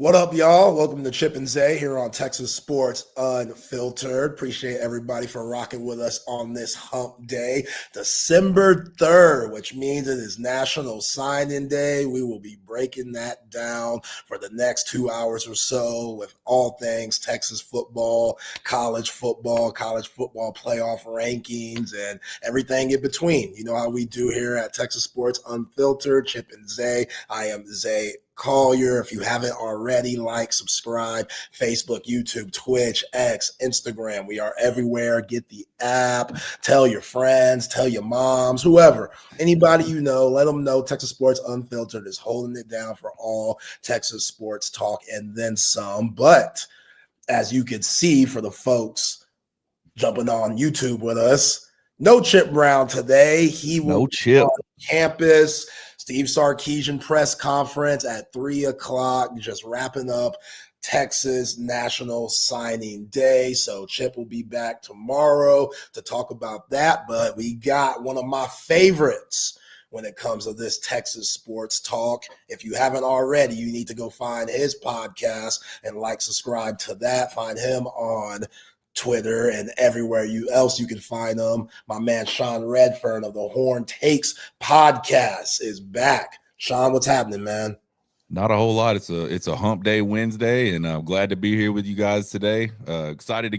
What up, y'all? Welcome to Chip and Zay here on Texas Sports Unfiltered. Appreciate everybody for rocking with us on this hump day, December 3rd, which means it is National Signing Day. We will be breaking that down for the next 2 hours or so with all things Texas football, college football playoff rankings, and everything in between. You know how we do here at Texas Sports Unfiltered, Chip and Zay. I am Zay Collier. If you haven't already, like, subscribe, Facebook, YouTube, Twitch, X, Instagram. We are everywhere. Get the app. Tell your friends, tell your moms, whoever, anybody you know, let them know Texas Sports Unfiltered is holding it down for all Texas sports talk and then some. But as you can see, for the folks jumping on YouTube with us, no Chip Brown today. He will be on campus. Steve Sarkisian press conference at 3 o'clock, just wrapping up Texas National Signing Day. So Chip will be back tomorrow to talk about that. But we got one of my favorites when it comes to this Texas sports talk. If you haven't already, you need to go find his podcast and subscribe to that. Find him on Twitter and everywhere else you can find them. My man Sean Redfern of the Horn Takes podcast is back. Sean, what's happening, man? Not a whole lot. It's a hump day Wednesday, and I'm glad to be here with you guys today. Always excited to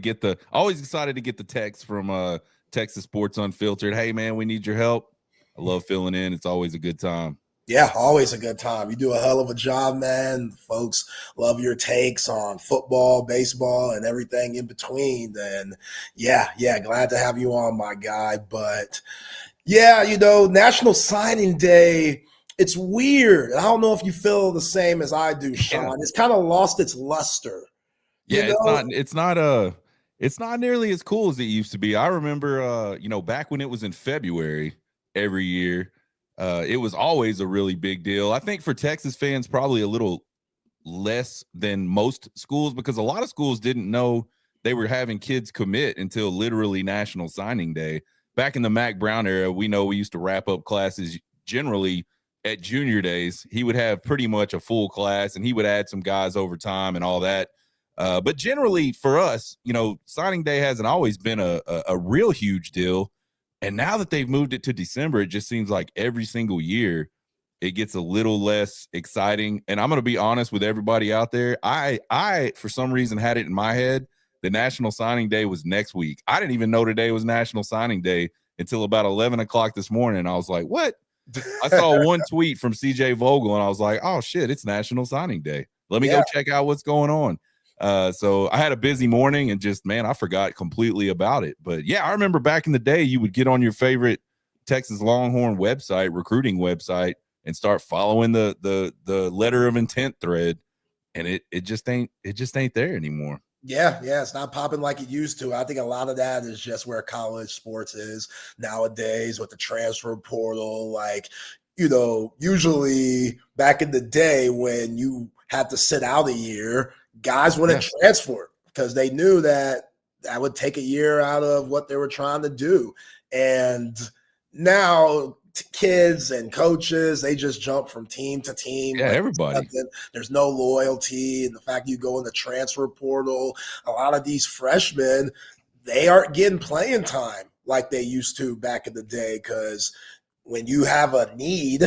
get the text from Texas Sports Unfiltered. Hey man, we need your help. I love filling in. It's always a good time. Yeah, always a good time. You do a hell of a job, man. Folks love your takes on football, baseball, and everything in between. And yeah, glad to have you on, my guy. But yeah, National Signing Day, it's weird. I don't know if you feel the same as I do, Sean. Yeah. It's kind of lost its luster. Yeah, it's not nearly as cool as it used to be. I remember back when it was in February every year. It was always a really big deal. I think for Texas fans, probably a little less than most schools, because a lot of schools didn't know they were having kids commit until literally National Signing Day. Back in the Mac Brown era, we used to wrap up classes generally at junior days. He would have pretty much a full class, and he would add some guys over time and all that. But generally for us, signing day hasn't always been a real huge deal. And now that they've moved it to December, it just seems like every single year it gets a little less exciting. And I'm going to be honest with everybody out there. I, for some reason, had it in my head the National Signing Day was next week. I didn't even know today was National Signing Day until about 11 o'clock this morning. I was like, what? I saw one tweet from CJ Vogel, and I was like, oh, shit, it's National Signing Day. Let me go check out what's going on. So I had a busy morning and I forgot completely about it. But yeah, I remember back in the day, you would get on your favorite Texas Longhorn website, recruiting website, and start following the letter of intent thread. And it just ain't there anymore. Yeah, it's not popping like it used to. I think a lot of that is just where college sports is nowadays with the transfer portal. Usually back in the day when you had to sit out a year, guys wouldn't transfer because they knew that would take a year out of what they were trying to do. And now kids and coaches, they just jump from team to team. Yeah, everybody. There's no loyalty. And the fact you go in the transfer portal, a lot of these freshmen, they aren't getting playing time like they used to back in the day, because when you have a need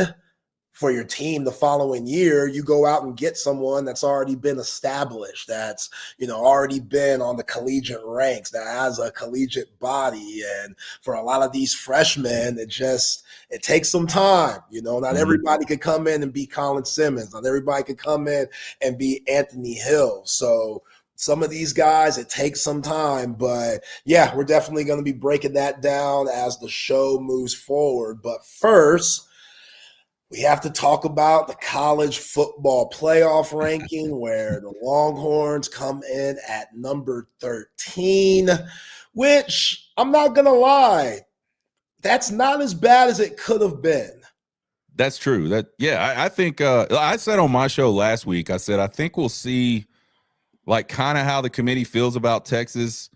for your team the following year, you go out and get someone that's already been established, that's, already been on the collegiate ranks, that has a collegiate body. And for a lot of these freshmen, it takes some time. Not everybody could come in and be Colin Simmons. Not everybody could come in and be Anthony Hill. So some of these guys, it takes some time. But yeah, we're definitely going to be breaking that down as the show moves forward. But first, we have to talk about the college football playoff ranking, where the Longhorns come in at number 13, which, I'm not going to lie, that's not as bad as it could have been. That's true. I think I said on my show last week, I said, I think we'll see kind of how the committee feels about Texas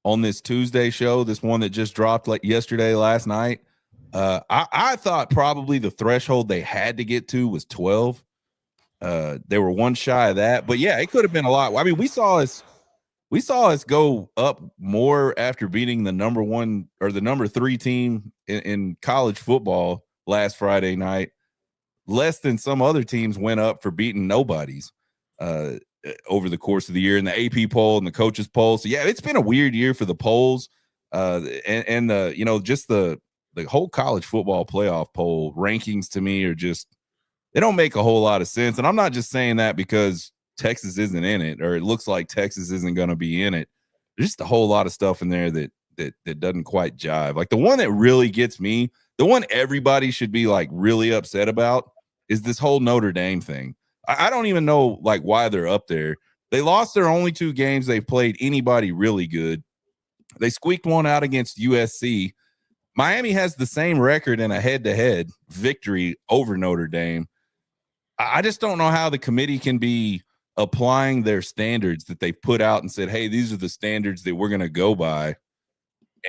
on this Tuesday show, this one that just dropped last night. I thought probably the threshold they had to get to was 12. They were one shy of that, but yeah, it could have been a lot. I mean, we saw us go up more after beating the number 1 or the number 3 team in college football last Friday night, less than some other teams went up for beating nobodies over the course of the year in the AP poll and the coaches poll. So yeah, it's been a weird year for the polls and the just the whole college football playoff poll rankings to me are just, they don't make a whole lot of sense. And I'm not just saying that because Texas isn't in it, or it looks like Texas isn't going to be in it. There's just a whole lot of stuff in there that doesn't quite jive. Like the one that really gets me, the one everybody should be like really upset about, is this whole Notre Dame thing. I don't even know like why they're up there. They lost their only 2 games they've played anybody really good. They squeaked one out against USC. Miami has the same record in a head-to-head victory over Notre Dame. I just don't know how the committee can be applying their standards that they've put out and said, hey, these are the standards that we're going to go by,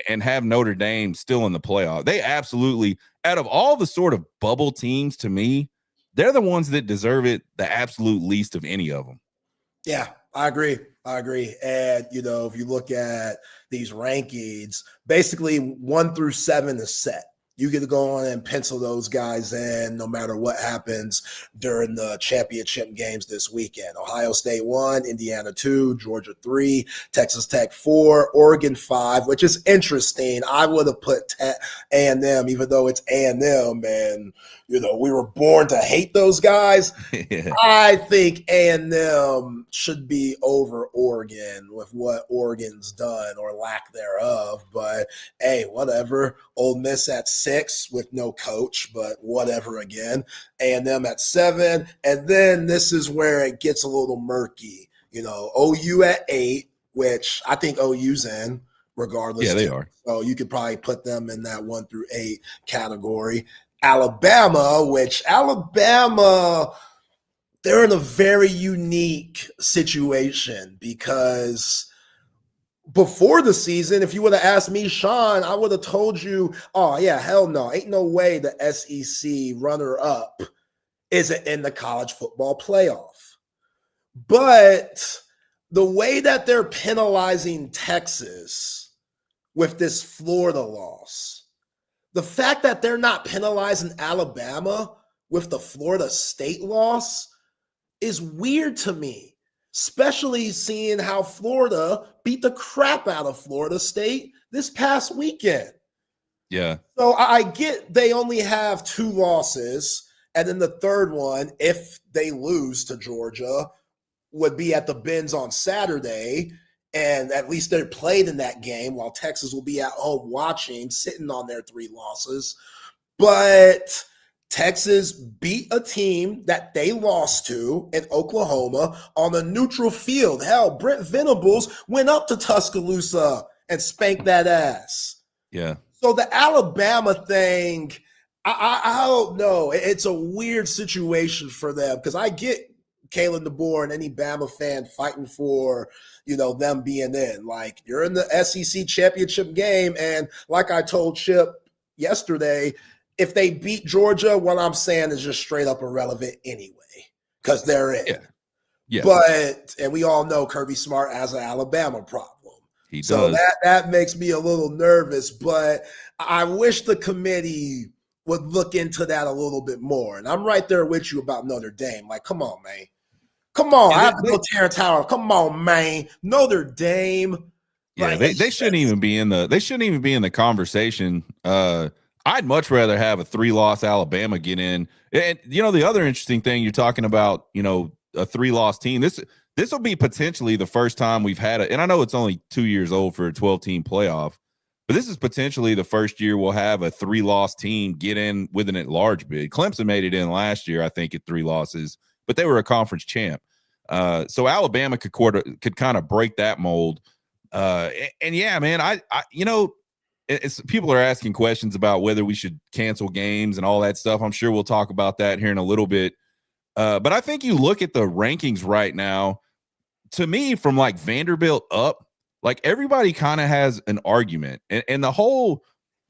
and have Notre Dame still in the playoff. They absolutely, out of all the sort of bubble teams, to me, they're the ones that deserve it the absolute least of any of them. Yeah, I agree. And, if you look at these rankings, basically 1 through 7 is set. You get to go on and pencil those guys in no matter what happens during the championship games this weekend. Ohio State 1, Indiana 2, Georgia 3, Texas Tech 4, Oregon 5, which is interesting. I would have put A&M, even though it's A&M, and we were born to hate those guys. Yeah. I think A&M should be over Oregon with what Oregon's done or lack thereof. But hey, whatever. Ole Miss at 6 with no coach, but whatever again. A&M at 7. And then this is where it gets a little murky. OU at 8, which I think OU's in regardless. Yeah, they are. So you could probably put them in that 1 through 8 category. Alabama, they're in a very unique situation because before the season, if you would have asked me, Sean, I would have told you, oh, yeah, hell no. Ain't no way the SEC runner-up isn't in the college football playoff. But the way that they're penalizing Texas with this Florida loss, the fact that they're not penalizing Alabama with the Florida State loss is weird to me, especially seeing how Florida beat the crap out of Florida State this past weekend. Yeah. So I get they only have 2 losses, and then the third one, if they lose to Georgia, would be at the Benz on Saturday. And at least they're played in that game while Texas will be at home watching, sitting on their 3 losses. But Texas beat a team that they lost to in Oklahoma on a neutral field. Hell, Brent Venables went up to Tuscaloosa and spanked that ass. Yeah. So the Alabama thing, I don't know. It's a weird situation for them because I get Kalen DeBoer and any Bama fan fighting for, them being in. Like, you're in the SEC championship game, and like I told Chip yesterday, if they beat Georgia, what I'm saying is just straight up irrelevant anyway because they're in. Yeah. Yeah. But, and we all know Kirby Smart has an Alabama problem. He does. So that makes me a little nervous, but I wish the committee would look into that a little bit more. And I'm right there with you about Notre Dame. Like, come on, man. Come on, I have to go Terrence Howard. Come on, man. Notre Dame. Yeah, they shouldn't even be in the conversation. I'd much rather have a 3-loss Alabama get in. And the other interesting thing you're talking about, a 3-loss team. This will be potentially the first time we've had it. And I know it's only 2 years old for a 12-team playoff, but this is potentially the first year we'll have a 3-loss team get in with an at-large bid. Clemson made it in last year, I think, at 3 losses. But they were a conference champ. So Alabama could kind of break that mold. And yeah, man, it's people are asking questions about whether we should cancel games and all that stuff. I'm sure we'll talk about that here in a little bit. But I think you look at the rankings right now, to me, from like Vanderbilt up, like everybody kind of has an argument. And the whole,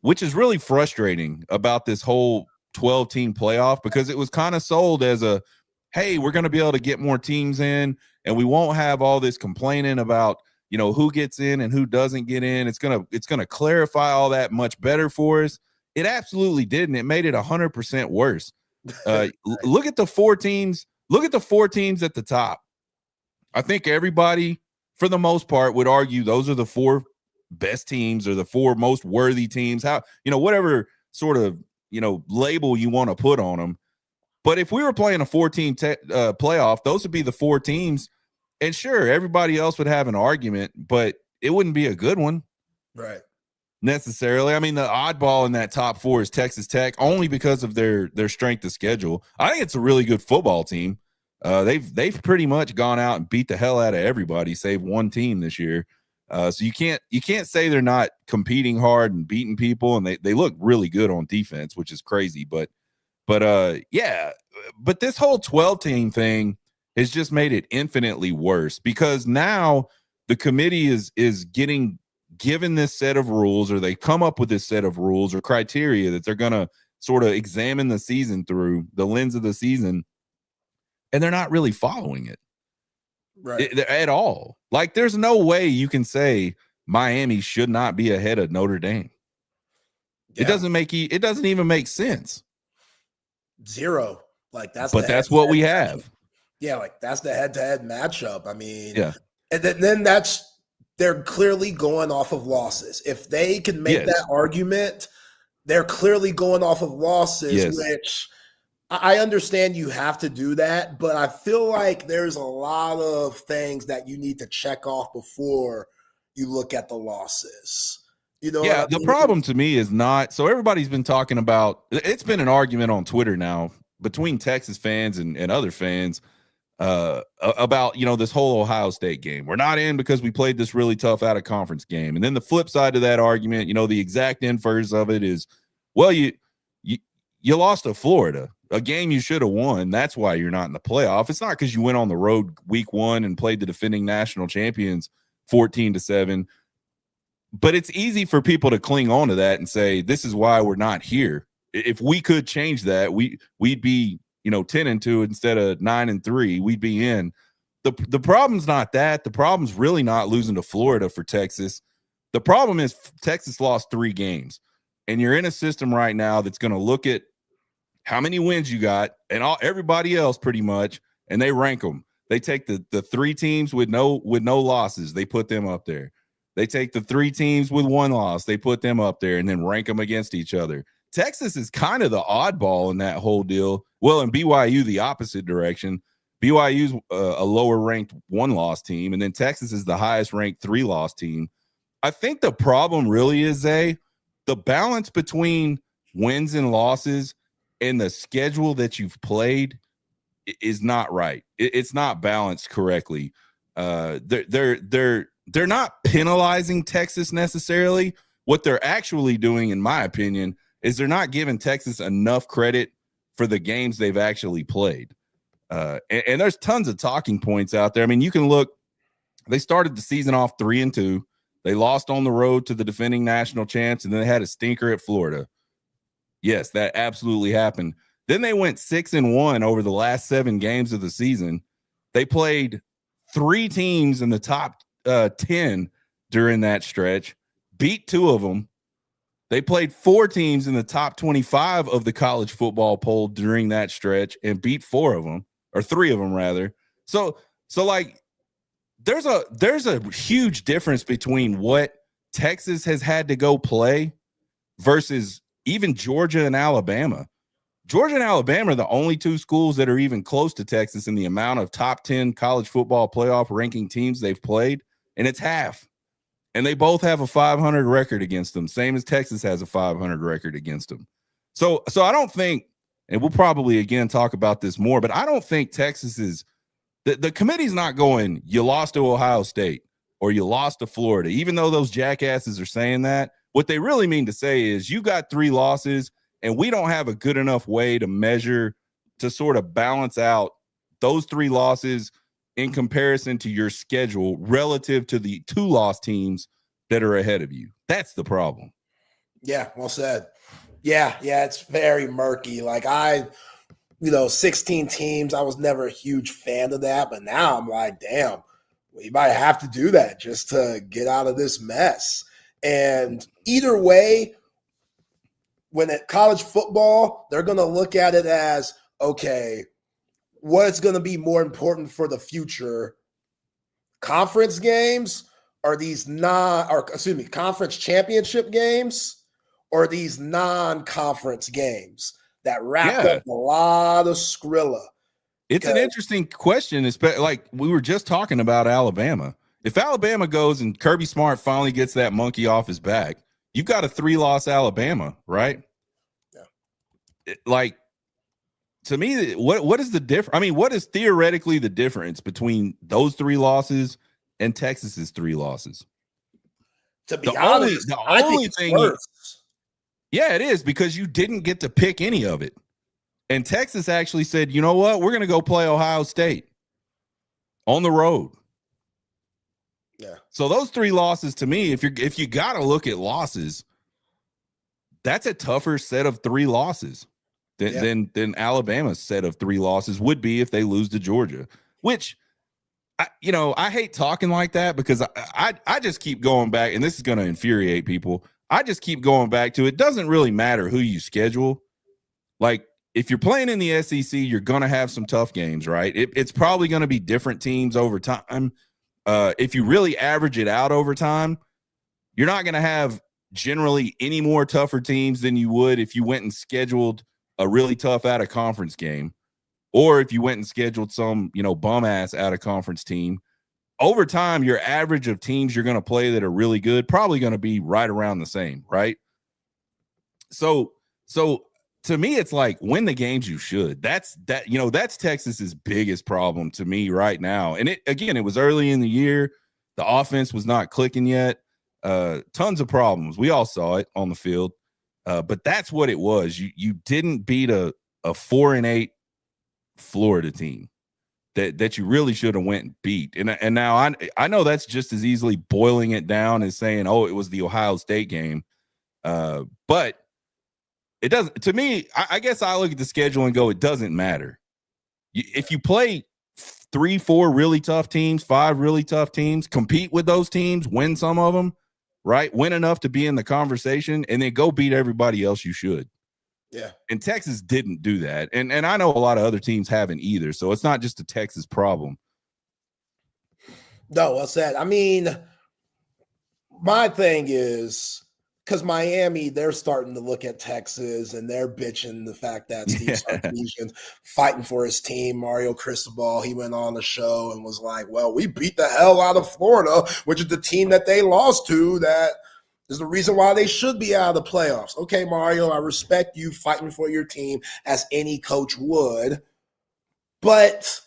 which is really frustrating about this whole 12-team playoff, because it was kind of sold as hey, we're going to be able to get more teams in, and we won't have all this complaining about, who gets in and who doesn't get in. It's going to clarify all that much better for us. It absolutely didn't. It made it 100% worse. Look at the 4 teams. Look at the 4 teams at the top. I think everybody, for the most part, would argue those are the 4 best teams or the 4 most worthy teams. How, whatever sort of, label you want to put on them. But if we were playing a 4-team playoff, those would be the 4 teams. And sure, everybody else would have an argument, but it wouldn't be a good one. Right. Necessarily. I mean, the oddball in that top 4 is Texas Tech, only because of their strength of schedule. I think it's a really good football team. They've pretty much gone out and beat the hell out of everybody, save one team this year. So you can't say they're not competing hard and beating people, and they look really good on defense, which is crazy. But this whole 12-team thing has just made it infinitely worse, because now the committee is getting given this set of rules, or they come up with this set of rules or criteria that they're going to sort of examine the season through the lens of the season, and they're not really following it. Right. At all. Like, there's no way you can say Miami should not be ahead of Notre Dame. Yeah. It doesn't even make sense. Zero. Like, that's what we have. Yeah, like that's the head-to-head matchup. I mean, yeah. And then they're clearly going off of losses. If they can make that argument, they're clearly going off of losses, which I understand you have to do that, but I feel like there's a lot of things that you need to check off before you look at the losses. Yeah, the problem to me is not – so everybody's been talking about – it's been an argument on Twitter now between Texas fans and other fans about, this whole Ohio State game. We're not in because we played this really tough out-of-conference game. And then the flip side of that argument, the exact inverse of it is, well, you lost to Florida, a game you should have won. That's why you're not in the playoff. It's not because you went on the road week 1 and played the defending national champions 14-7. But it's easy for people to cling on to that and say, this is why we're not here. If we could change that, we'd be, 10-2 instead of 9-3. We'd be in. The problem's not that. The problem's really not losing to Florida for Texas. The problem is Texas lost 3 games. And you're in a system right now that's going to look at how many wins you got and everybody else pretty much, and they rank them. They take the 3 teams with no losses. They put them up there. They take the 3 teams with 1 loss. They put them up there and then rank them against each other. Texas is kind of the oddball in that whole deal. Well, in BYU, the opposite direction. BYU's a lower-ranked 1-loss team, and then Texas is the highest-ranked 3-loss team. I think the problem really is, the balance between wins and losses and the schedule that you've played is not right. It's not balanced correctly. They're not penalizing Texas necessarily. What they're actually doing, in my opinion, is they're not giving Texas enough credit for the games they've actually played. And there's tons of talking points out there. I mean, you can look, they started the season off 3-2. They lost on the road to the defending national champs, and then they had a stinker at Florida. Yes, that absolutely happened. Then they went 6-1 over the last 7 games of the season. They played 3 teams in the top 10 during that stretch, beat 2 of them. They played 4 teams in the top 25 of the college football poll during that stretch and beat 4 of them, or 3 of them rather. So like there's a huge difference between what Texas has had to go play versus even Georgia and Alabama. Georgia and Alabama are the only 2 schools that are even close to Texas in the amount of top 10 college football playoff ranking teams they've played, and it's half. And they both have a 500 record against them, same as Texas has a 500 record against them. So I don't think, and we'll probably again talk about this more, but I don't think Texas is the committee's not going, you lost to Ohio State or you lost to Florida, even though those jackasses are saying that. What they really mean to say is you got 3 losses, and we don't have a good enough way to measure to sort of balance out those 3 losses in comparison to your schedule relative to the 2-loss teams that are ahead of you. That's the problem. Yeah, well said. Yeah, it's very murky. Like 16 teams. I was never a huge fan of that, but now I'm like, damn, we might have to do that just to get out of this mess. And either way, when at college football, they're going to look at it as, okay, what's going to be more important for the future? Conference games or conference championship games or these non-conference games that wrapped up a lot of Skrilla. It's an interesting question. Like we were just talking about Alabama. If Alabama goes and Kirby Smart finally gets that monkey off his back, you've got a 3-loss Alabama, right? Yeah. To me, what is the difference? I mean, what is theoretically the difference between those 3 losses and Texas's 3 losses? To be honest, the only thing, yeah, it is, because you didn't get to pick any of it. And Texas actually said, you know what? We're going to go play Ohio State on the road. Yeah. So those 3 losses, to me, if you got to look at losses, that's a tougher set of 3 losses than Alabama's set of 3 losses would be if they lose to Georgia, which, I hate talking like that because I just keep going back, and this is going to infuriate people. I just keep going back to it doesn't really matter who you schedule. Like, if you're playing in the SEC, you're going to have some tough games, right? It's probably going to be different teams over time. If you really average it out over time, you're not going to have generally any more tougher teams than you would if you went and scheduled a really tough out-of-conference game, or if you went and scheduled some, bum-ass out-of-conference team. Over time, your average of teams you're going to play that are really good probably going to be right around the same, right? So to me, it's like win the games you should. That's Texas's biggest problem to me right now. And it was early in the year. The offense was not clicking yet. Tons of problems. We all saw it on the field. But that's what it was. You didn't beat a 4-8 Florida team that you really should have went and beat. And now I know that's just as easily boiling it down as saying, oh, it was the Ohio State game. But it doesn't, to me, I guess I look at the schedule and go, it doesn't matter. If you play 3-4 really tough teams, 5 really tough teams, compete with those teams, win some of them, right? Win enough to be in the conversation, and then go beat everybody else you should. Yeah. And Texas didn't do that. And I know a lot of other teams haven't either. So it's not just a Texas problem. No, well said. I mean, my thing is, because Miami, they're starting to look at Texas and they're bitching the fact that Steve Sarkisian's fighting for his team. Mario Cristobal, he went on the show and was like, well, we beat the hell out of Florida, which is the team that they lost to. That is the reason why they should be out of the playoffs. Okay, Mario, I respect you fighting for your team as any coach would. But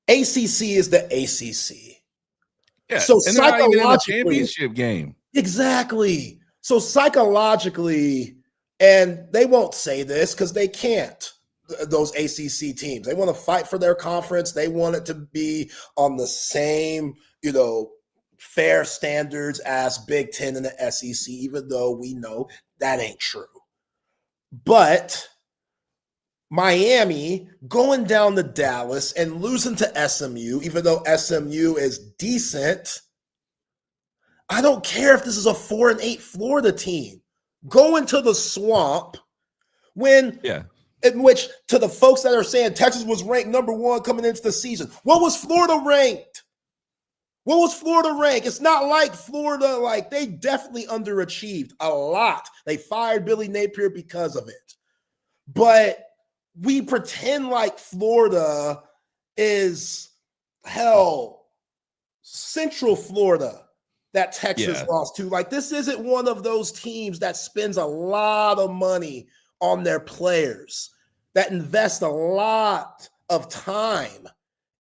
ACC is the ACC. Yeah, so and they're not even in the championship game. Exactly. So psychologically, and they won't say this because they can't, those ACC teams, they want to fight for their conference. They want it to be on the same, fair standards as Big Ten and the SEC, even though we know that ain't true. But Miami going down to Dallas and losing to SMU, even though SMU is decent, I don't care if this is a 4-8 Florida team going to the swamp in which, to the folks that are saying Texas was ranked number 1 coming into the season, what was Florida ranked? It's not like Florida, they definitely underachieved a lot. They fired Billy Napier because of it. But we pretend like Florida is Central Florida that Texas lost to. This isn't one of those teams that spends a lot of money on their players, that invest a lot of time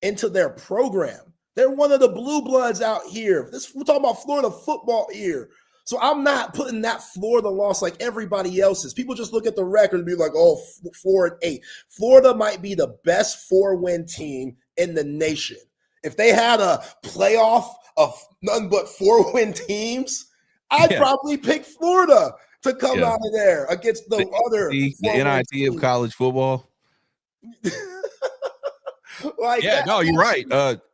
into their program. They're one of the blue bloods out here. We're talking about Florida football here. So I'm not putting that Florida loss like everybody else's. People just look at the record and be like, 4-8. Florida might be the best 4-win team in the nation. If they had a playoff of none but 4-win teams, I'd probably pick Florida to come out of there against the other. The NIT of college football. Like yeah, no, you're right.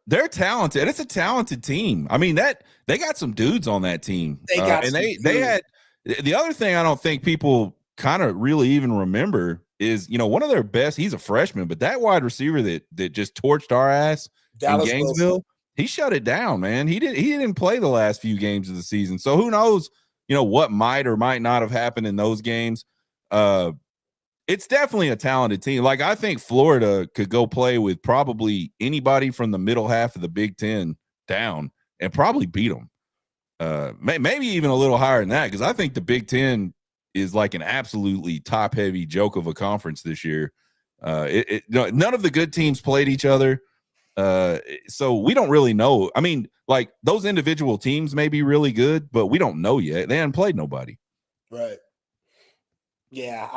They're talented. It's a talented team. I mean, that they got some dudes on that team. They had the other thing I don't think people kind of really even remember is, one of their best, he's a freshman, but that wide receiver that just torched our ass in Gainesville, Wilson. He shut it down, man. He didn't play the last few games of the season. So who knows, what might or might not have happened in those games. It's definitely a talented team. Like, I think Florida could go play with probably anybody from the middle half of the Big Ten down and probably beat them. Maybe even a little higher than that, because I think the Big Ten is like an absolutely top-heavy joke of a conference this year. None of the good teams played each other, so we don't really know. I mean, like, those individual teams may be really good, but we don't know yet. They haven't played nobody. Right. Yeah,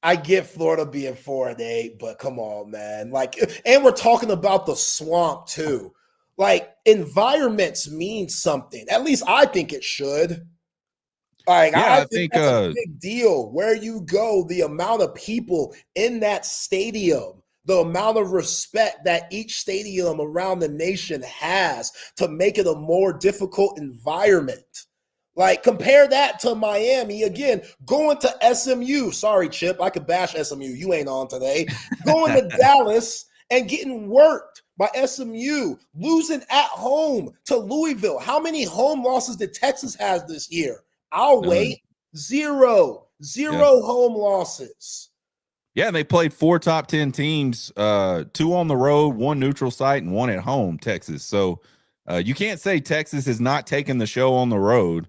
I get Florida being 4-8, but come on, man. Like, and we're talking about the swamp too. Like, environments mean something. At least I think it should. Like, yeah, I think that's a big deal. Where you go, the amount of people in that stadium, the amount of respect that each stadium around the nation has to make it a more difficult environment. Like, compare that to Miami. Again, going to SMU. Sorry, Chip, I could bash SMU. You ain't on today. Going to Dallas and getting worked by SMU. Losing at home to Louisville. How many home losses did Texas have this year? I'll wait. Zero home losses. Yeah, they played 4 top 10 teams, 2 on the road, 1 neutral site, and 1 at home, Texas. So you can't say Texas has not taken the show on the road.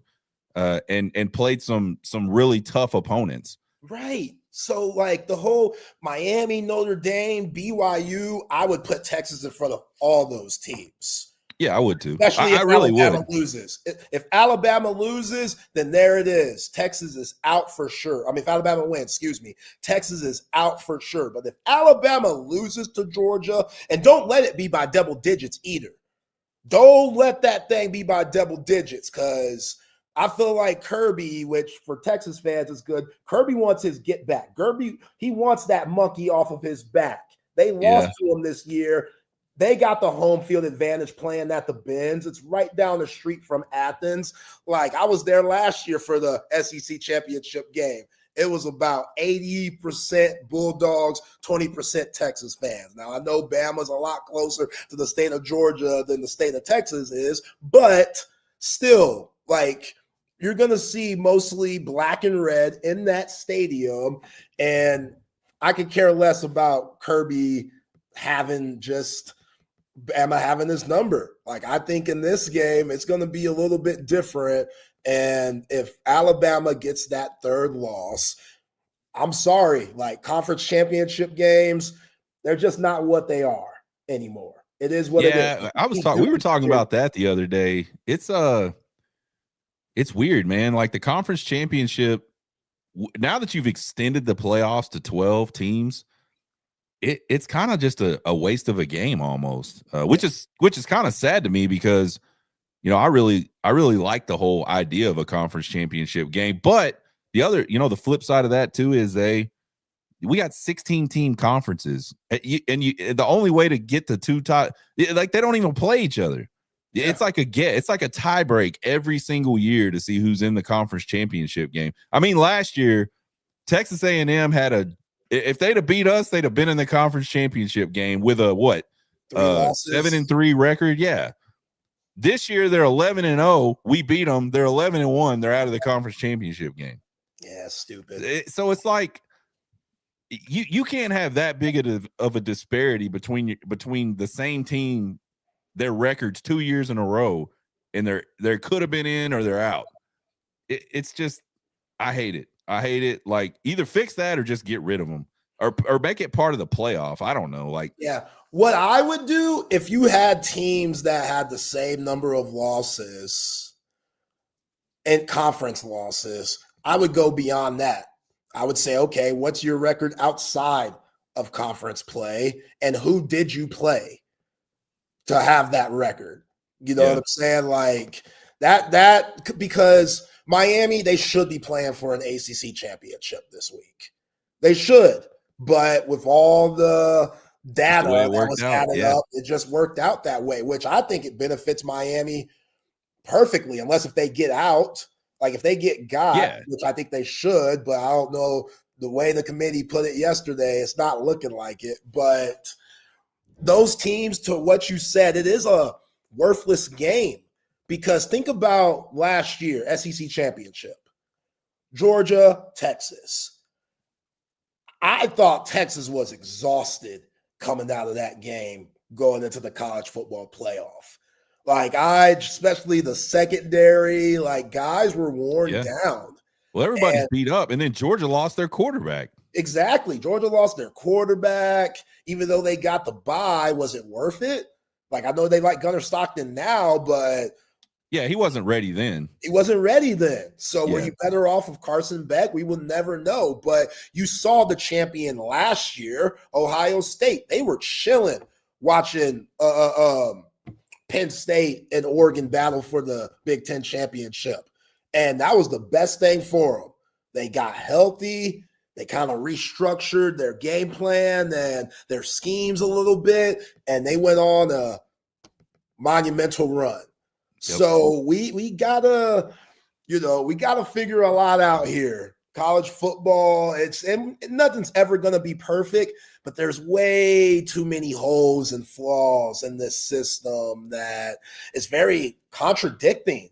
And played some really tough opponents. Right. So, like, the whole Miami, Notre Dame, BYU, I would put Texas in front of all those teams. Yeah, I would too. Especially if really Alabama loses. If Alabama loses, then there it is. Texas is out for sure. I mean, if Alabama wins, Texas is out for sure. But if Alabama loses to Georgia, and don't let it be by double digits either. Don't let that thing be by double digits, because I feel like Kirby, which for Texas fans is good, Kirby wants his get back. Kirby, he wants that monkey off of his back. They lost to him this year. They got the home field advantage playing at the Benz. It's right down the street from Athens. Like, I was there last year for the SEC championship game. It was about 80% Bulldogs, 20% Texas fans. Now, I know Bama's a lot closer to the state of Georgia than the state of Texas is, but still, like, you're going to see mostly black and red in that stadium, and I could care less about Kirby having Bama having this number. Like, I think in this game, it's going to be a little bit different, and if Alabama gets that 3rd loss, I'm sorry. Like, conference championship games, they're just not what they are anymore. It is what it is. We were talking about that the other day. It's weird, man. Like, the conference championship, now that you've extended the playoffs to 12 teams, it's kind of just a waste of a game almost, which is kind of sad to me, because, I really like the whole idea of a conference championship game. But the other, the flip side of that too is we got 16 team conferences, and the only way to get the 2 top, like, they don't even play each other. Yeah. It's like a tie break every single year to see who's in the conference championship game. I mean, last year, Texas A&M if they'd have beat us, they'd have been in the conference championship game with a 7-3 record. Yeah. This year they're 11-0. We beat them. They're 11-1. They're out of the conference championship game. Yeah, stupid. So it's like, you can't have that big of a disparity between the same team, their records 2 years in a row, and they're could have been in or they're out. It's just, I hate it. Like, either fix that or just get rid of them, or make it part of the playoff. I don't know. Like, yeah, what I would do if you had teams that had the same number of losses and conference losses, I would go beyond that. I would say, okay, what's your record outside of conference play, and who did you play to have that record? You know what I'm saying? Like, that because Miami, they should be playing for an ACC championship this week. They should. but with all the data that was added up, it just worked out that way, which I think it benefits Miami perfectly, unless if they get out, like if they get got, which I think they should, but I don't know the way the committee put it yesterday, it's not looking like it. But those teams, to what you said, it is a worthless game, because think about last year, SEC championship, Georgia, Texas. I thought Texas was exhausted coming out of that game, going into the college football playoff. Like, especially the secondary, like, guys were worn down. Well, everybody's beat up, and then Georgia lost their quarterback. Exactly. Georgia lost their quarterback. Even though they got the bye, was it worth it? Like, I know they like Gunnar Stockton now, but yeah, he wasn't ready then. He wasn't ready then. So were you better off of Carson Beck? We will never know. But you saw the champion last year, Ohio State. They were chilling watching Penn State and Oregon battle for the Big Ten championship. And that was the best thing for them. They got healthy. They kind of restructured their game plan and their schemes a little bit, and they went on a monumental run. Yep. So we gotta, we gotta figure a lot out here. College football, nothing's ever gonna be perfect, but there's way too many holes and flaws in this system that is very contradicting.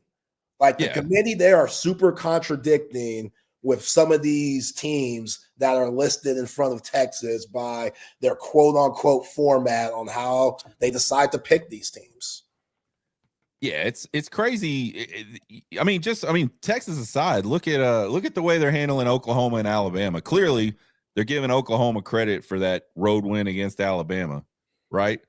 Like the committee, they are super contradicting with some of these teams that are listed in front of Texas by their quote unquote format on how they decide to pick these teams. Yeah, it's crazy. I mean, Texas aside, look at the way they're handling Oklahoma and Alabama. Clearly, they're giving Oklahoma credit for that road win against Alabama, right?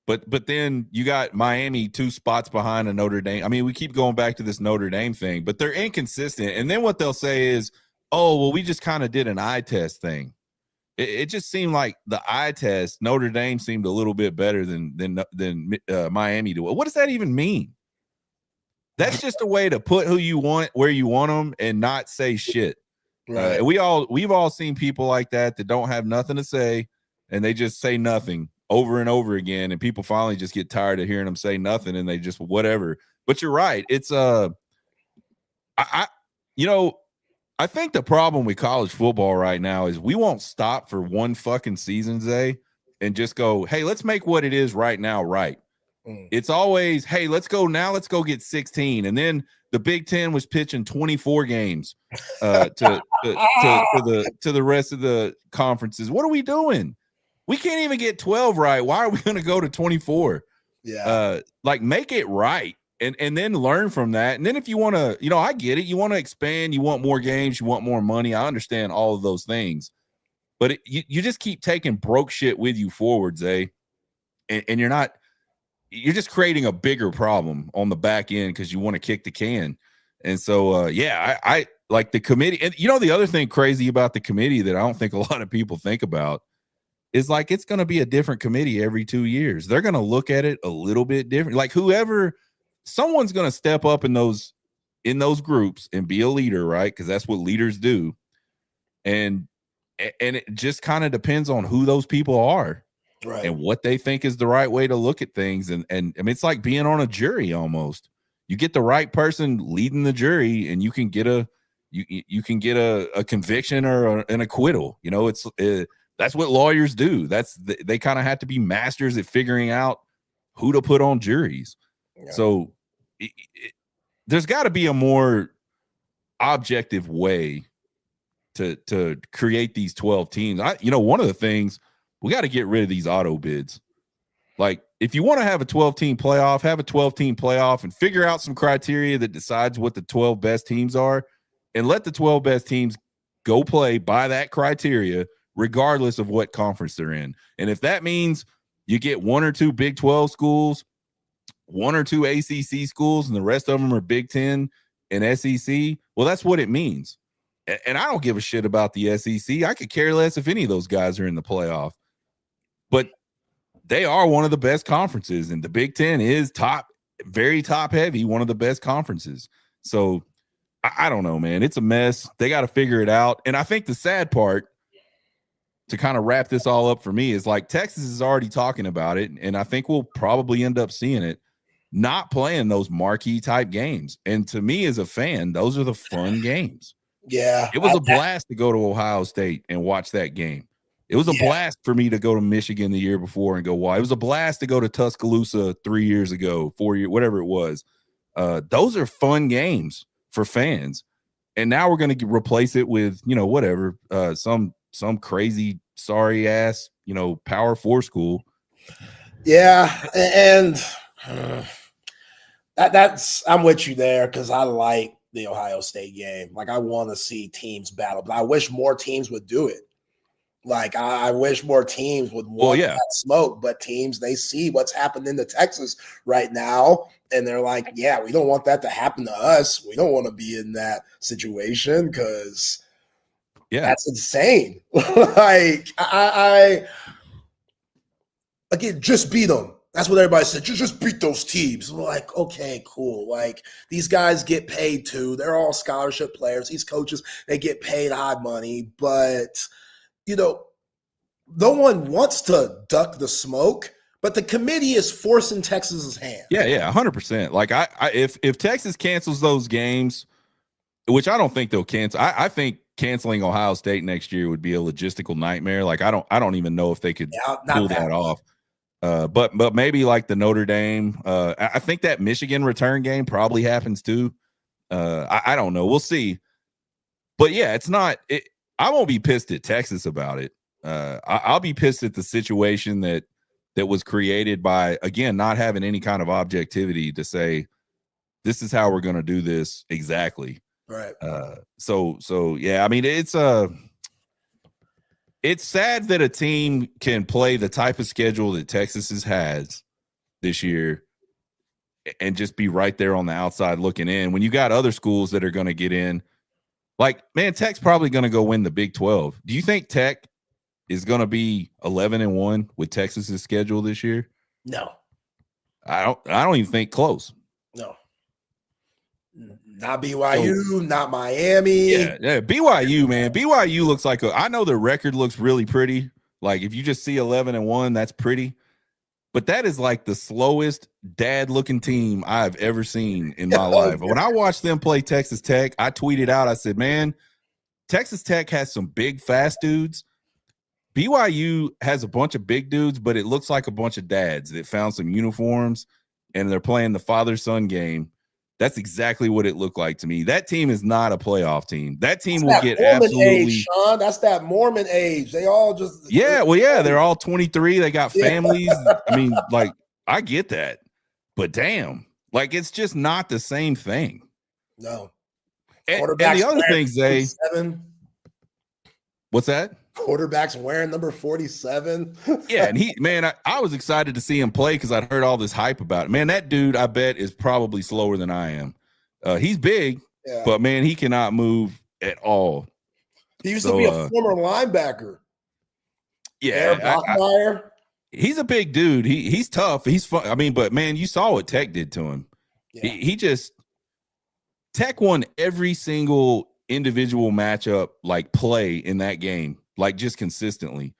But then you got Miami 2 spots behind a Notre Dame. I mean, we keep going back to this Notre Dame thing, but they're inconsistent. And then what they'll say is, oh, well, we just kind of did an eye test thing. It just seemed like the eye test, Notre Dame seemed a little bit better than Miami did. What does that even mean? That's just a way to put who you want where you want them and not say shit. Right. We've all seen people like that don't have nothing to say, and they just say nothing over and over again, and people finally just get tired of hearing them say nothing, and they just whatever. But you're right. It's I think the problem with college football right now is we won't stop for one fucking season, Zay, and just go, hey, let's make what it is right now right. It's always, hey, let's go get 16. And then the Big Ten was pitching 24 games to the rest of the conferences. What are we doing? We can't even get 12 right. Why are we going to go to 24? Yeah. Make it right. And then learn from that. And then if you want to, I get it. You want to expand. You want more games. You want more money. I understand all of those things. But you just keep taking broke shit with you forward, Zay. And you're just creating a bigger problem on the back end because you want to kick the can. And so, I like the committee. And the other thing crazy about the committee that I don't think a lot of people think about is it's going to be a different committee every 2 years. They're going to look at it a little bit different. Like someone's going to step up in those groups and be a leader, right? Because that's what leaders do. And it just kind of depends on who those people are. Right. And what they think is the right way to look at things. And I mean, it's like being on a jury almost. You get the right person leading the jury, and you can get a conviction or an acquittal. That's what lawyers do. They kind of have to be masters at figuring out who to put on juries. Yeah. So there's got to be a more objective way to create these 12 teams. One of the things, we got to get rid of these auto bids. Like, if you want to have a 12-team playoff, have a 12-team playoff and figure out some criteria that decides what the 12 best teams are, and let the 12 best teams go play by that criteria, regardless of what conference they're in. And if that means you get 1 or 2 Big 12 schools, 1 or 2 ACC schools, and the rest of them are Big 10 and SEC, well, that's what it means. And I don't give a shit about the SEC. I could care less if any of those guys are in the playoff. But they are one of the best conferences, and the Big Ten is very top heavy, one of the best conferences. So I don't know, man. It's a mess. They got to figure it out. And I think the sad part to kind of wrap this all up for me is like Texas is already talking about it, and I think we'll probably end up seeing it, not playing those marquee type games. And to me as a fan, those are the fun games. Yeah. It was a blast to go to Ohio State and watch that game. It was a blast for me to go to Michigan the year before and go wild. It was a blast to go to Tuscaloosa 3 years ago, 4 years, whatever it was. Those are fun games for fans. And now we're going to replace it with, whatever, some crazy, sorry ass, Power 4 school. Yeah. And that's, I'm with you there because I like the Ohio State game. Like, I want to see teams battle, but I wish more teams would do it. Like, I wish more teams would want that smoke, but teams, they see what's happening to Texas right now, and they're like, yeah, we don't want that to happen to us. We don't want to be in that situation because that's insane. Like, I again, just beat them. That's what everybody said. Just beat those teams. We're like, okay, cool. Like, these guys get paid too. They're all scholarship players. These coaches, they get paid high money, but no one wants to duck the smoke, but the committee is forcing Texas's hand. Yeah, 100%. Like, if Texas cancels those games, which I don't think they'll cancel, I think canceling Ohio State next year would be a logistical nightmare. Like, I don't even know if they could pull that off. But maybe like the Notre Dame. I think that Michigan return game probably happens too. I don't know. We'll see. But yeah, it's not. I won't be pissed at Texas about it. I'll be pissed at the situation that was created by, again, not having any kind of objectivity to say this is how we're going to do this exactly. Right. So yeah, I mean, it's sad that a team can play the type of schedule that Texas has this year and just be right there on the outside looking in when you got other schools that are going to get in. Like, man, Tech's probably going to go win the Big 12. Do you think Tech is going to be 11-1 with Texas's schedule this year? No. I don't even think close. No. Not BYU, not Miami. Yeah, BYU, man. BYU looks like I know the record looks really pretty. Like, if you just see 11-1, that's pretty. But that is like the slowest dad-looking team I've ever seen in my life. When I watched them play Texas Tech, I tweeted out, I said, man, Texas Tech has some big, fast dudes. BYU has a bunch of big dudes, but it looks like a bunch of dads that found some uniforms and they're playing the father-son game. That's exactly what it looked like to me. That team is not a playoff team. That team will get absolutely age, Sean. That's that Mormon age. They all just they're all 23. They got families. I mean, like, I get that, but damn, like, it's just not the same thing. No. And the other thing, Zay, what's that? Quarterback's wearing number 47. Yeah, and I was excited to see him play because I'd heard all this hype about it. Man, that dude, I bet, is probably slower than I am. He's big, but man, he cannot move at all. He used to be a former linebacker. Yeah, he's a big dude. He's tough. He's fun. I mean, but man, you saw what Tech did to him. Yeah. He just Tech won every single individual matchup, like, play in that game. Like, just consistently.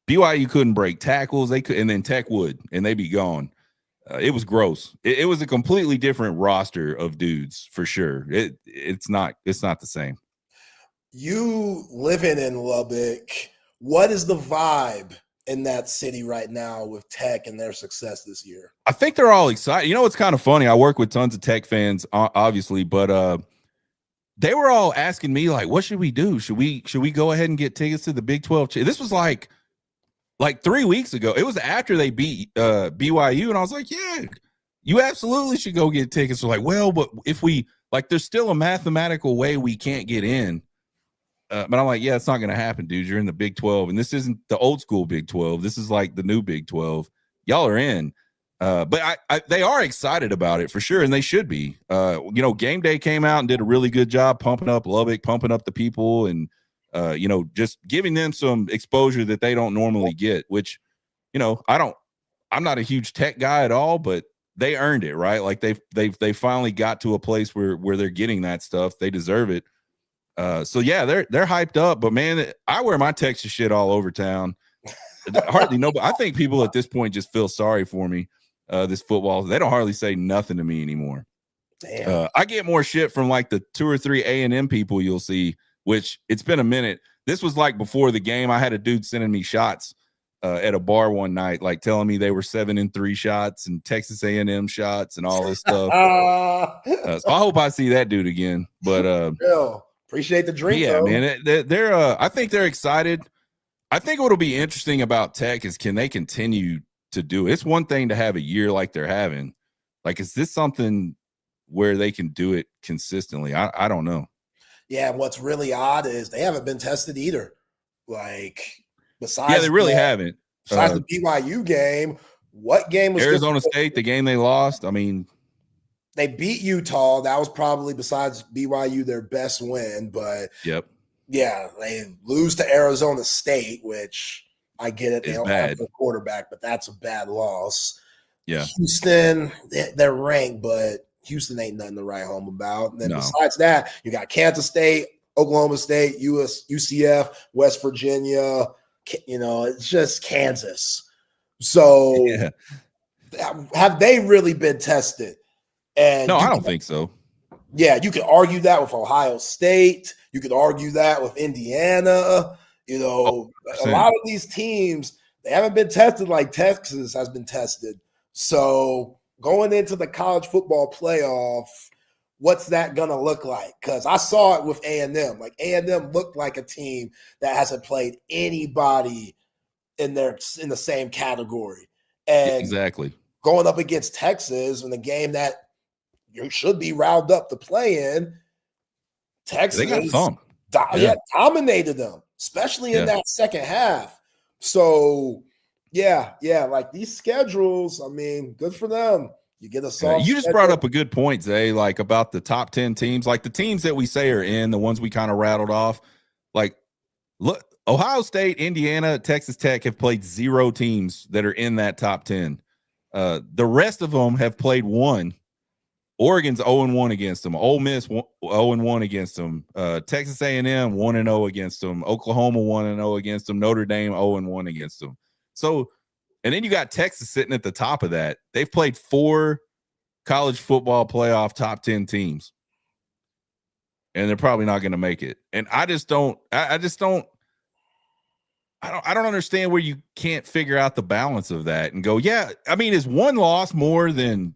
BYU couldn't break tackles. They could, and then Tech would, and they'd be gone. It was gross. It was a completely different roster of dudes for sure. It's not the same. You living in Lubbock, what is the vibe in that city right now with Tech and their success this year? I think they're all excited. You know, it's kind of funny. I work with tons of Tech fans, obviously, but they were all asking me, like, what should we do? Should we go ahead and get tickets to the Big 12? This was like 3 weeks ago. It was after they beat BYU, and I was like, yeah, you absolutely should go get tickets. They're like, well, but if we, like, there's still a mathematical way we can't get in. But I'm like, yeah, it's not going to happen, dude. You're in the Big 12, and this isn't the old school Big 12. This is like the new Big 12. Y'all are in. But they are excited about it for sure, and they should be. Game Day came out and did a really good job pumping up Lubbock, pumping up the people, and just giving them some exposure that they don't normally get. Which, I'm not a huge Tech guy at all, but they earned it, right? Like they finally got to a place where they're getting that stuff. They deserve it. So yeah, they're hyped up, but man, I wear my Texas shit all over town. Hardly nobody. I think people at this point just feel sorry for me. This football, they don't hardly say nothing to me anymore. Damn. I get more shit from like the 2 or 3 A&M people you'll see, which it's been a minute. This was like before the game. I had a dude sending me shots at a bar one night, like telling me they were 7-3 shots and Texas A&M shots and all this stuff. So I hope I see that dude again. But appreciate the drink. Yeah, though. man, they're I think they're excited. I think what'll be interesting about Tech is can they continue to do it? It's one thing to have a year like they're having. Like, is this something where they can do it consistently? I don't know. Yeah, what's really odd is they haven't been tested either. Like, besides, yeah, they really haven't. Besides the BYU game, what game was Arizona State? The game they lost. I mean, they beat Utah. That was probably, besides BYU, their best win. But yep. Yeah, they lose to Arizona State, which I get it. They don't have the quarterback, but that's a bad loss. Yeah. Houston, they're ranked, but Houston ain't nothing to write home about. And then besides that, you got Kansas State, Oklahoma State, UCF, West Virginia. It's just Kansas. So have they really been tested? And no, I don't think so. Yeah, you could argue that with Ohio State. You could argue that with Indiana. A lot of these teams, they haven't been tested like Texas has been tested. So going into the college football playoff, what's that going to look like? Because I saw it with A&M. Like, A&M looked like a team that hasn't played anybody in the same category. And exactly. Going up against Texas in a game that you should be riled up to play in, Texas they got thumped. Dominated them, especially in that second half. So, like these schedules, I mean, good for them. You get a soft you just brought up a good point, Zay, like about the top 10 teams, like the teams that we say are in, the ones we kind of rattled off. Like, look, Ohio State, Indiana, Texas Tech have played 0 teams that are in that top 10. The rest of them have played 1. Oregon's 0-1 against them. Ole Miss 0-1 against them. Texas A&M 1-0 against them. Oklahoma 1-0 against them. Notre Dame 0-1 against them. So, and then you got Texas sitting at the top of that. They've played 4 college football playoff top 10 teams, and they're probably not going to make it. And I don't understand where you can't figure out the balance of that and go, yeah. I mean, is one loss more than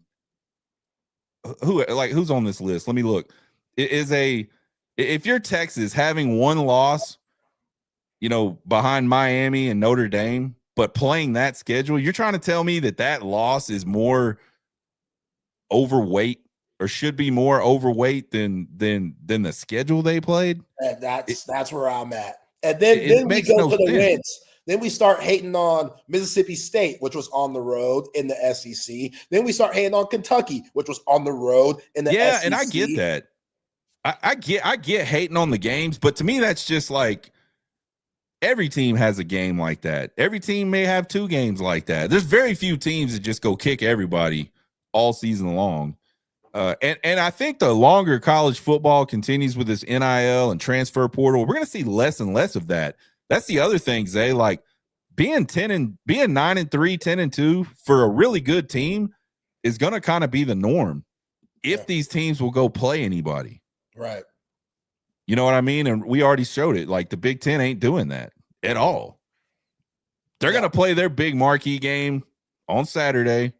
who's on this list? Let me look. If you're Texas, having one loss, behind Miami and Notre Dame, but playing that schedule, you're trying to tell me that loss is more overweight or should be more overweight than the schedule they played? And that's where I'm at. And then we go to the wins. Then we start hating on Mississippi State, which was on the road in the SEC. Then we start hating on Kentucky, which was on the road in the SEC. Yeah, and I get that. I get hating on the games, but to me, that's just like every team has a game like that. Every team may have 2 games like that. There's very few teams that just go kick everybody all season long. And I think the longer college football continues with this NIL and transfer portal, we're going to see less and less of that. That's the other thing, Zay. Like being 9-3, 10-2 for a really good team is going to kind of be the norm if these teams will go play anybody. Right. You know what I mean? And we already showed it. Like the Big Ten ain't doing that at all. They're going to play their big marquee game on Saturday,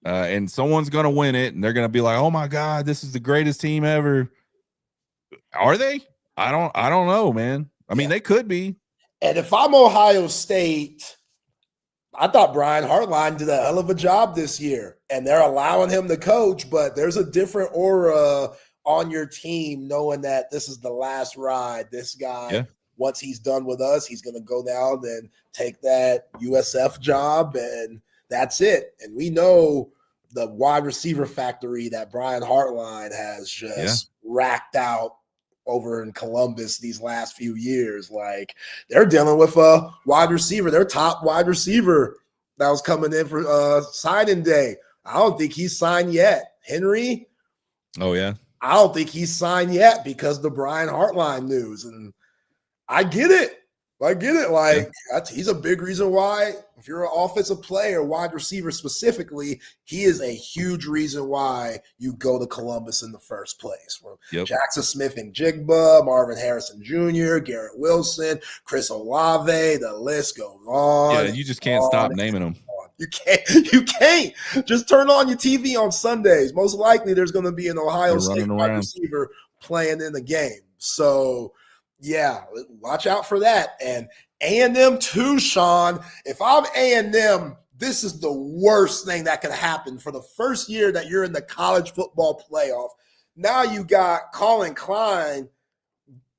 and someone's going to win it, and they're going to be like, "Oh my God, this is the greatest team ever." Are they? I don't know, man. I mean, they could be. And if I'm Ohio State, I thought Brian Hartline did a hell of a job this year, and they're allowing him to coach, but there's a different aura on your team knowing that this is the last ride. This guy, once he's done with us, he's going to go down and take that USF job, and that's it. And we know the wide receiver factory that Brian Hartline has just racked out over in Columbus these last few years. Like, they're dealing with a wide receiver, their top wide receiver that was coming in for signing day. I don't think he's signed yet. Henry. Oh, yeah. I don't think he's signed yet because the Brian Hartline news. And I get it. Like, he's a big reason why, if you're an offensive player, wide receiver specifically, he is a huge reason why you go to Columbus in the first place. From Jackson Smith and Jigba, Marvin Harrison Jr., Garrett Wilson, Chris Olave, the list goes on. Yeah, you just can't stop naming them. You can't. Just turn on your TV on Sundays. Most likely there's going to be an Ohio State wide receiver playing in the game. So, yeah, watch out for that. And A&M too, Sean. If I'm A&M, this is the worst thing that could happen for the first year that you're in the college football playoff. Now you got Colin Klein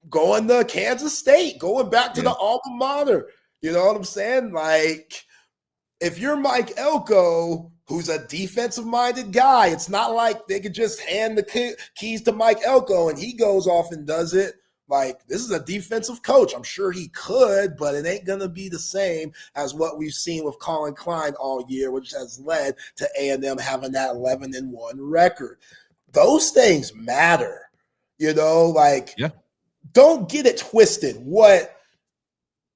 going to Kansas State, going back to the alma mater. You know what I'm saying? Like, if you're Mike Elko, who's a defensive-minded guy, it's not like they could just hand the keys to Mike Elko and he goes off and does it. Like, this is a defensive coach. I'm sure he could, but it ain't going to be the same as what we've seen with Colin Klein all year, which has led to A&M having that 11-1 record. Those things matter, you know, like, don't get it twisted. What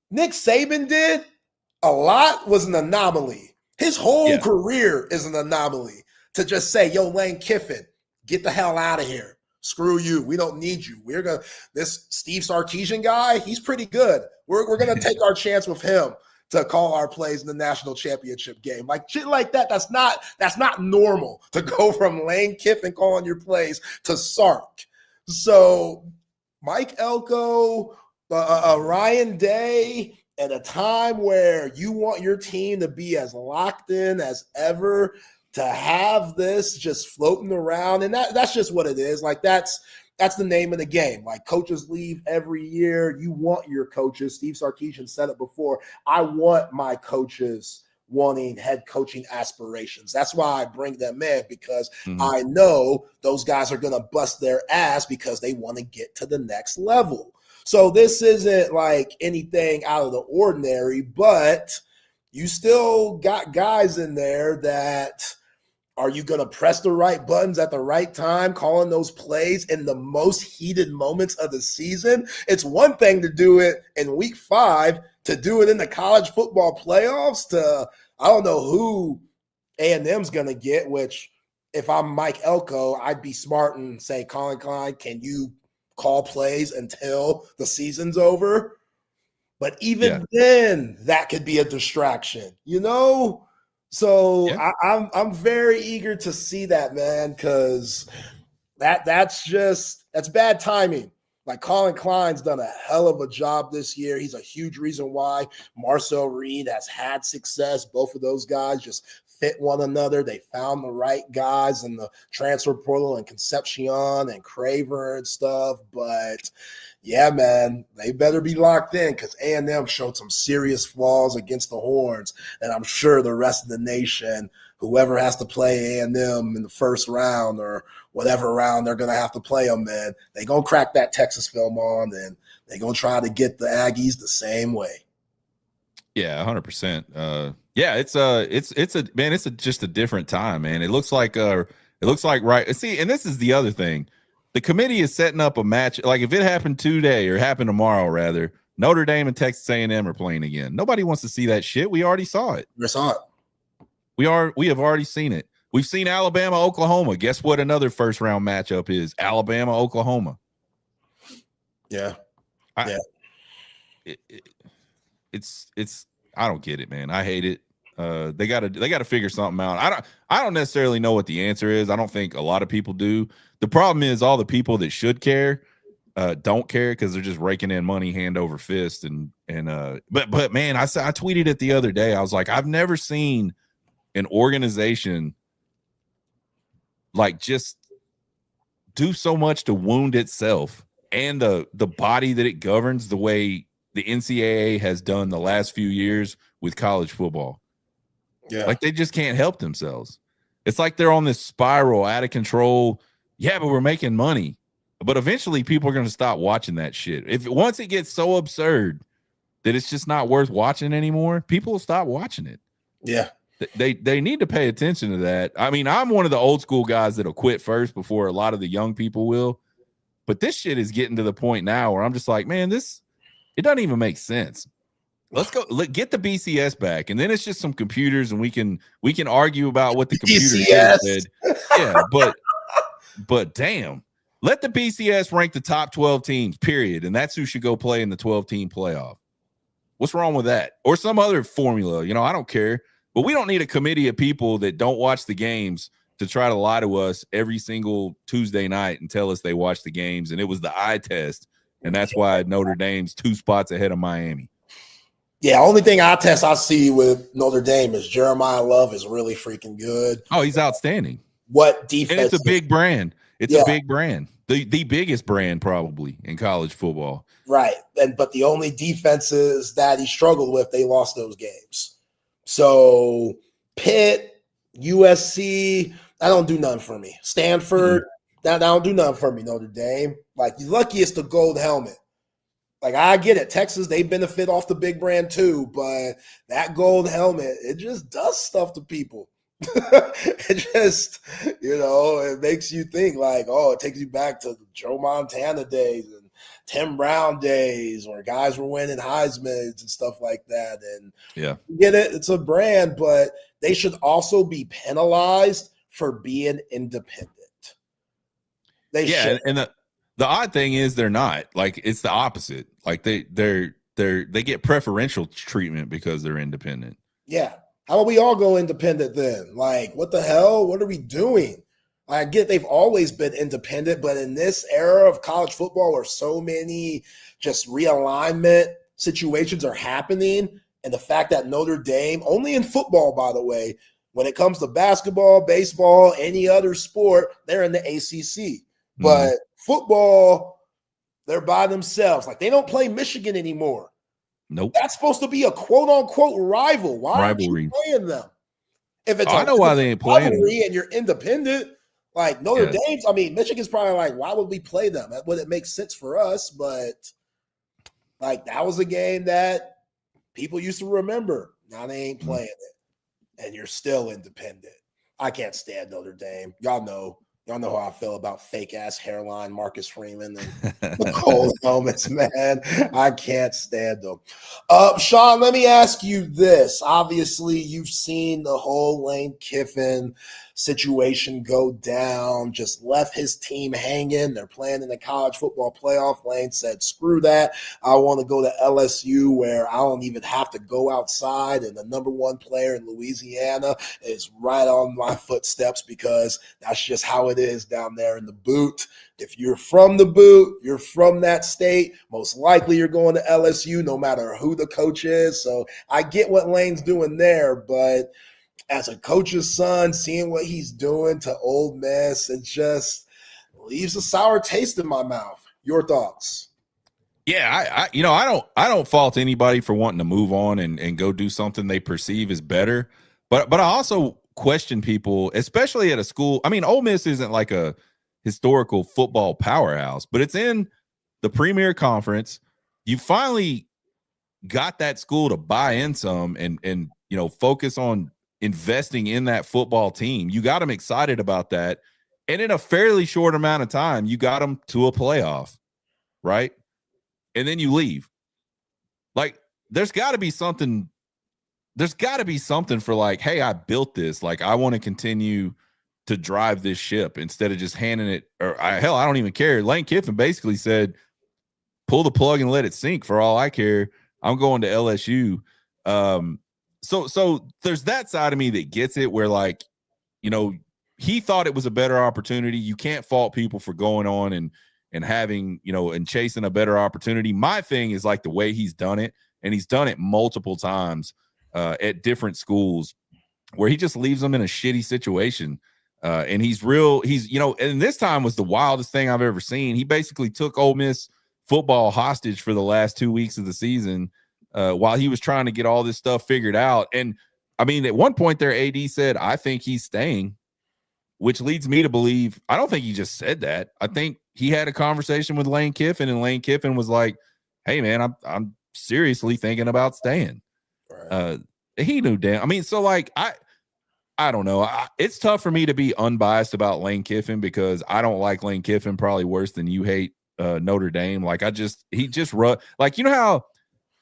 Nick Saban did a lot was an anomaly. His whole career is an anomaly. To just say, yo, Lane Kiffin, get the hell out of here. Screw you. We don't need you. This Steve Sarkisian guy, he's pretty good. We're going to take our chance with him to call our plays in the national championship game. Like, shit like that, that's not normal to go from Lane Kiffin calling your plays to Sark. So Mike Elko, Ryan Day, at a time where you want your team to be as locked in as ever, to have this just floating around, and that's just what it is. Like, that's the name of the game. Like, coaches leave every year. You want your coaches. Steve Sarkisian said it before. I want my coaches wanting head coaching aspirations. That's why I bring them in, because I know those guys are going to bust their ass because they want to get to the next level. So this isn't like anything out of the ordinary, but you still got guys in there that – are you going to press the right buttons at the right time, calling those plays in the most heated moments of the season? It's one thing to do it in week 5, to do it in the college football playoffs. I don't know who A&M's going to get, which if I'm Mike Elko, I'd be smart and say, Colin Klein, can you call plays until the season's over? But even then, that could be a distraction, you know? So I'm very eager to see that, man, because that's bad timing. Like, Colin Klein's done a hell of a job this year. He's a huge reason why Marcel Reed has had success. Both of those guys just fit one another. They found the right guys in the transfer portal, and Concepcion and Craver and stuff. But yeah, man, they better be locked in, because A&M showed some serious flaws against the Horns, and I'm sure the rest of the nation, whoever has to play A&M in the first round or whatever round they're going to have to play them in, they're going to crack that Texas film on, and they're going to try to get the Aggies the same way. Yeah, 100%. Yeah, it's just a different time, man. It looks like right. See, and this is the other thing. The committee is setting up a match. Like, if it happened today or happened tomorrow, rather, Notre Dame and Texas A&M are playing again. Nobody wants to see that shit. We already saw it. We saw it. We have already seen it. We've seen Alabama, Oklahoma. Guess what another first round matchup is? Alabama, Oklahoma. Yeah. It's I don't get it, man. I hate it. They gotta figure something out. I don't necessarily know what the answer is. I don't think a lot of people do. The problem is all the people that should care don't care, because they're just raking in money hand over fist. But man, I tweeted it the other day. I was like, I've never seen an organization like just do so much to wound itself and the body that it governs the way the NCAA has done the last few years with college football. Yeah. Like, they just can't help themselves. It's like they're on this spiral out of control. Yeah, but we're making money. But eventually people are going to stop watching that shit. Once it gets so absurd that it's just not worth watching anymore, people will stop watching it. Yeah. They need to pay attention to that. I mean, I'm one of the old school guys that'll quit first before a lot of the young people will. But this shit is getting to the point now where I'm just like, man, it doesn't even make sense. Let's go get the BCS back, and then it's just some computers, and we can argue about what the computer said. Yeah, but damn, let the BCS rank the top 12 teams, period, and that's who should go play in the 12-team playoff. What's wrong with that? Or some other formula? I don't care. But we don't need a committee of people that don't watch the games to try to lie to us every single Tuesday night and tell us they watch the games. And it was the eye test. And that's why Notre Dame's 2 spots ahead of Miami. Yeah, only thing I see with Notre Dame is Jeremiah Love is really freaking good. Oh, he's outstanding. What defense? And it's a big brand. It's a big brand. The biggest brand probably in college football. Right. But the only defenses that he struggled with, they lost those games. So Pitt, USC, that don't do nothing for me. Stanford, that don't do nothing for me. Notre Dame, like, you're lucky it's the gold helmet. Like, I get it. Texas, they benefit off the big brand too, but that gold helmet, it just does stuff to people. It just, it makes you think like, oh, it takes you back to the Joe Montana days and Tim Brown days where guys were winning Heismans and stuff like that. And yeah, you get it. It's a brand, but they should also be penalized for being independent. They should. And the odd thing is they're not. Like, it's the opposite. Like they get preferential treatment because they're independent. Yeah. How about we all go independent then? Like, what the hell? What are we doing? I get they've always been independent, but in this era of college football where so many just realignment situations are happening, and the fact that Notre Dame, only in football, by the way, when it comes to basketball, baseball, any other sport, they're in the ACC. But football, they're by themselves. Like, they don't play Michigan anymore. Nope. That's supposed to be a quote-unquote rival. Why aren't you playing them? If it's I know why they ain't playing them. And you're independent, like Notre Dame's, I mean, Michigan's probably like, why would we play them? That wouldn't make sense for us, but like, that was a game that people used to remember. Now they ain't playing it, and you're still independent. I can't stand Notre Dame. Y'all know how I feel about fake-ass hairline Marcus Freeman and the cold helmets, man. I can't stand them. Sean, let me ask you this. Obviously, you've seen the whole Lane Kiffin situation go down, just left his team hanging. They're playing in the college football playoff. Lane said, screw that. I want to go to LSU where I don't even have to go outside, and the number 1 player in Louisiana is right on my footsteps because that's just how it is down there in the boot. If you're from the boot, you're from that state, most likely you're going to LSU no matter who the coach is. So I get what Lane's doing there, but as a coach's son, seeing what he's doing to Ole Miss, it just leaves a sour taste in my mouth. Your thoughts? Yeah, I don't fault anybody for wanting to move on and go do something they perceive as better. But I also question people, especially at a school. I mean, Ole Miss isn't like a historical football powerhouse, but it's in the Premier Conference. You finally got that school to buy in some and focus on investing in that football team. You got them excited about that. And in a fairly short amount of time, you got them to a playoff, right? And then you leave. Like, there's got to be something for like, hey, I built this. Like, I want to continue to drive this ship instead of just handing it, I don't even care. Lane Kiffin basically said, pull the plug and let it sink for all I care. I'm going to LSU. So there's that side of me that gets it where, like, he thought it was a better opportunity. You can't fault people for going on and having, and chasing a better opportunity. My thing is like the way he's done it, and he's done it multiple times at different schools where he just leaves them in a shitty situation. And and this time was the wildest thing I've ever seen. He basically took Ole Miss football hostage for the last 2 weeks of the season while he was trying to get all this stuff figured out. And I mean, at one point their AD said, I think he's staying, which leads me to believe, I don't think he just said that. I think he had a conversation with Lane Kiffin, and Lane Kiffin was like, hey man, I'm seriously thinking about staying. Right. He knew damn. I mean, so like I don't know. It's tough for me to be unbiased about Lane Kiffin because I don't like Lane Kiffin probably worse than you hate Notre Dame. Like he just like, you know how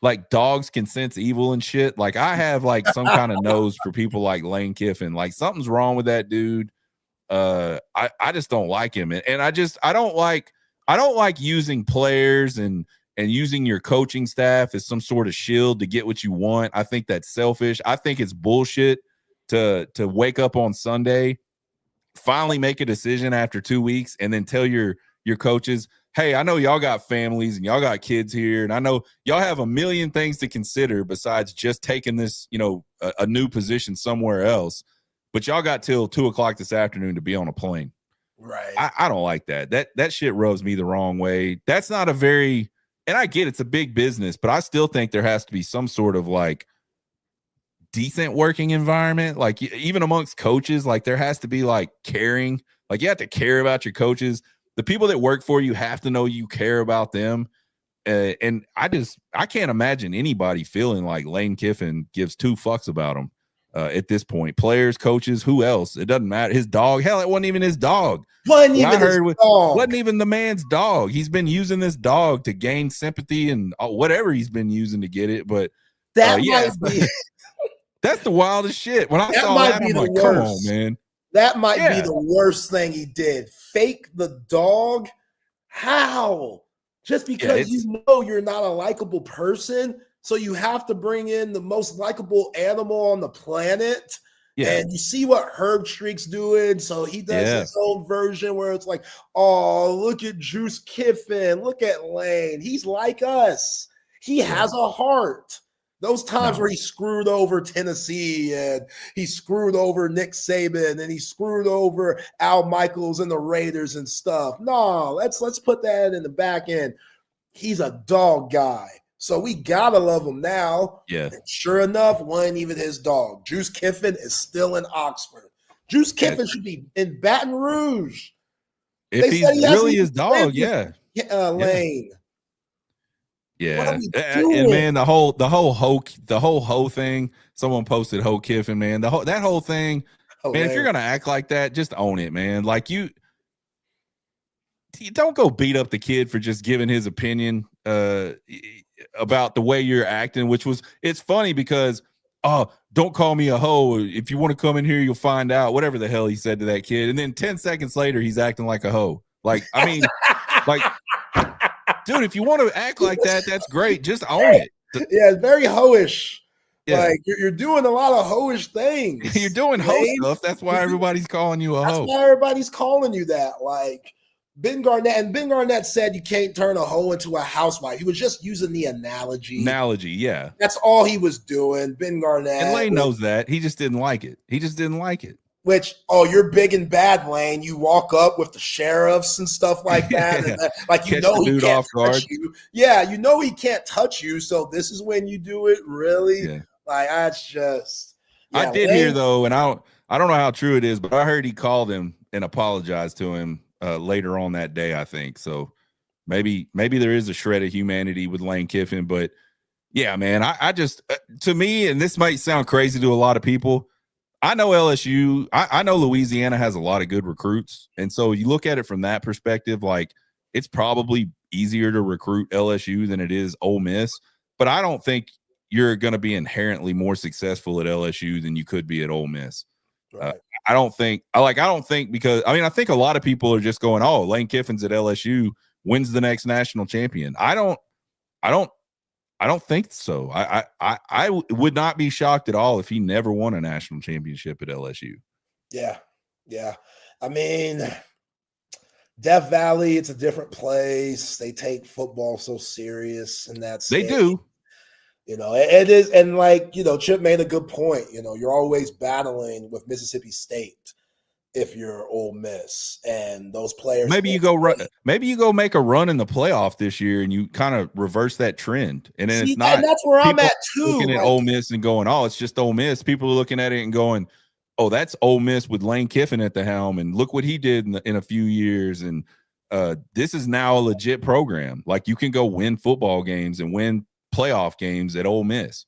like dogs can sense evil and shit. Like I have like some kind of nose for people like Lane Kiffin. Like something's wrong with that dude. I just don't like him. And I don't like using players and using your coaching staff as some sort of shield to get what you want. I think that's selfish. I think it's bullshit to wake up on Sunday, finally make a decision after 2 weeks, and then tell your coaches, hey, I know y'all got families and y'all got kids here, and I know y'all have a million things to consider besides just taking this, a new position somewhere else, but y'all got till 2:00 this afternoon to be on a plane. Right. I don't like that. That shit rubs me the wrong way. That's not a very, and I get it's a big business, but I still think there has to be some sort of like decent working environment. Like even amongst coaches, like there has to be like caring. Like you have to care about your coaches. The people that work for you have to know you care about them. And I can't imagine anybody feeling like Lane Kiffin gives two fucks about them at this point. Players, coaches, who else? It doesn't matter. His dog, hell, it wasn't even his dog. Wasn't even the man's dog. He's been using this dog to gain sympathy and whatever he's been using to get it. But that might be. That's the wildest shit. When I saw that, I'm like, come on, man. That might be the worst thing he did. Fake the dog? How? Just because you know you're not a likable person, so you have to bring in the most likable animal on the planet. Yeah. And you see what Herb Streak's doing, so he does his own version where it's like, oh, look at Juice Kiffin, look at Lane. He's like us. He has a heart. Those times where he screwed over Tennessee and he screwed over Nick Saban and he screwed over Al Michaels and the Raiders and stuff. No, let's put that in the back end. He's a dog guy. So we gotta love him now. Yeah. And sure enough, wasn't even his dog. Juice Kiffin is still in Oxford. Juice Kiffin should be in Baton Rouge. If he's really his dog, Lane. Yeah, and man, the whole hoe thing. Someone posted Ho Kiffin, man. That whole thing, man. If you're gonna act like that, just own it, man. Like you don't go beat up the kid for just giving his opinion about the way you're acting. It's funny because don't call me a hoe. If you want to come in here, you'll find out. Whatever the hell he said to that kid, and then 10 seconds later, he's acting like a hoe. Like I mean, like. Dude, if you want to act like that, that's great. Just own it. Yeah, it's very hoish. Yeah. Like you're doing a lot of hoish things. You're doing hoe stuff. That's why everybody's calling you a hoe. That's why everybody's calling you that. Like Ben Garnett said you can't turn a hoe into a housewife. He was just using the analogy. Yeah. That's all he was doing. Ben Garnett. And Lane knows that. He just didn't like it. Which, you're big and bad, Lane. You walk up with the sheriffs and stuff like that. And like, you know, he can't touch you. Yeah, you know, he can't touch you. So this is when you do it, really? Yeah. Like, that's just. Yeah, I did hear, though, and I don't know how true it is, but I heard he called him and apologized to him later on that day, I think. So maybe there is a shred of humanity with Lane Kiffin. But, yeah, man, I just, to me, and this might sound crazy to a lot of people, I know LSU, I know Louisiana has a lot of good recruits. And so you look at it from that perspective, like it's probably easier to recruit LSU than it is Ole Miss. But I don't think you're going to be inherently more successful at LSU than you could be at Ole Miss. Right. I don't think because, I mean, I think a lot of people are just going, oh, Lane Kiffin's at LSU, wins the next national champion. I don't think so. I would not be shocked at all if he never won a national championship at LSU. Yeah. I mean, Death Valley, it's a different place. They take football so serious, and they do. You know, it is, and like, you know, Chip made a good point. You know, you're always battling with Mississippi State if you're Ole Miss, and those players. Maybe you go make a run in the playoff this year, and you kind of reverse that trend. And then it's not. And that's where I'm at too. Looking at Ole Miss and going, oh, it's just Ole Miss. People are looking at it and going, oh, that's Ole Miss with Lane Kiffin at the helm, and look what he did in a few years. And this is now a legit program. Like you can go win football games and win playoff games at Ole Miss.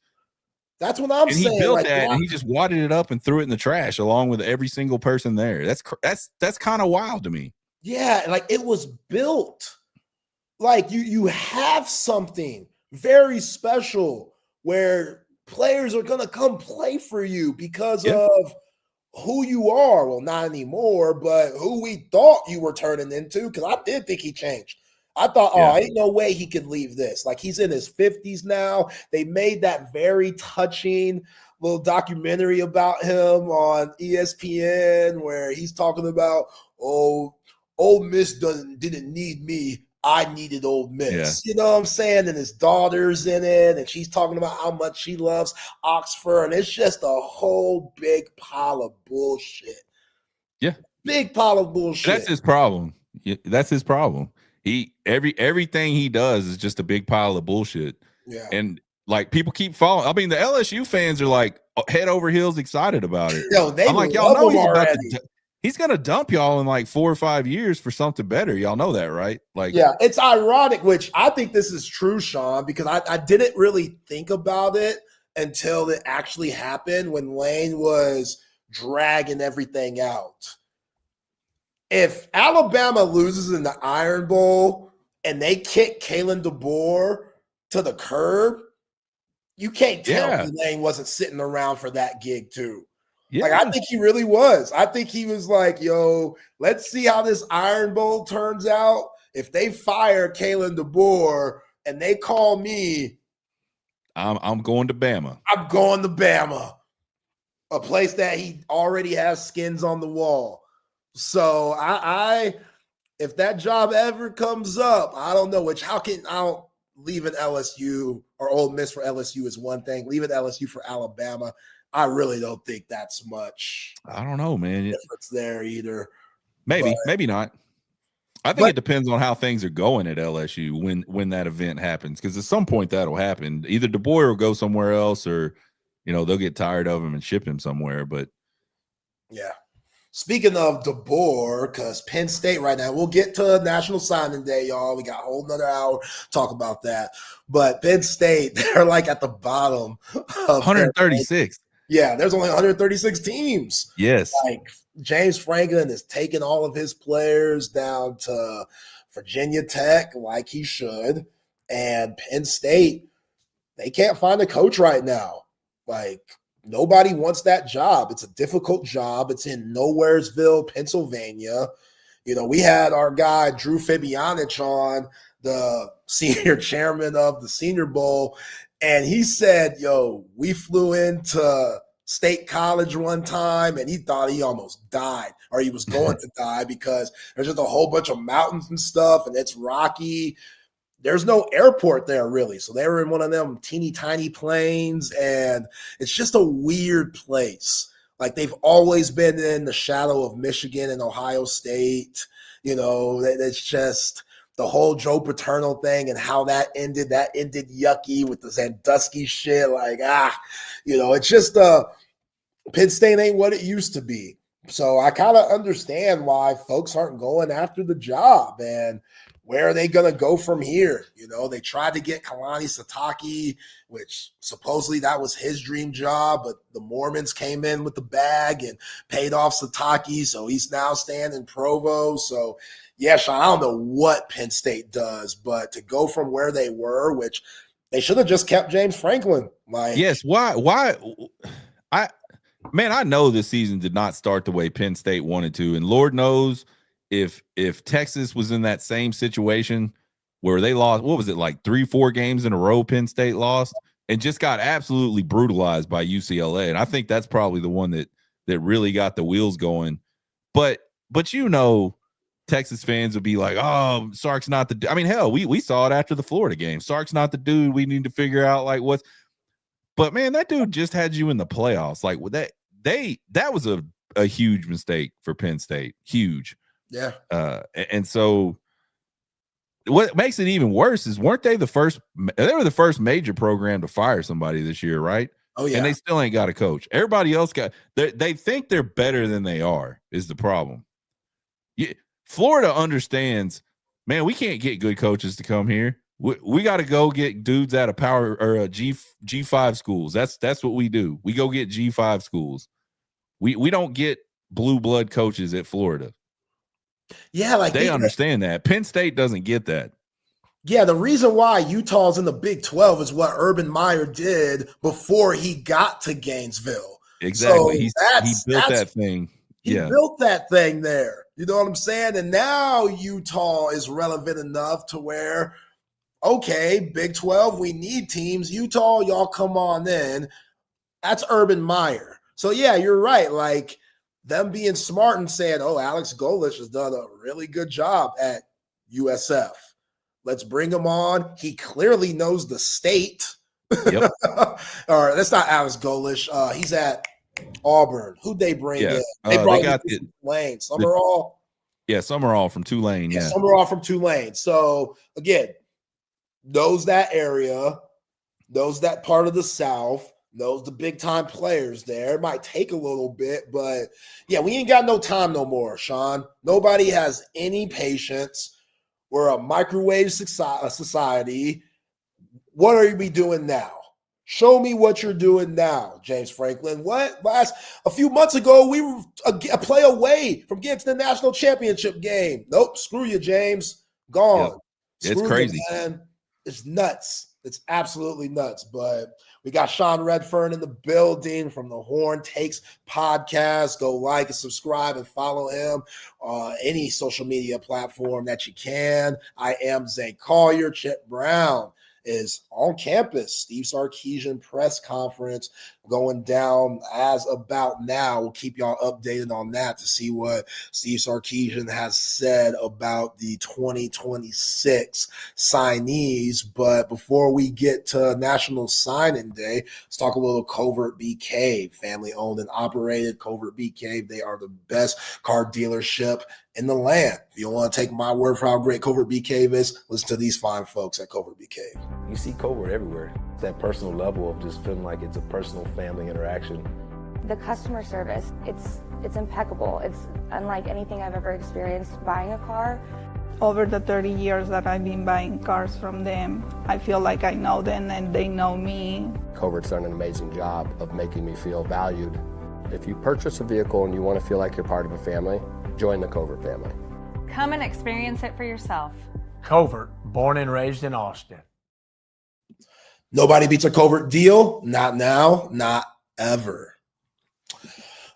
That's what I'm saying. He built that, and he just wadded it up and threw it in the trash along with every single person there. That's kind of wild to me. Yeah, like it was built. Like you have something very special where players are gonna come play for you because of who you are. Well, not anymore, but who we thought you were turning into. Because I did think he changed. I thought, ain't no way he could leave this. Like, he's in his 50s now. They made that very touching little documentary about him on ESPN where he's talking about, Ole Miss didn't need me. I needed Ole Miss. Yeah. You know what I'm saying? And his daughter's in it, and she's talking about how much she loves Oxford. And it's just a whole big pile of bullshit. Yeah. Big pile of bullshit. That's his problem. That's his problem. Everything he does is just a big pile of bullshit. Yeah. And like people keep following. I mean, the LSU fans are like head over heels excited about it. Yo, I'm like, y'all know he's gonna dump y'all in like 4 or 5 years for something better. Y'all know that, right? Like, yeah, it's ironic, which I think this is true, Sean, because I didn't really think about it until it actually happened when Lane was dragging everything out. If Alabama loses in the Iron Bowl and they kick Kalen DeBoer to the curb, you can't tell Lane wasn't sitting around for that gig too. Yeah. Like, I think he really was. I think he was like, yo, let's see how this Iron Bowl turns out. If they fire Kalen DeBoer and they call me, I'm going to Bama. I'm going to Bama, a place that he already has skins on the wall. So I if that job ever comes up, I don't know, leaving LSU or Ole Miss for LSU is one thing. Leaving LSU for Alabama, I really don't think that's much. I don't know, man. Difference there either. Maybe not. I think it depends on how things are going at LSU when that event happens, because at some point that'll happen. Either DeBoer will go somewhere else, or they'll get tired of him and ship him somewhere. But yeah. Speaking of DeBoer, because Penn State right now, we'll get to National Signing Day, y'all. We got a whole nother hour to talk about that. But Penn State, they're like at the bottom of 136. Yeah, there's only 136 teams. Yes. Like, James Franklin is taking all of his players down to Virginia Tech like he should. And Penn State, they can't find a coach right now. Like, nobody wants that job. It's a difficult job. It's in Nowheresville, Pennsylvania. We had our guy, Drew Fabianich, on, the senior chairman of the Senior Bowl, and he said, yo, we flew into State College one time, and he thought he almost died, or he was going to die, because there's just a whole bunch of mountains and stuff, and it's rocky. There's no airport there, really. So they were in one of them teeny tiny planes, and it's just a weird place. Like, they've always been in the shadow of Michigan and Ohio State. It's just the whole Joe Paterno thing and how that ended yucky with the Sandusky shit. Like, it's just Penn State ain't what it used to be. So I kind of understand why folks aren't going after the job. And where are they going to go from here? They tried to get Kalani Sitake, which supposedly that was his dream job, but the Mormons came in with the bag and paid off Sitake, so he's now staying in Provo. So, yeah, Sean, I don't know what Penn State does, but to go from where they were, which they should have just kept James Franklin. Like, yes, why? I know this season did not start the way Penn State wanted to, and Lord knows if Texas was in that same situation where they lost, what was it, like 3-4 games in a row Penn State lost, and just got absolutely brutalized by UCLA. And I think that's probably the one that really got the wheels going. But Texas fans would be like, oh, Sark's not the – I mean, hell, we saw it after the Florida game. Sark's not the dude. We need to figure out, like, what's – but, man, that dude just had you in the playoffs. Like, that was a huge mistake for Penn State. Huge. Yeah. And so what makes it even worse is, weren't they the first – they were the first major program to fire somebody this year, right? Oh, yeah. And they still ain't got a coach. Everybody else they think they're better than they are is the problem. Florida understands, man, we can't get good coaches to come here. We got to go get dudes out of power or G5 schools. That's what we do. We go get G5 schools. We don't get blue blood coaches at Florida. Yeah, like they understand that. Penn State doesn't get that. Yeah, the reason why Utah's in the Big 12 is what Urban Meyer did before he got to Gainesville. Exactly. So he built that thing. He built that thing there. You know what I'm saying? And now Utah is relevant enough to where, okay, Big 12, we need teams. Utah, y'all come on in. That's Urban Meyer. So, yeah, you're right. Like, them being smart and saying, oh, Alex Golesh has done a really good job at USF. Let's bring him on. He clearly knows the state. Yep. Or that's not Alex Golesh. He's at Auburn. Who'd they bring in? They got Tulane. Summerall. Summerall from Tulane. Yeah, Summerall from Tulane. So again, knows that area, knows that part of the South, knows the big time players there. It might take a little bit, but yeah, we ain't got no time no more, Sean. Nobody has any patience. We're a microwave society. What are we doing now? Show me what you're doing now, James Franklin. A few months ago, we were a play away from getting to the national championship game. Nope, screw you, James. Gone. Yep. It's crazy, man. It's nuts. It's absolutely nuts. But we got Sean Redfern in the building from the Horn Takes podcast. Go like and subscribe and follow him on any social media platform that you can. I am Zay Collier. Chip Brown is on campus. Steve Sarkisian press conference going down as about now. We'll keep y'all updated on that to see what Steve Sarkisian has said about the 2026 signees. But before we get to National Signing Day, let's talk a little Covert Bee Cave, family owned and operated. Covert Bee Cave, they are the best car dealership in the land. If you don't want to take my word for how great Covert Bee Cave is, listen to these fine folks at Covert Bee Cave. You see Covert everywhere. It's that personal level of just feeling like it's a personal family interaction. The customer service, it's impeccable. It's unlike anything I've ever experienced buying a car. Over the 30 years that I've been buying cars from them, I feel like I know them and they know me. Covert's done an amazing job of making me feel valued. If you purchase a vehicle and you want to feel like you're part of a family, join the Covert family. Come and experience it for yourself. Covert, born and raised in Austin. Nobody beats a Covert deal. Not now, not ever.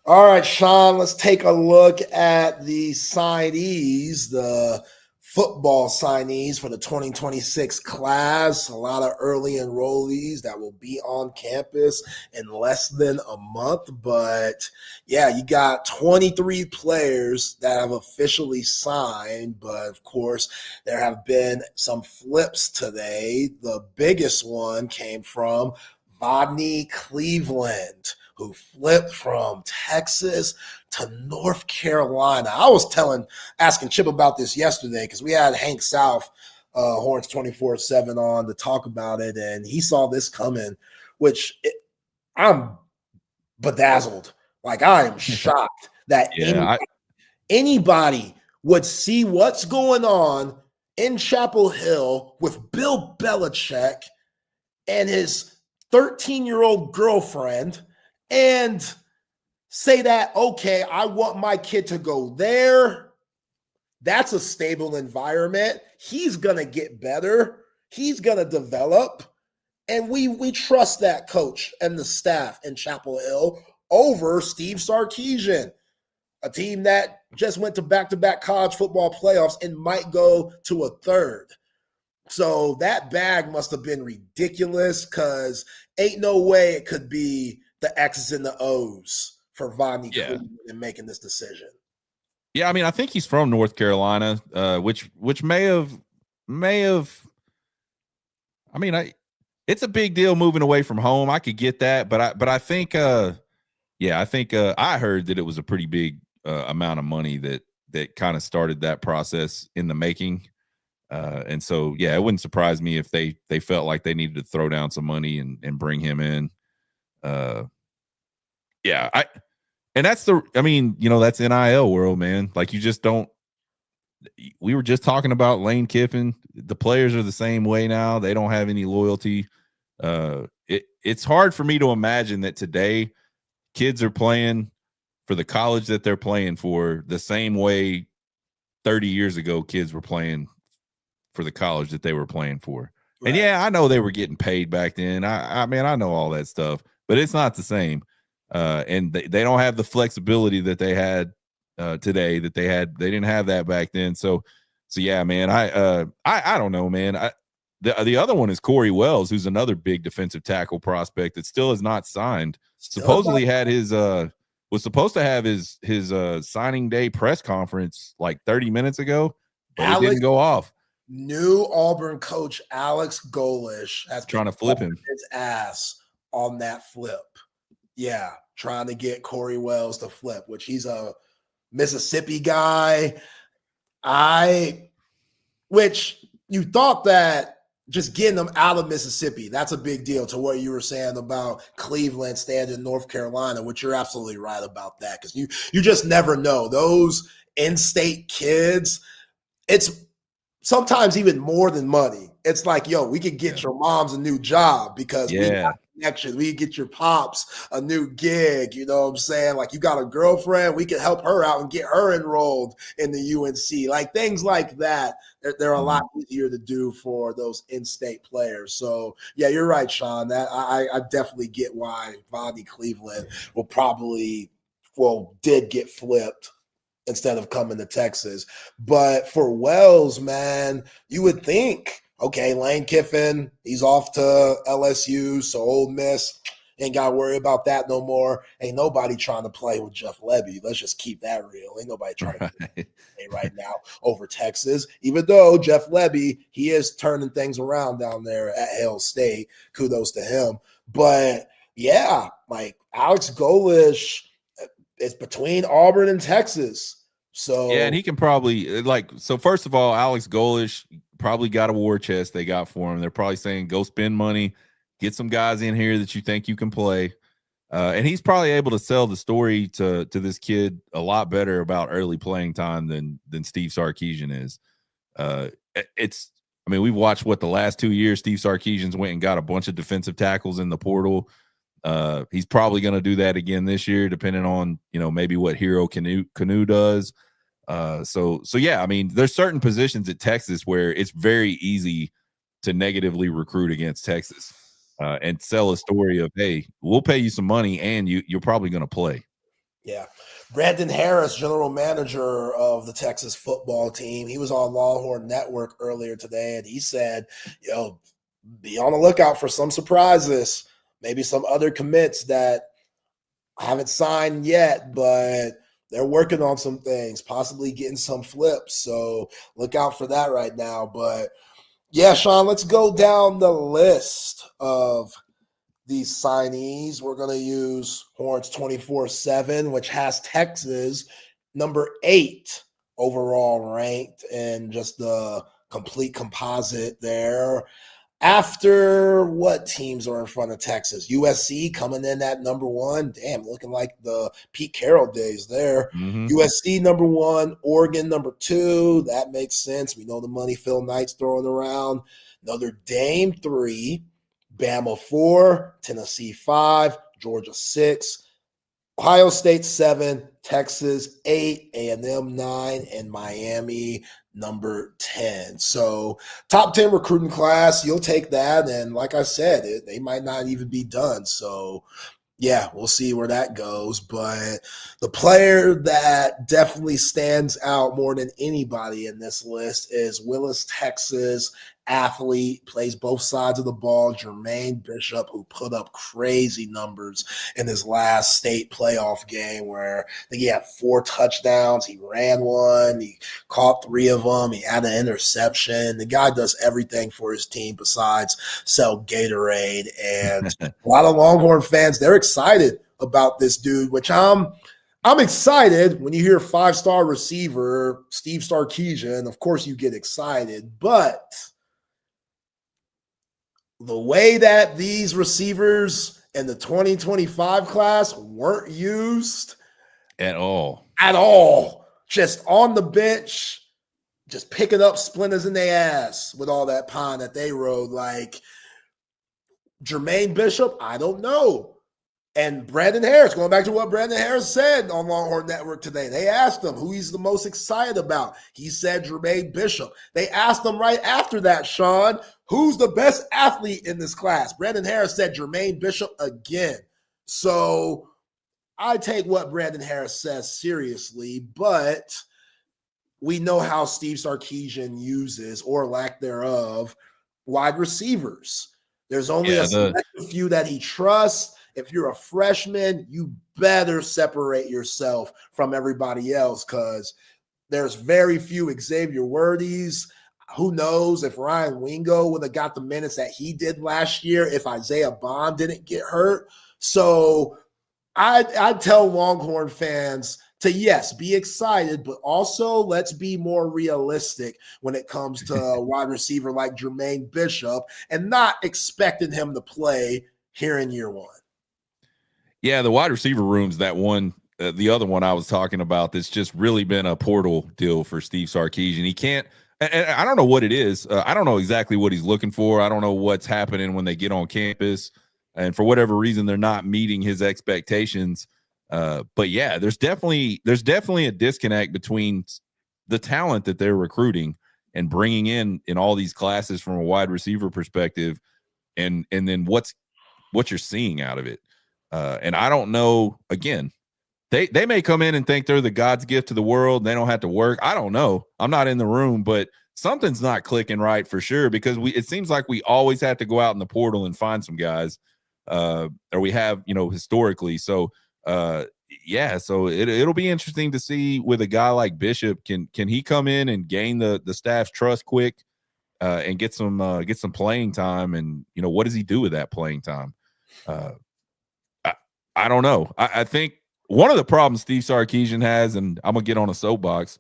All right, Sean, let's take a look at the signees, the football signees for the 2026 class. A lot of early enrollees that will be on campus in less than a month. But yeah, you got 23 players that have officially signed. But of course, there have been some flips today. The biggest one came from Rodney Cleveland, who flipped from Texas to North Carolina. I was asking Chip about this yesterday because we had Hank South, Horns 24/7 on to talk about it, and he saw this coming, which I'm bedazzled. Like, I am shocked that anybody would see what's going on in Chapel Hill with Bill Belichick and his 13-year-old girlfriend and say that, okay, I want my kid to go there. That's a stable environment. He's going to get better. He's going to develop. And we trust that coach and the staff in Chapel Hill over Steve Sarkisian, a team that just went to back-to-back college football playoffs and might go to a third. So that bag must have been ridiculous because ain't no way it could be the X's and the O's for Rodney Cleveland in making this decision. Yeah, I mean, I think he's from North Carolina, which may have. I mean, it's a big deal moving away from home. I could get that, but I think, I heard that it was a pretty big amount of money that kind of started that process in the making. And so, yeah, it wouldn't surprise me if they felt like they needed to throw down some money and bring him in. And that's that's NIL world, man. Like, you just don't, we were just talking about Lane Kiffin. The players are the same way now. They don't have any loyalty. It's hard for me to imagine that today kids are playing for the college that they're playing for the same way 30 years ago kids were playing for the college that they were playing for. Right. And yeah, I know they were getting paid back then. I mean, I know all that stuff, but it's not the same. And they don't have the flexibility that they had today that they didn't have that back then. So yeah, man, I don't know, man. The other one is Corey Wells, who's another big defensive tackle prospect that still is not signed. Supposedly had his was supposed to have his signing day press conference like 30 minutes ago, but it didn't go off. New Auburn coach Alex Golish has trying to flip him his ass on that flip. Yeah, trying to get Corey Wells to flip, which he's a Mississippi guy. Which you thought that just getting them out of Mississippi, that's a big deal to what you were saying about Cleveland staying in North Carolina, which you're absolutely right about that, because you just never know. Those in-state kids, it's sometimes even more than money. It's like, yo, we could get your moms a new job because we got connections. We could get your pops a new gig. You know what I'm saying? Like, you got a girlfriend, we could help her out and get her enrolled in the UNC. Like, things like that, they're a lot easier to do for those in-state players. So, yeah, you're right, Sean. That I definitely get why Vonnie Cleveland did get flipped instead of coming to Texas. But for Wells, man, you would think, okay, Lane Kiffin, he's off to LSU, so Ole Miss ain't got to worry about that no more. Ain't nobody trying to play with Jeff Lebby. Let's just keep that real. Ain't nobody trying to play right now over Texas, even though Jeff Lebby, he is turning things around down there at Hail State. Kudos to him. But, yeah, like Alex Golish, it's between Auburn and Texas. So yeah, and he can probably so first of all, Alex Golish probably got a war chest they got for him. They're probably saying, go spend money, get some guys in here that you think you can play. And he's probably able to sell the story to this kid a lot better about early playing time than Steve Sarkisian is. We've watched the last 2 years Steve Sarkisian's went and got a bunch of defensive tackles in the portal. He's probably going to do that again this year, depending on, maybe what Hero Canoe does. So yeah, I mean, there's certain positions at Texas where it's very easy to negatively recruit against Texas and sell a story of, hey, we'll pay you some money and you're probably going to play. Yeah. Brandon Harris, general manager of the Texas football team, he was on Longhorn Network earlier today, and he said, be on the lookout for some surprises, maybe some other commits that haven't signed yet, but they're working on some things, possibly getting some flips. So look out for that right now. But yeah, Sean, let's go down the list of these signees. We're going to use Horns 24/7, which has Texas number 8 overall ranked, and just the complete composite there. After what teams are in front of Texas? USC coming in at number 1. Damn, looking like the Pete Carroll days there. Mm-hmm. USC number 1, Oregon number 2. That makes sense. We know the money Phil Knight's throwing around. Notre Dame 3, Bama 4, Tennessee 5, Georgia 6, Ohio State 7, Texas 8, A&M 9, and Miami number 10. So top 10 recruiting class, you'll take that. And like I said, they might not even be done. So yeah, we'll see where that goes. But the player that definitely stands out more than anybody in this list is Willis, Texas athlete, plays both sides of the ball, Jermaine Bishop, who put up crazy numbers in his last state playoff game where I think he had 4 touchdowns. He ran 1. He caught 3 of them. He had an interception. The guy does everything for his team besides sell Gatorade. And a lot of Longhorn fans, they're excited about this dude, which I'm excited when you hear 5-star receiver Steve Sarkisian. Of course you get excited, but the way that these receivers in the 2025 class weren't used at all, just on the bench, just picking up splinters in their ass with all that pine that they rode. Like Jermaine Bishop, I don't know. And Brandon Harris, going back to what Brandon Harris said on Longhorn Network today, they asked him who he's the most excited about. He said Jermaine Bishop. They asked him right after that, Sean, who's the best athlete in this class? Brandon Harris said Jermaine Bishop again. So I take what Brandon Harris says seriously, but we know how Steve Sarkisian uses, or lack thereof, wide receivers. There's only a select few that he trusts. If you're a freshman, you better separate yourself from everybody else because there's very few Xavier Worthies. Who knows if Ryan Wingo would have got the minutes that he did last year if Isaiah Bond didn't get hurt. So I tell Longhorn fans to, yes, be excited, but also let's be more realistic when it comes to a wide receiver like Jermaine Bishop and not expecting him to play here in year one. Yeah, the wide receiver room's that one, the other one I was talking about that's just really been a portal deal for Steve Sarkisian. He can't, and I don't know what it is. I don't know exactly what he's looking for. I don't know what's happening when they get on campus. And for whatever reason, they're not meeting his expectations. But yeah, there's definitely a disconnect between the talent that they're recruiting and bringing in all these classes from a wide receiver perspective, and then what you're seeing out of it. And I don't know, again, they may come in and think they're the God's gift to the world. They don't have to work. I don't know. I'm not in the room, but something's not clicking right for sure, because it seems like we always have to go out in the portal and find some guys, or we have, historically. So, yeah, so it'll be interesting to see with a guy like Bishop, can he come in and gain the staff's trust quick, and get some playing time, and what does he do with that playing time? I don't know. I think one of the problems Steve Sarkisian has, and I'm gonna get on a soapbox,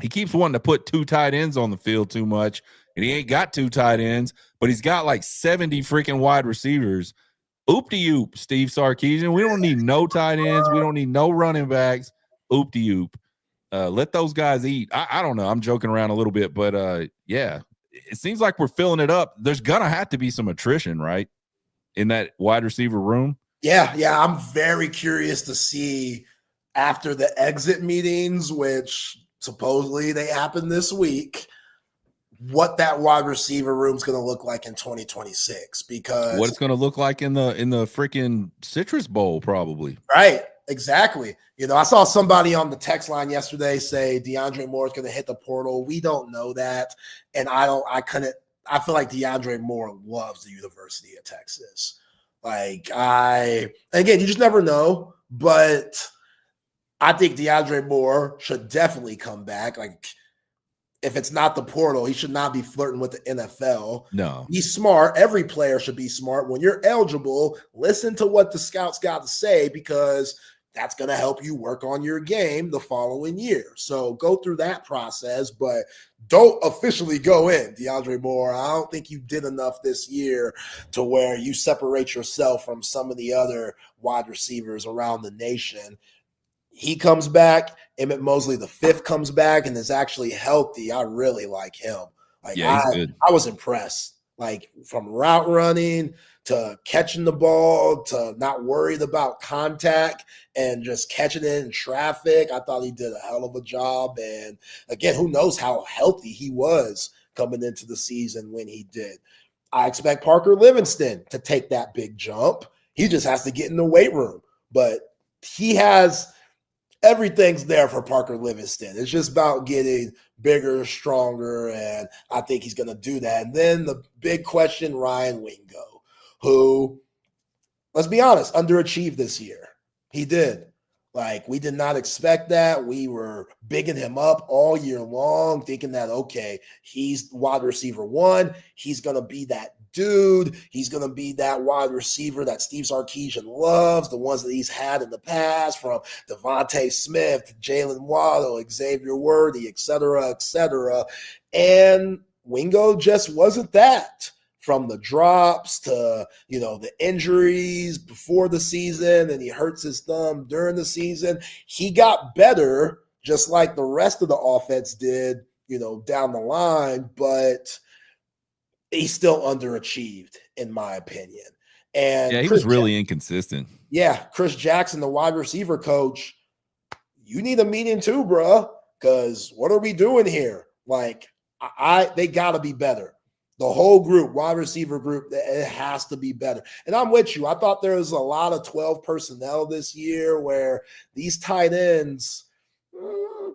he keeps wanting to put two tight ends on the field too much, and he ain't got two tight ends, but he's got like 70 freaking wide receivers. Oop-de-oop, Steve Sarkisian. We don't need no tight ends. We don't need no running backs. Oop-de-oop. Let those guys eat. I don't know. I'm joking around a little bit, but yeah, it seems like we're filling it up. There's going to have to be some attrition, right, in that wide receiver room? Yeah. I'm very curious to see after the exit meetings, which supposedly they happen this week, what that wide receiver room is going to look like in 2026, because what it's going to look like in the freaking Citrus Bowl, probably. Right. Exactly. I saw somebody on the text line yesterday say DeAndre Moore is going to hit the portal. We don't know that. And I feel like DeAndre Moore loves the University of Texas. Again, you just never know, but I think DeAndre Moore should definitely come back. If it's not the portal, he should not be flirting with the NFL. No. Be smart. Every player should be smart. When you're eligible, listen to what the scouts got to say, because that's going to help you work on your game the following year. So go through that process, but don't officially go in, DeAndre Moore. I don't think you did enough this year to where you separate yourself from some of the other wide receivers around the nation. He comes back. Emmett Mosley, the fifth, comes back and is actually healthy. I really like him. He's good. I was impressed. From route running to catching the ball to not worried about contact and just catching it in traffic. I thought he did a hell of a job. And again, who knows how healthy he was coming into the season when he did. I expect Parker Livingston to take that big jump. He just has to get in the weight room. But everything's there for Parker Livingston. It's just about getting bigger, stronger, and I think he's going to do that. And then the big question, Ryan Wingo, who, let's be honest, underachieved this year. He did. We did not expect that. We were bigging him up all year long, thinking that, okay, he's wide receiver one. He's going to be that dude. He's going to be that wide receiver that Steve Sarkisian loves, the ones that he's had in the past, from Devontae Smith to Jalen Waddle, Xavier Worthy, et cetera, et cetera. And Wingo just wasn't that. From the drops to, the injuries before the season, and he hurts his thumb during the season. He got better, just like the rest of the offense did down the line, but he still underachieved, in my opinion. And yeah, he was really inconsistent. Yeah, Chris Jackson, the wide receiver coach, you need a meeting too, bro, because what are we doing here? Like, they got to be better. The whole group, wide receiver group, it has to be better. And I'm with you. I thought there was a lot of 12 personnel this year where these tight ends it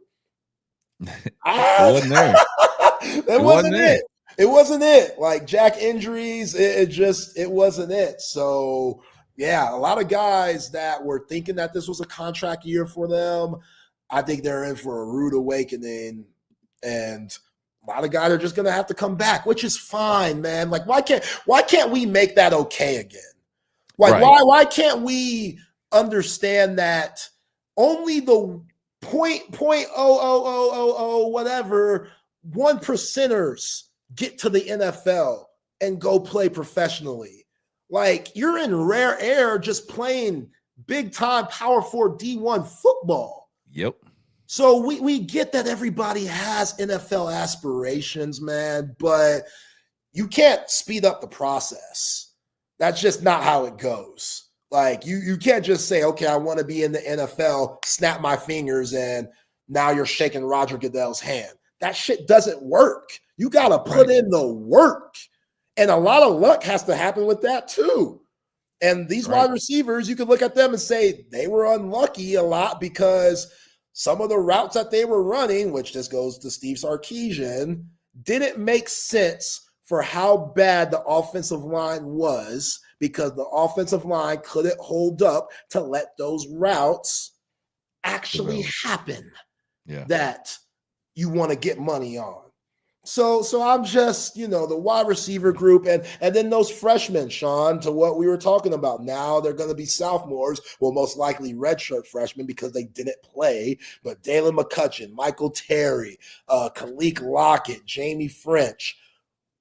wasn't there. It wasn't it. It wasn't it. Like Jack injuries, it wasn't it. So yeah, a lot of guys that were thinking that this was a contract year for them, I think they're in for a rude awakening, and a lot of guys are just going to have to come back, which is fine, man. Like, why can't we make that okay again? Like, right. Why can't we understand that only the .00000 whatever 1%ers get to the NFL and go play professionally? Like, you're in rare air just playing big time Power 4 D1 football. Yep. So we get that everybody has NFL aspirations, man, but you can't speed up the process. That's just not how it goes. Like, you can't just say, okay, I want to be in the NFL, snap my fingers, and now you're shaking Roger Goodell's hand. That shit doesn't work. You got to put in the work. And a lot of luck has to happen with that too. And these wide receivers, you could look at them and say they were unlucky a lot because some of the routes that they were running, which just goes to Steve Sarkisian, didn't make sense for how bad the offensive line was, because the offensive line couldn't hold up to let those routes actually happen that you want to get money on. So I'm just, the wide receiver group and then those freshmen, Sean, to what we were talking about. Now they're going to be sophomores, well, most likely redshirt freshmen because they didn't play. But Dalen McCutcheon, Michael Terry, Kalik Lockett, Jamie French,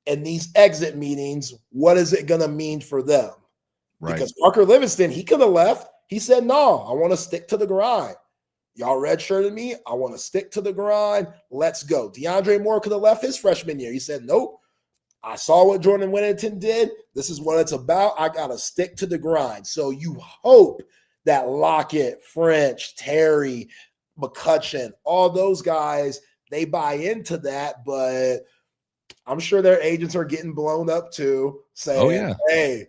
and these exit meetings, what is it going to mean for them? Right. Because Parker Livingston, he could have left. He said, no, I want to stick to the grind. Y'all redshirted me. I want to stick to the grind. Let's go. DeAndre Moore could have left his freshman year. He said, nope. I saw what Jordan Whittington did. This is what it's about. I got to stick to the grind. So you hope that Lockett, French, Terry, McCutcheon, all those guys, they buy into that. But I'm sure their agents are getting blown up too, saying, hey,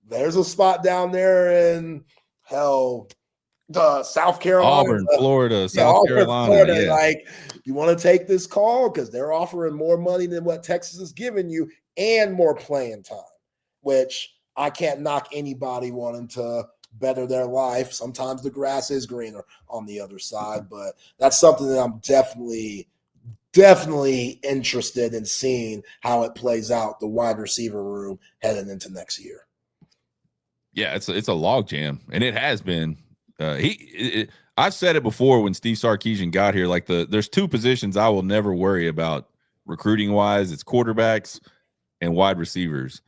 there's a spot down there in South Carolina, Auburn, Florida, South Carolina. Florida. Like, you want to take this call because they're offering more money than what Texas is giving you and more playing time, which I can't knock anybody wanting to better their life. Sometimes the grass is greener on the other side, but that's something that I'm definitely interested in seeing how it plays out, the wide receiver room heading into next year. Yeah, it's a log jam, and it has been. I've said it before when Steve Sarkisian got here. Like there's two positions I will never worry about recruiting wise. It's quarterbacks and wide receivers,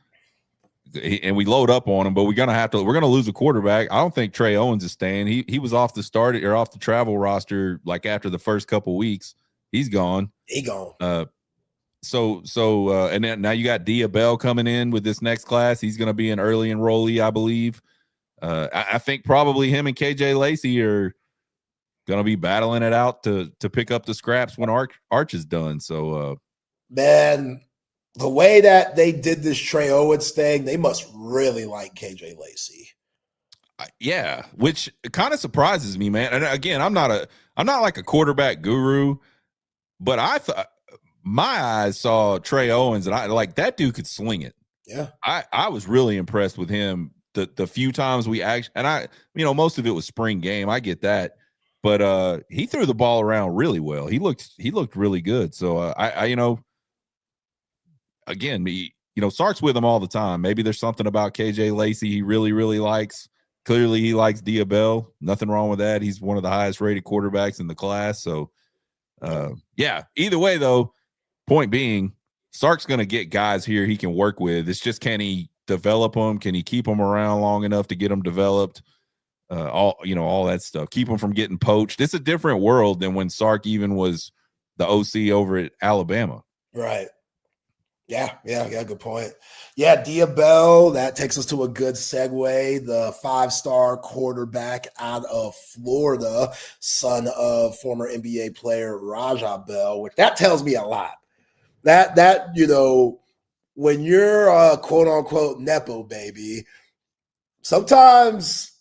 and we load up on them. But we're gonna lose a quarterback. I don't think Trey Owens is staying. He was off the travel roster like after the first couple weeks. He's gone. So and then now you got Dia Bell coming in with this next class. He's going to be an early enrollee, I believe. I think probably him and KJ Lacey are going to be battling it out to pick up the scraps when Arch is done. So, man, the way that they did this Trey Owens thing, they must really like KJ Lacey. Yeah, which kind of surprises me, man. And again, I'm not like a quarterback guru, but I thought my eyes saw Trey Owens and I like that dude could sling it. Yeah, I was really impressed with him. The few times we actually, and most of it was spring game. I get that, but he threw the ball around really well. He looked really good. So again, Sark's with him all the time. Maybe there's something about KJ Lacey he really, really likes. Clearly, he likes Dia Bell. Nothing wrong with that. He's one of the highest rated quarterbacks in the class. So, yeah. Either way, though, point being, Sark's going to get guys here he can work with. It's just, can he develop them? Can he keep them around long enough to get them developed? All that stuff. Keep them from getting poached. It's a different world than when Sark even was the OC over at Alabama. Right. Yeah, good point. Yeah, Diabell, that takes us to a good segue. The 5-star quarterback out of Florida, son of former NBA player Raja Bell, which that tells me a lot. That when you're a quote unquote Nepo baby, sometimes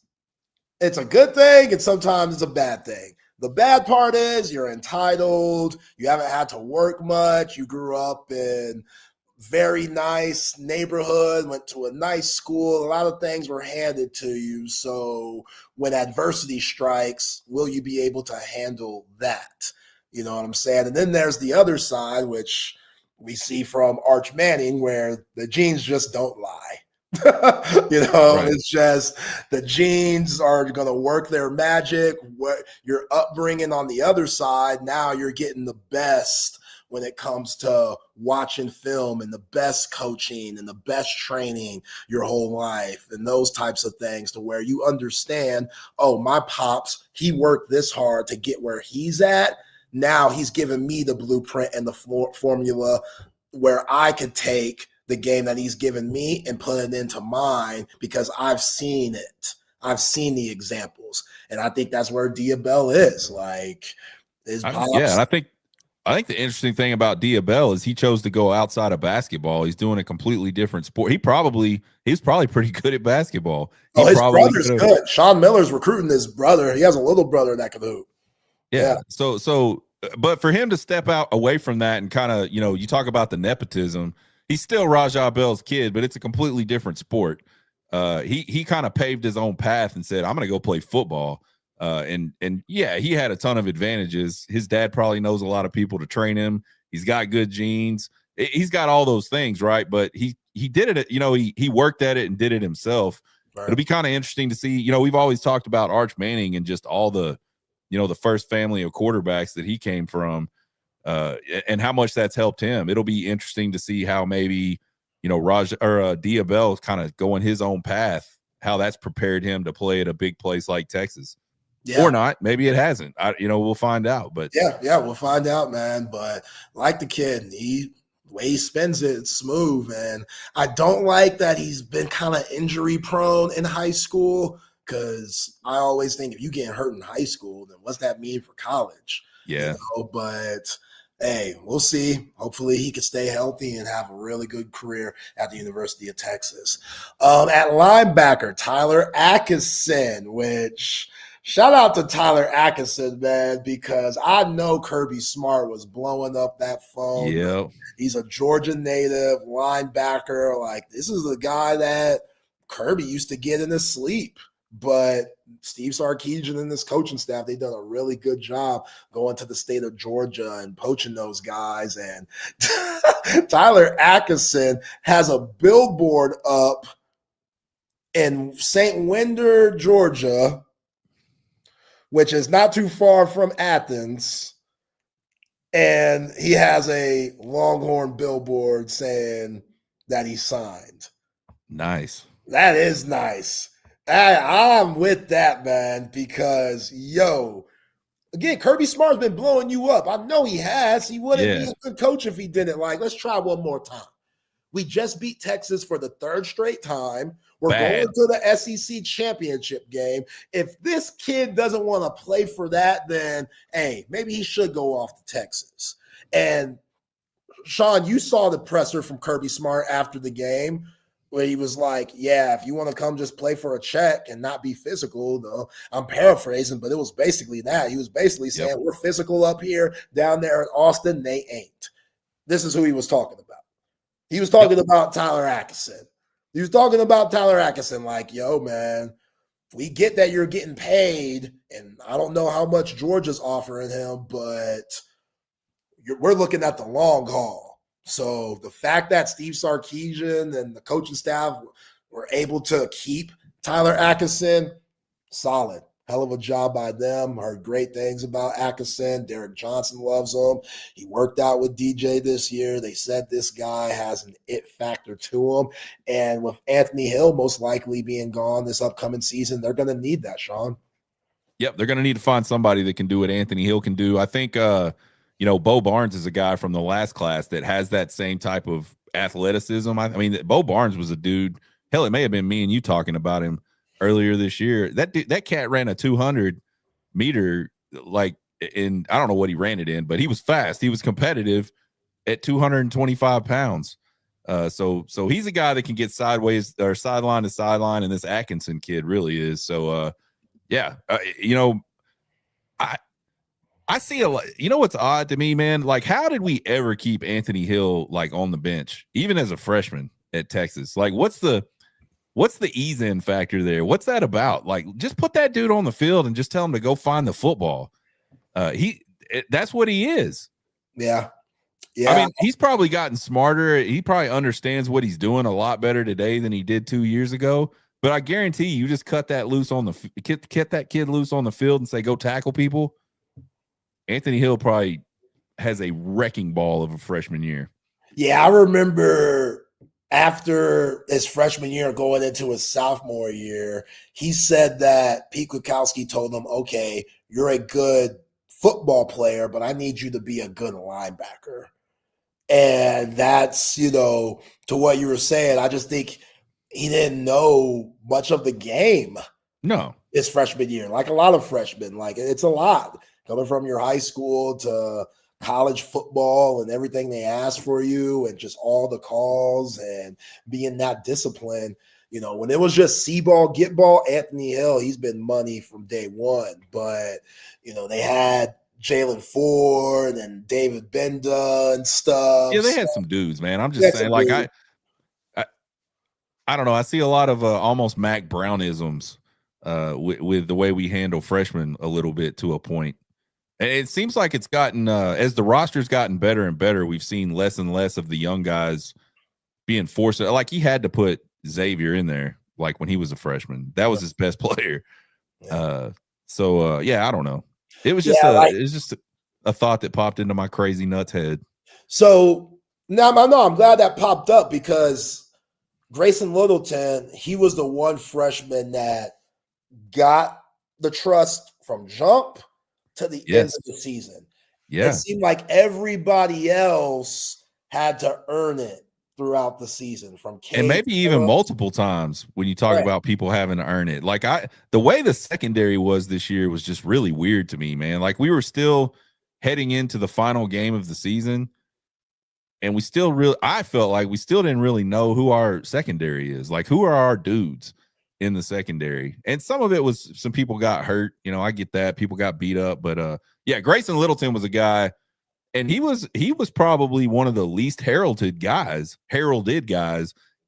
it's a good thing and sometimes it's a bad thing. The bad part is you're entitled. You haven't had to work much. You grew up in very nice neighborhood, went to a nice school. A lot of things were handed to you. So when adversity strikes, will you be able to handle that? You know what I'm saying? And then there's the other side, which we see from Arch Manning, where the genes just don't lie. Right. It's just the genes are going to work their magic. What your upbringing on the other side, now you're getting the best when it comes to watching film and the best coaching and the best training your whole life and those types of things, to where you understand, oh, my pops, he worked this hard to get where he's at. Now he's giving me the blueprint and the formula where I could take the game that he's given me and put it into mine, because I've seen it. I've seen the examples. And I think that's where Diabell is. Like, his pops. Yeah, and I think the interesting thing about Diabell is he chose to go outside of basketball. He's doing a completely different sport. He's probably pretty good at basketball. His brother's good. Sean Miller's recruiting his brother. He has a little brother that can hoop. Yeah. So, but for him to step out away from that and kind of, you talk about the nepotism, he's still Raja Bell's kid, but it's a completely different sport. He kind of paved his own path and said, I'm going to go play football. And yeah, he had a ton of advantages. His dad probably knows a lot of people to train him. He's got good genes. He's got all those things, right? But he did it. He worked at it and did it himself. Right. It'll be kind of interesting to see. We've always talked about Arch Manning and just all the, the first family of quarterbacks that he came from, and how much that's helped him. It'll be interesting to see how maybe Diabell kind of going his own path, how that's prepared him to play at a big place like Texas. Yeah. Or not. Maybe it hasn't. We'll find out. But yeah, we'll find out, man. But like the kid, the way he spends it, it's smooth. And I don't like that he's been kind of injury prone in high school, because I always think if you get hurt in high school, then what's that mean for college? Yeah. But hey, we'll see. Hopefully he can stay healthy and have a really good career at the University of Texas. At linebacker, Tyler Atkinson, which – shout out to Tyler Atkinson, man, because I know Kirby Smart was blowing up that phone. Yeah. He's a Georgia native linebacker. Like, this is the guy that Kirby used to get in his sleep. But Steve Sarkisian and this coaching staff, they've done a really good job going to the state of Georgia and poaching those guys. And Tyler Atkinson has a billboard up in St. Winder, Georgia, which is not too far from Athens, and he has a Longhorn billboard saying that he signed. Nice. That is nice. I'm with that, man, because, again, Kirby Smart's been blowing you up. I know he has. He wouldn't be a good coach if he didn't. Like, let's try one more time. We just beat Texas for the third straight time. We're going to the SEC championship game. If this kid doesn't want to play for that, then, hey, maybe he should go off to Texas. And, Sean, you saw the presser from Kirby Smart after the game where he was like, yeah, if you want to come just play for a check and not be physical, though, I'm paraphrasing, but it was basically that. He was basically saying, we're physical up here, down there in Austin, they ain't. This is who he was talking about. He was talking about Tyler Atkinson. He was talking about Tyler Atkinson like, yo, man, we get that you're getting paid, and I don't know how much Georgia's offering him, but we're looking at the long haul. So the fact that Steve Sarkisian and the coaching staff were able to keep Tyler Atkinson, solid. Hell of a job by them. Heard great things about Atkinson. Derek Johnson loves him. He worked out with DJ this year. They said this guy has an it factor to him. And with Anthony Hill most likely being gone this upcoming season, they're going to need that, Sean. Yep, they're going to need to find somebody that can do what Anthony Hill can do. I think, Bo Barnes is a guy from the last class that has that same type of athleticism. I mean, Bo Barnes was a dude. Hell, it may have been me and you talking about him earlier this year. That cat ran a 200-meter, like, in, I don't know what he ran it in, but he was fast. He was competitive at 225 pounds. So he's a guy that can get sideways or sideline to sideline, and this Atkinson kid really is. So, I see a lot. You know what's odd to me, man? Like, how did we ever keep Anthony Hill like on the bench, even as a freshman at Texas? Like, what's the ease-in factor there? What's that about? Like, just put that dude on the field and just tell him to go find the football. That's what he is. Yeah. I mean, he's probably gotten smarter. He probably understands what he's doing a lot better today than he did 2 years ago. But I guarantee you just cut that kid loose on the field and say, go tackle people. Anthony Hill probably has a wrecking ball of a freshman year. Yeah, I remember after his freshman year going into his sophomore year, he said that Pete Kwiatkowski told him, okay, you're a good football player, but I need you to be a good linebacker. And that's, to what you were saying, I just think he didn't know much of the game. No. His freshman year, like a lot of freshmen. Like, it's a lot. Coming from your high school to college football and everything they ask for you and just all the calls and being that disciplined. When it was just see ball, get ball, Anthony Hill, he's been money from day one. But, they had Jalen Ford and David Benda and stuff. Yeah, they had some dudes, man. I'm just saying, like, I don't know. I see a lot of almost Mac Brownisms with the way we handle freshmen a little bit to a point. And it seems like it's gotten, as the roster's gotten better and better, we've seen less and less of the young guys being forced. Like, he had to put Xavier in there, like, when he was a freshman. That was his best player. Yeah. I don't know. It was just a thought that popped into my crazy nuts head. So, I'm glad that popped up because Grayson Littleton, he was the one freshman that got the trust from jump to the end of the season. Yeah. It seemed like everybody else had to earn it throughout the season from K and maybe even multiple times when you talk about people having to earn it. Like, the way the secondary was this year was just really weird to me, man. Like, we were still heading into the final game of the season, and I felt like we still didn't really know who our secondary is. Like, who are our dudes in the secondary? And some of it was some people got hurt. I get that. People got beat up. But Grayson Littleton was a guy, and he was probably one of the least heralded guys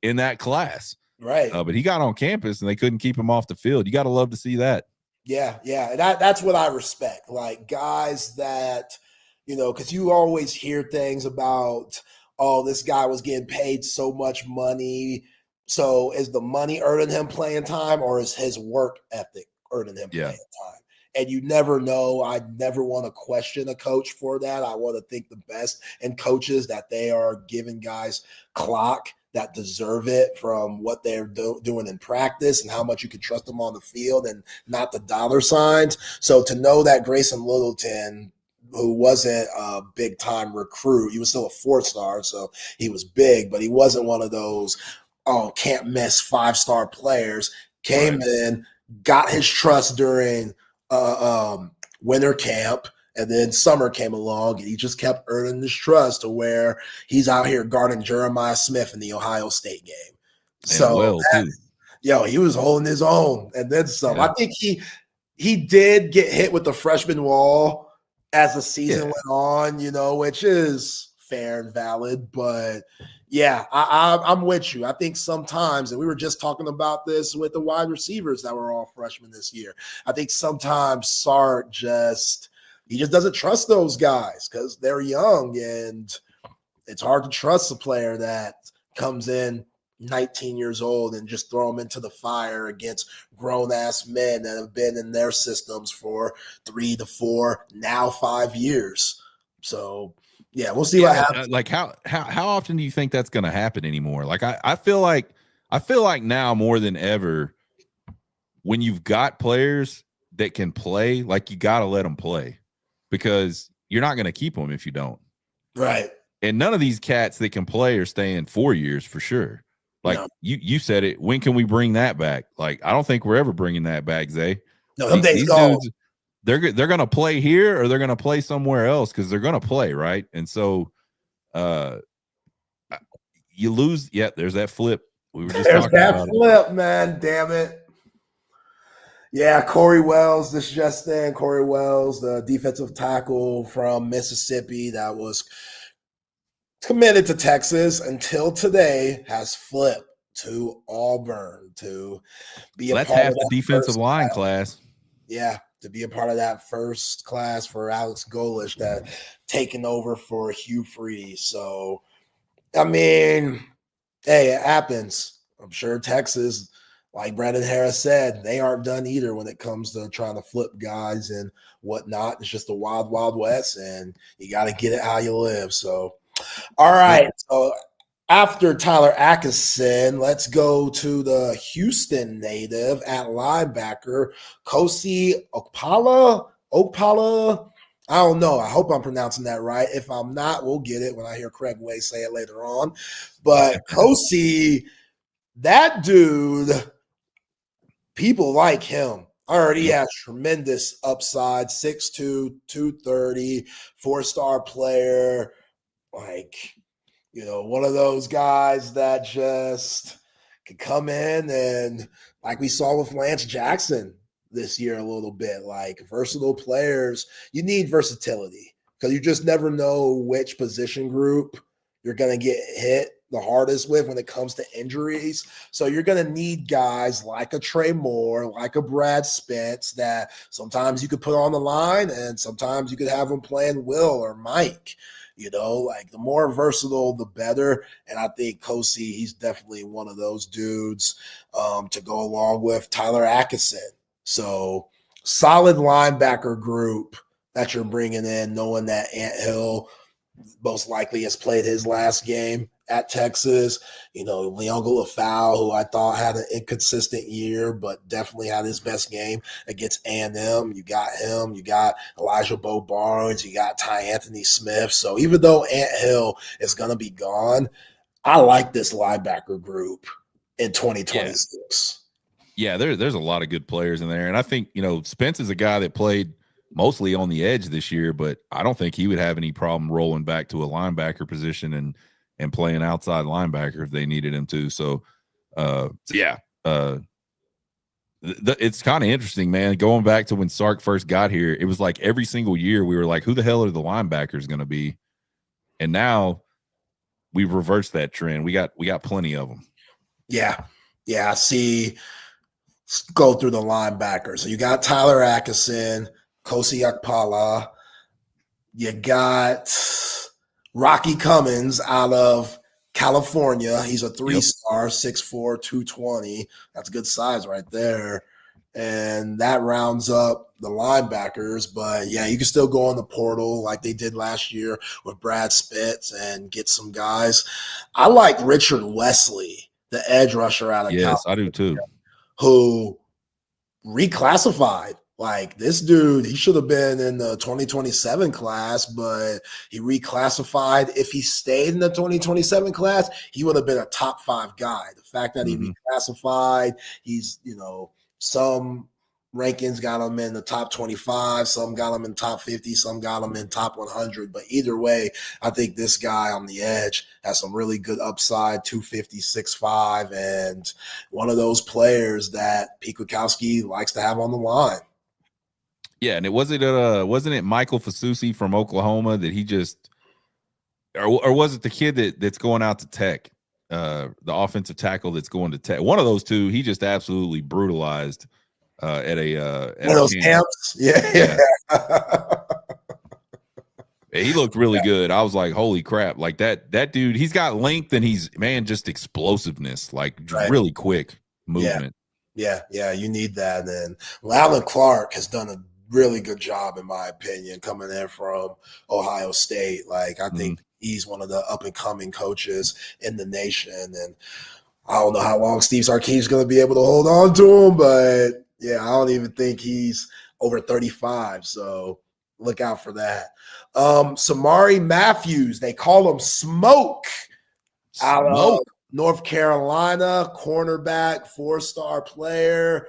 in that class. Right. But he got on campus and they couldn't keep him off the field. You got to love to see that. Yeah. And that's what I respect. Like, guys that, because you always hear things about, oh, this guy was getting paid so much money. So is the money earning him playing time, or is his work ethic earning him playing time? And you never know. I never want to question a coach for that. I want to think the best in coaches that they are giving guys clock that deserve it from what they're doing in practice and how much you can trust them on the field and not the dollar signs. So to know that Grayson Littleton, who wasn't a big-time recruit, he was still a 4-star, so he was big, but he wasn't one of those can't miss 5-star players, came in, got his trust during winter camp, and then summer came along, and he just kept earning this trust to where he's out here guarding Jeremiah Smith in the Ohio State game. He was holding his own, and then some. I think he did get hit with the freshman wall as the season went on, which is fair and valid, but I'm with you. I think sometimes, and we were just talking about this with the wide receivers that were all freshmen this year, I think sometimes Sark he just doesn't trust those guys because they're young, and it's hard to trust a player that comes in 19 years old and just throw them into the fire against grown-ass men that have been in their systems for 3 to 4, now 5 years. So we'll see what happens. Like, how often do you think that's going to happen anymore? Like, I feel like now more than ever, when you've got players that can play, like, you got to let them play, because you're not going to keep them if you don't. Right. And none of these cats that can play are staying 4 years for sure. Like you said it. When can we bring that back? Like, I don't think we're ever bringing that back, Zay. No, them days these gone. dudes, they're going to play here or they're going to play somewhere else because they're going to play, right? And so you lose. Yeah, there's that flip. We were just talking about flip, man. Damn it. Yeah, Corey Wells, this just then. Corey Wells, the defensive tackle from Mississippi that was committed to Texas until today, has flipped to Auburn to be a part half of the defensive line class. Yeah, to be a part of that first class for Alex Golish that taken over for Hugh Freeze. So, I mean, hey, it happens. I'm sure Texas, like Brandon Harris said, they aren't done either when it comes to trying to flip guys and whatnot. It's just a wild, wild west, and you got to get it how you live. So, all right. So after Tyler Atkinson, let's go to the Houston native at linebacker, Kosi Okpala. I don't know. I hope I'm pronouncing that right. If I'm not, we'll get it when I hear Craig Way say it later on. But Kosi, that dude, people like him. Already has tremendous upside, 6'2", 230, 4-star player. Like, one of those guys that just could come in and, like we saw with Lance Jackson this year a little bit, like versatile players. You need versatility because you just never know which position group you're going to get hit the hardest with when it comes to injuries. So you're going to need guys like a Trey Moore, like a Brad Spence that sometimes you could put on the line and sometimes you could have them playing Will or Mike. Like the more versatile, the better. And I think Kosi, he's definitely one of those dudes to go along with Tyler Atkinson. So solid linebacker group that you're bringing in, knowing that Ant Hill most likely has played his last game at Texas. Leongo Lafau, who I thought had an inconsistent year, but definitely had his best game against A&M. You got him. You got Elijah Bo Barnes. You got Ty Anthony Smith. So even though Ant Hill is going to be gone, I like this linebacker group in 2026. Yeah, there's a lot of good players in there. And I think, Spence is a guy that played mostly on the edge this year, but I don't think he would have any problem rolling back to a linebacker position and playing outside linebacker if they needed him to. So, it's kind of interesting, man. Going back to when Sark first got here, it was like every single year we were like, who the hell are the linebackers going to be? And now we've reversed that trend. We got plenty of them. Yeah. I see. Let's go through the linebackers. So you got Tyler Atkinson, Kosi Okpala. You got Rocky Cummins out of California. He's a 3-star, 6'4", 220. That's a good size right there. And that rounds up the linebackers. But, yeah, you can still go on the portal like they did last year with Brad Spitz and get some guys. I like Richard Wesley, the edge rusher out of California. Yes, I do too. Who reclassified. Like this dude, he should have been in the 2027 class, but he reclassified. If he stayed in the 2027 class, he would have been a top 5 guy. The fact that he reclassified, he's, some rankings got him in the top 25, some got him in top 50, some got him in top 100. But either way, I think this guy on the edge has some really good upside, 250, 6'5", and one of those players that Pete Kwiatkowski likes to have on the line. Yeah, and wasn't it Michael Fasusi from Oklahoma that he just or was it the kid that's going out to Tech, the offensive tackle that's going to Tech? One of those two, he just absolutely brutalized at one of those camps. Yeah. He looked really good. I was like, holy crap. Like that dude, he's got length and he's just explosiveness, like really quick movement. Yeah, you need that. And Alan Clark has done a really good job, in my opinion, coming in from Ohio State. Like, I think he's one of the up-and-coming coaches in the nation. And I don't know how long Steve Sarkisian is going to be able to hold on to him, but, yeah, I don't even think he's over 35. So, Look out for that. Samari Matthews, they call him Smoke. Out of North Carolina, cornerback, 4-star player.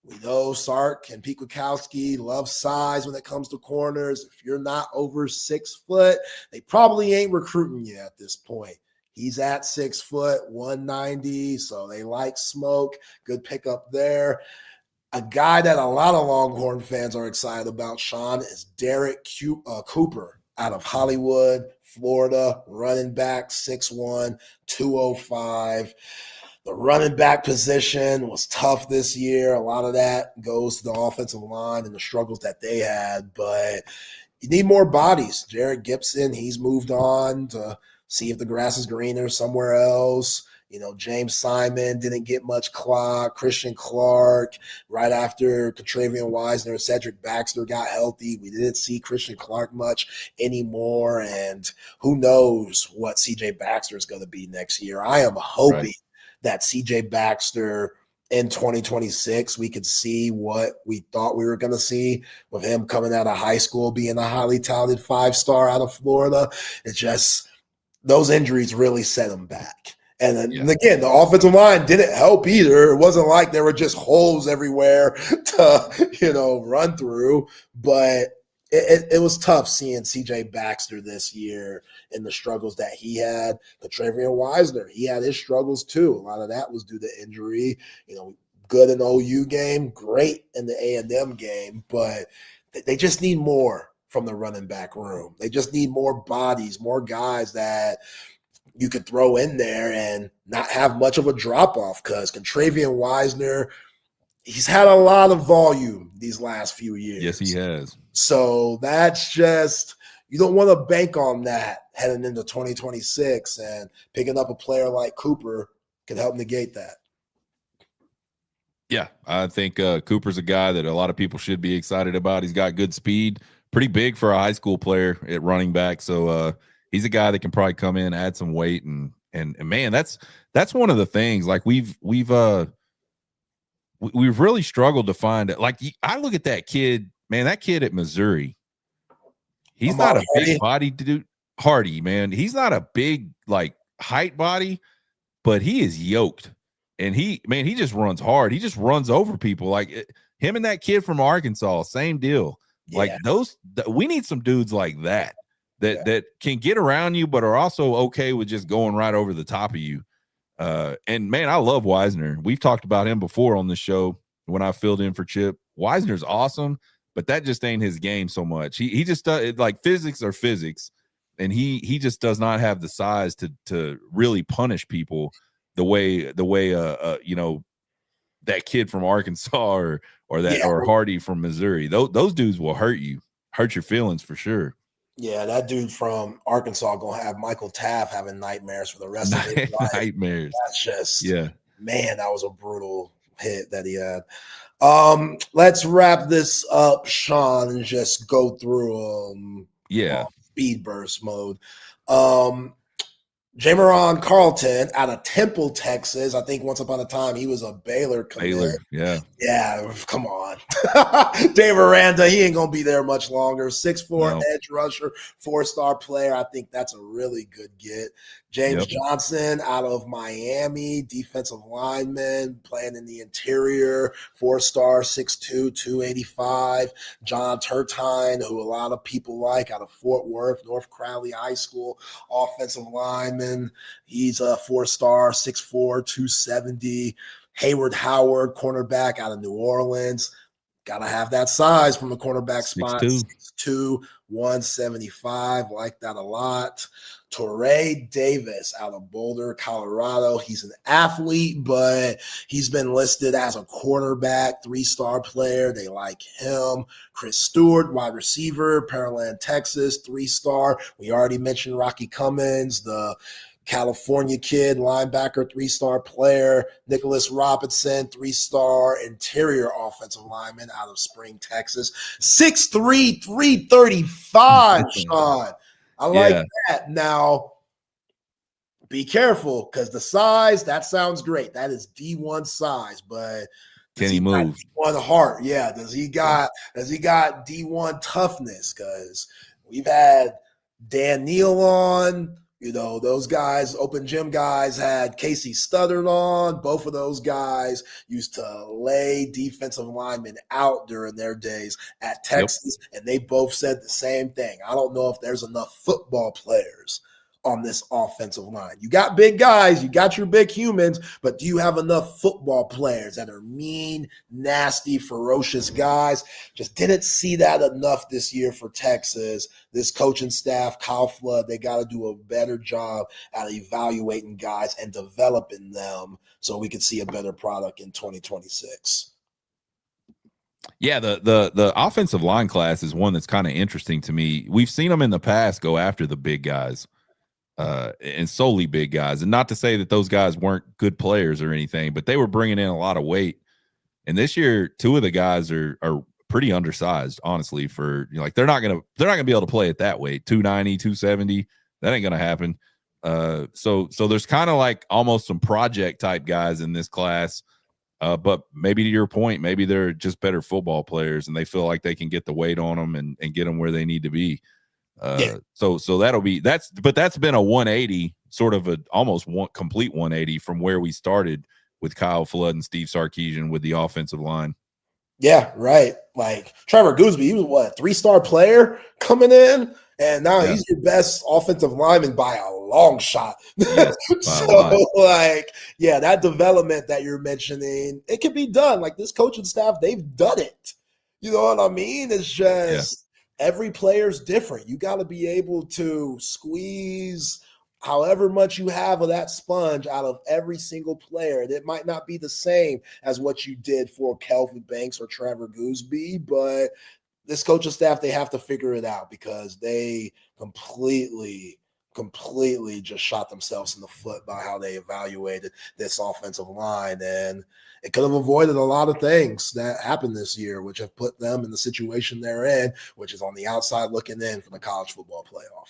We know Sark and Pete Kwiatkowski love size when it comes to corners. If you're not over 6 foot, they probably ain't recruiting you at this point. He's at 6 foot, 190, so they like Smoke. Good pickup there. A guy that a lot of Longhorn fans are excited about, Sean, is Derek Cooper out of Hollywood, Florida, running back, 6'1", 205. The running back position was tough this year. A lot of that goes to the offensive line and the struggles that they had, but you need more bodies. Jared Gibson, he's moved on to see if the grass is greener somewhere else. You know, James Simon didn't get much clock. Christian Clark, right after Contravian Wisner and Cedric Baxter got healthy, we didn't see Christian Clark much anymore. And who knows what CJ Baxter is going to be next year. I am hoping that CJ Baxter in 2026, we could see what we thought we were going to see with him coming out of high school, being a highly talented 5-star out of Florida. It's just those injuries really set him back. And again, the offensive line didn't help either. It wasn't like there were just holes everywhere to, run through. But it was tough seeing CJ Baxter this year and the struggles that he had. Contravian Wisner, he had his struggles too. A lot of that was due to injury. Good in the OU game, great in the A&M game, but they just need more from the running back room. They just need more bodies, more guys that – you could throw in there and not have much of a drop-off, because Contravian Wisner, he's had a lot of volume these last few years. Yes, he has. So that's just – you don't want to bank on that heading into 2026, and picking up a player like Cooper could help negate that. Yeah, I think Cooper's a guy that a lot of people should be excited about. He's got good speed, pretty big for a high school player at running back, so he's a guy that can probably come in, add some weight, and man, that's one of the things. Like we've really struggled to find it. Like I look at that kid, man, that kid at Missouri. He's not a big body dude, Hardy, man. He's not a big like height body, but he is yoked, and he just runs hard. He just runs over people. Like him and that kid from Arkansas, same deal. Yeah. Like we need some dudes like that. That can get around you, but are also okay with just going right over the top of you. And, man, I love Wisner. We've talked about him before on the show when I filled in for Chip. Wisner's awesome, but that just ain't his game so much. He just does – like physics are physics, and he just does not have the size to really punish people the way that kid from Arkansas or Hardy from Missouri. Those dudes will hurt your feelings for sure. Yeah, that dude from Arkansas going to have Michael Taft having nightmares for the rest of his life. Nightmares. That's just, man, that was a brutal hit that he had. Let's wrap this up, Sean, and just go through speed burst mode. Jameron Carlton out of Temple, Texas. I think once upon a time he was a Baylor commit. Yeah, come on. Dave Aranda, he ain't going to be there much longer. 6'4", edge rusher, 4-star player. I think that's a really good get. James Johnson out of Miami, defensive lineman, playing in the interior, 4-star, 6'2", 285. John Turtine, who a lot of people like, out of Fort Worth, North Crowley High School, offensive lineman. He's a 4-star, 6'4", 270. Hayward Howard, cornerback out of New Orleans. Got to have that size from the cornerback spot. 6'2", 175. Like that a lot. Torrey Davis out of Boulder, Colorado. He's an athlete, but he's been listed as a quarterback, 3-star player. They like him. Chris Stewart, wide receiver, Pearland, Texas, 3-star. We already mentioned Rocky Cummins, the California kid, linebacker, 3-star player. Nicholas Robinson, 3-star interior offensive lineman out of Spring, Texas. 6'3", 335, Sean. I like that. Now, be careful, because the size, that sounds great. That is D1 size, but Can he move? D1 heart, yeah. Does he got D1 toughness? Because we've had Dan Neal on, those guys, open gym guys, had Casey Studdard on. Both of those guys used to lay defensive linemen out during their days at Texas, and they both said the same thing. I don't know if there's enough football players on this offensive line. You got big guys, you got your big humans, but do you have enough football players that are mean, nasty, ferocious guys? Just didn't see that enough this year for Texas. This coaching staff, Kyle Flood, they got to do a better job at evaluating guys and developing them so we could see a better product in 2026. Yeah, the offensive line class is one that's kind of interesting to me. We've seen them in the past go after the big guys. And solely big guys. And not to say that those guys weren't good players or anything, but they were bringing in a lot of weight. And this year, two of the guys are pretty undersized, honestly, for they're not gonna be able to play at that weight. 290, 270. That ain't gonna happen. So there's kind of like almost some project type guys in this class. But maybe to your point, maybe they're just better football players and they feel like they can get the weight on them and get them where they need to be. So that's been a 180, sort of almost complete 180 from where we started with Kyle Flood and Steve Sarkisian with the offensive line. Yeah, right. Like Trevor Gooseby, he was what, 3-star player coming in, and now he's your best offensive lineman by a long shot. Yes, that development that you're mentioning, it can be done. Like this coaching staff, they've done it. You know what I mean? It's just every player's different. You got to be able to squeeze however much you have of that sponge out of every single player. It might not be the same as what you did for Kelvin Banks or Trevor Gooseby, but this coaching staff, they have to figure it out because they completely just shot themselves in the foot by how they evaluated this offensive line. And it could have avoided a lot of things that happened this year, which have put them in the situation they're in, which is on the outside looking in for the college football playoff.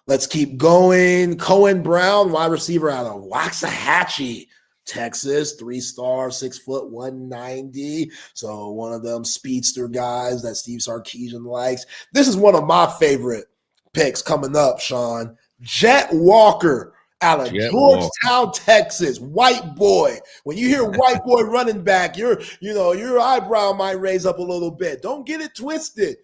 Let's keep going. Cohen Brown, wide receiver out of Waxahachie, Texas, 3-star, 6 foot, 190. So one of them speedster guys that Steve Sarkisian likes. This is one of my favorite picks coming up, Sean. Jet Walker out of Georgetown, Texas. White boy. When you hear white boy running back, your eyebrow might raise up a little bit. Don't get it twisted.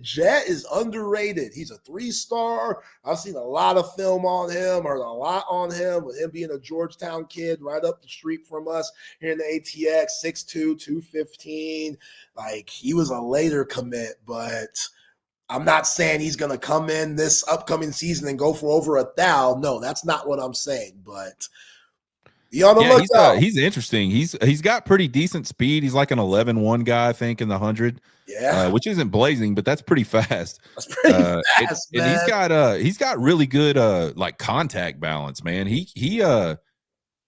Jet is underrated. He's a 3-star. I've seen a lot of film on him, or a lot on him, with him being a Georgetown kid right up the street from us here in the ATX, 6'2", 215. Like, he was a later commit, but I'm not saying he's going to come in this upcoming season and go for over 1,000. No, that's not what I'm saying, but be on the lookout. He's interesting. He's got pretty decent speed. He's like an 11-1 guy, I think, in the 100. Yeah, which isn't blazing, but that's pretty fast. That's pretty fast, man. And he's got really good like contact balance, man. He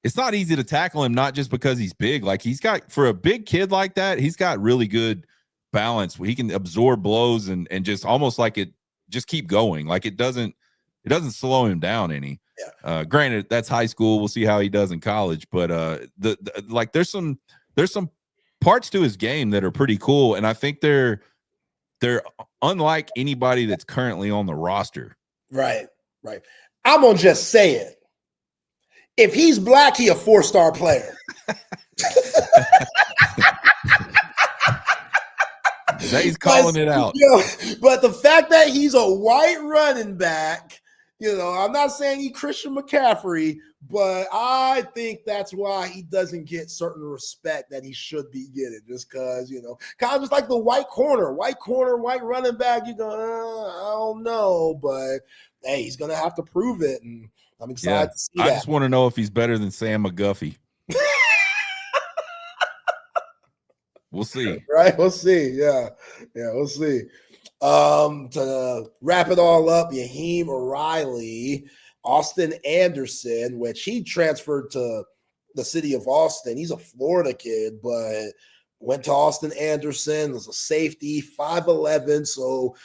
it's not easy to tackle him, not just because he's big. Like, he's got, for a big kid like that, he's got really good balance where he can absorb blows and just almost like it just keep going. Like, it doesn't slow him down any. Yeah. Granted, that's high school. We'll see how he does in college, but like there's some parts to his game that are pretty cool, and I think they're unlike anybody that's currently on the roster. Right. I'm gonna just say it. If he's black, he a 4-star player. He's calling it out. But the fact that he's a white running back, I'm not saying he's Christian McCaffrey, but I think that's why he doesn't get certain respect that he should be getting, just because, kind of just like the white corner, white running back. I don't know, but hey, he's going to have to prove it, and I'm excited to see that. I just want to know if he's better than Sam McGuffey. We'll see. Right? We'll see. Yeah, we'll see. To wrap it all up, Yaheem O'Reilly, Austin Anderson, which he transferred to the city of Austin. He's a Florida kid, but went to Austin Anderson, was a safety, 5'11", so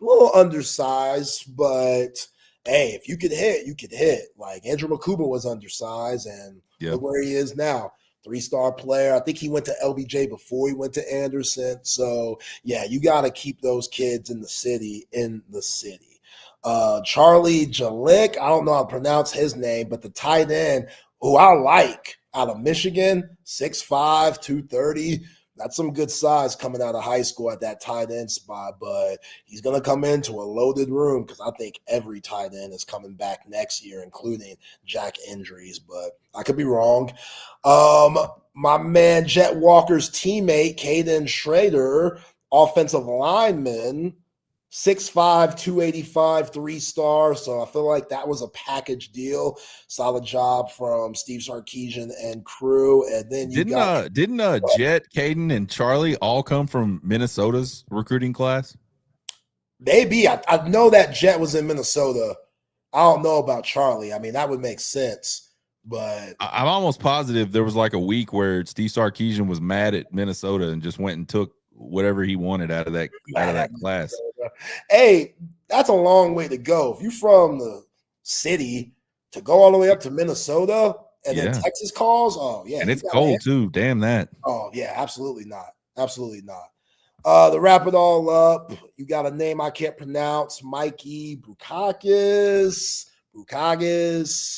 a little undersized, but hey, if you could hit, you could hit. Like Andrew Makuba was undersized, and look where he is now. 3-star player. I think he went to LBJ before he went to Anderson. So, yeah, you got to keep those kids in the city. Charlie Jalik, I don't know how to pronounce his name, but the tight end who I like out of Michigan, 6'5", 230. That's some good size coming out of high school at that tight end spot, but he's going to come into a loaded room because I think every tight end is coming back next year, including jack injuries, but I could be wrong. My man Jet Walker's teammate, Caden Schrader, offensive lineman, 6'5", 285, 3-star. So I feel like that was a package deal. Solid job from Steve Sarkisian and crew. And then you didn't Jet, Caden, and Charlie all come from Minnesota's recruiting class? Maybe. I know that Jet was in Minnesota. I don't know about Charlie. I mean, that would make sense. But I'm almost positive there was like a week where Steve Sarkisian was mad at Minnesota and just went and took whatever he wanted out of that class. Hey, that's a long way to go. If you're from the city to go all the way up to Minnesota and then Texas calls, and it's cold too. Damn that. Oh yeah, absolutely not. To wrap it all up, you got a name I can't pronounce, Mikey Bukakis.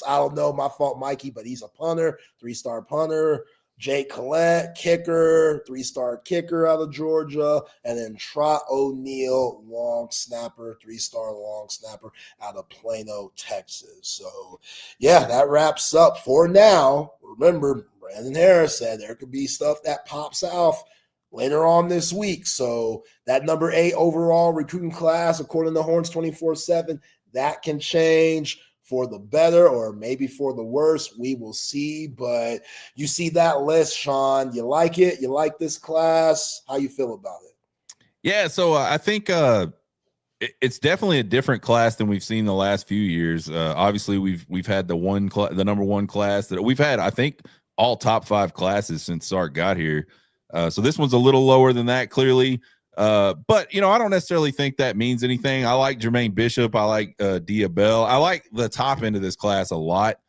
I don't know, my fault, Mikey, but he's a punter, 3-star punter. Jake Collette, kicker, 3-star kicker out of Georgia, and then Trot O'Neal, long snapper, 3-star long snapper out of Plano, Texas. So, yeah, that wraps up for now. Remember, Brandon Harris said there could be stuff that pops out later on this week. So that number 8 overall recruiting class, according to Horns 24/7, that can change for the better or maybe for the worse. We will see. But you see that list, Sean. You like it? You like this class? How you feel about it? Yeah, so I think it's definitely a different class than we've seen the last few years. Obviously, we've had the number 1 class that we've had. I think all top 5 classes since Sark got here. So this one's a little lower than that, clearly. But I don't necessarily think that means anything. I like Jermaine Bishop. I like Diabell. I like the top end of this class a lot.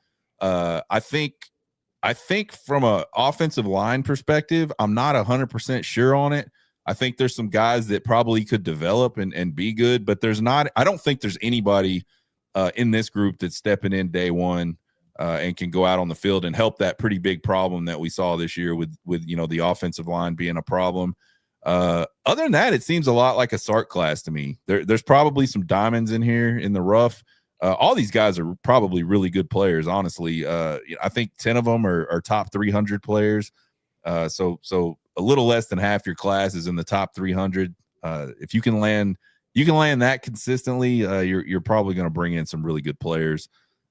I think from an offensive line perspective, I'm not 100% sure on it. I think there's some guys that probably could develop and be good, but I don't think there's anybody in this group that's stepping in day one and can go out on the field and help that pretty big problem that we saw this year with the offensive line being a problem. Other than that, it seems a lot like a Sark class to me. There's probably some diamonds in here in the rough. All these guys are probably really good players, honestly. I think 10 of them are top 300 players. So a little less than half your class is in the top 300. If you can land that consistently, you're probably going to bring in some really good players.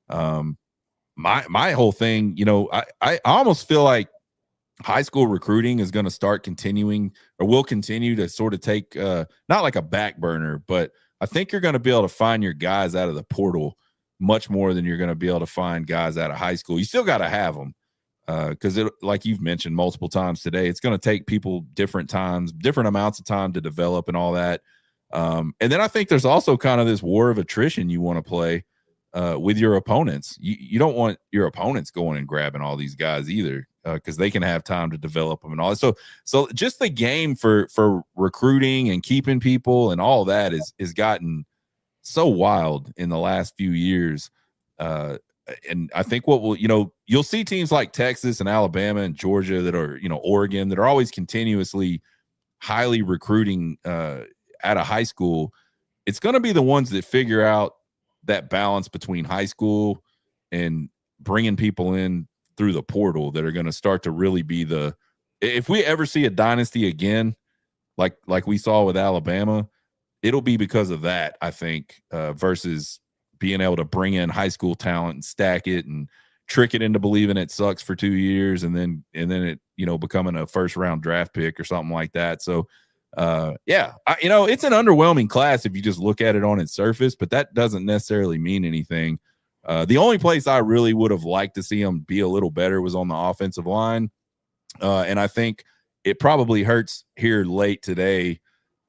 My whole thing, I almost feel like high school recruiting is going to start continuing or will continue to sort of take not like a back burner, but I think you're going to be able to find your guys out of the portal much more than you're going to be able to find guys out of high school. You still got to have them because like you've mentioned multiple times today, it's going to take people different amounts of time to develop and all that. And then I think there's also kind of this war of attrition you want to play with your opponents. You don't want your opponents going and grabbing all these guys either because they can have time to develop them and all that. So just the game for recruiting and keeping people and all that is gotten so wild in the last few years. And I think you'll see teams like Texas and Alabama and Georgia that are, Oregon, that are always continuously highly recruiting out of high school. It's going to be the ones that figure out that balance between high school and bringing people in through the portal that are going to start to really be if we ever see a dynasty again, like we saw with Alabama, it'll be because of that, I think, versus being able to bring in high school talent and stack it and trick it into believing it sucks for 2 years and then it, becoming a first round draft pick or something like that. So, it's an underwhelming class if you just look at it on its surface, but that doesn't necessarily mean anything. The only place I really would have liked to see them be a little better was on the offensive line. And I think it probably hurts here late today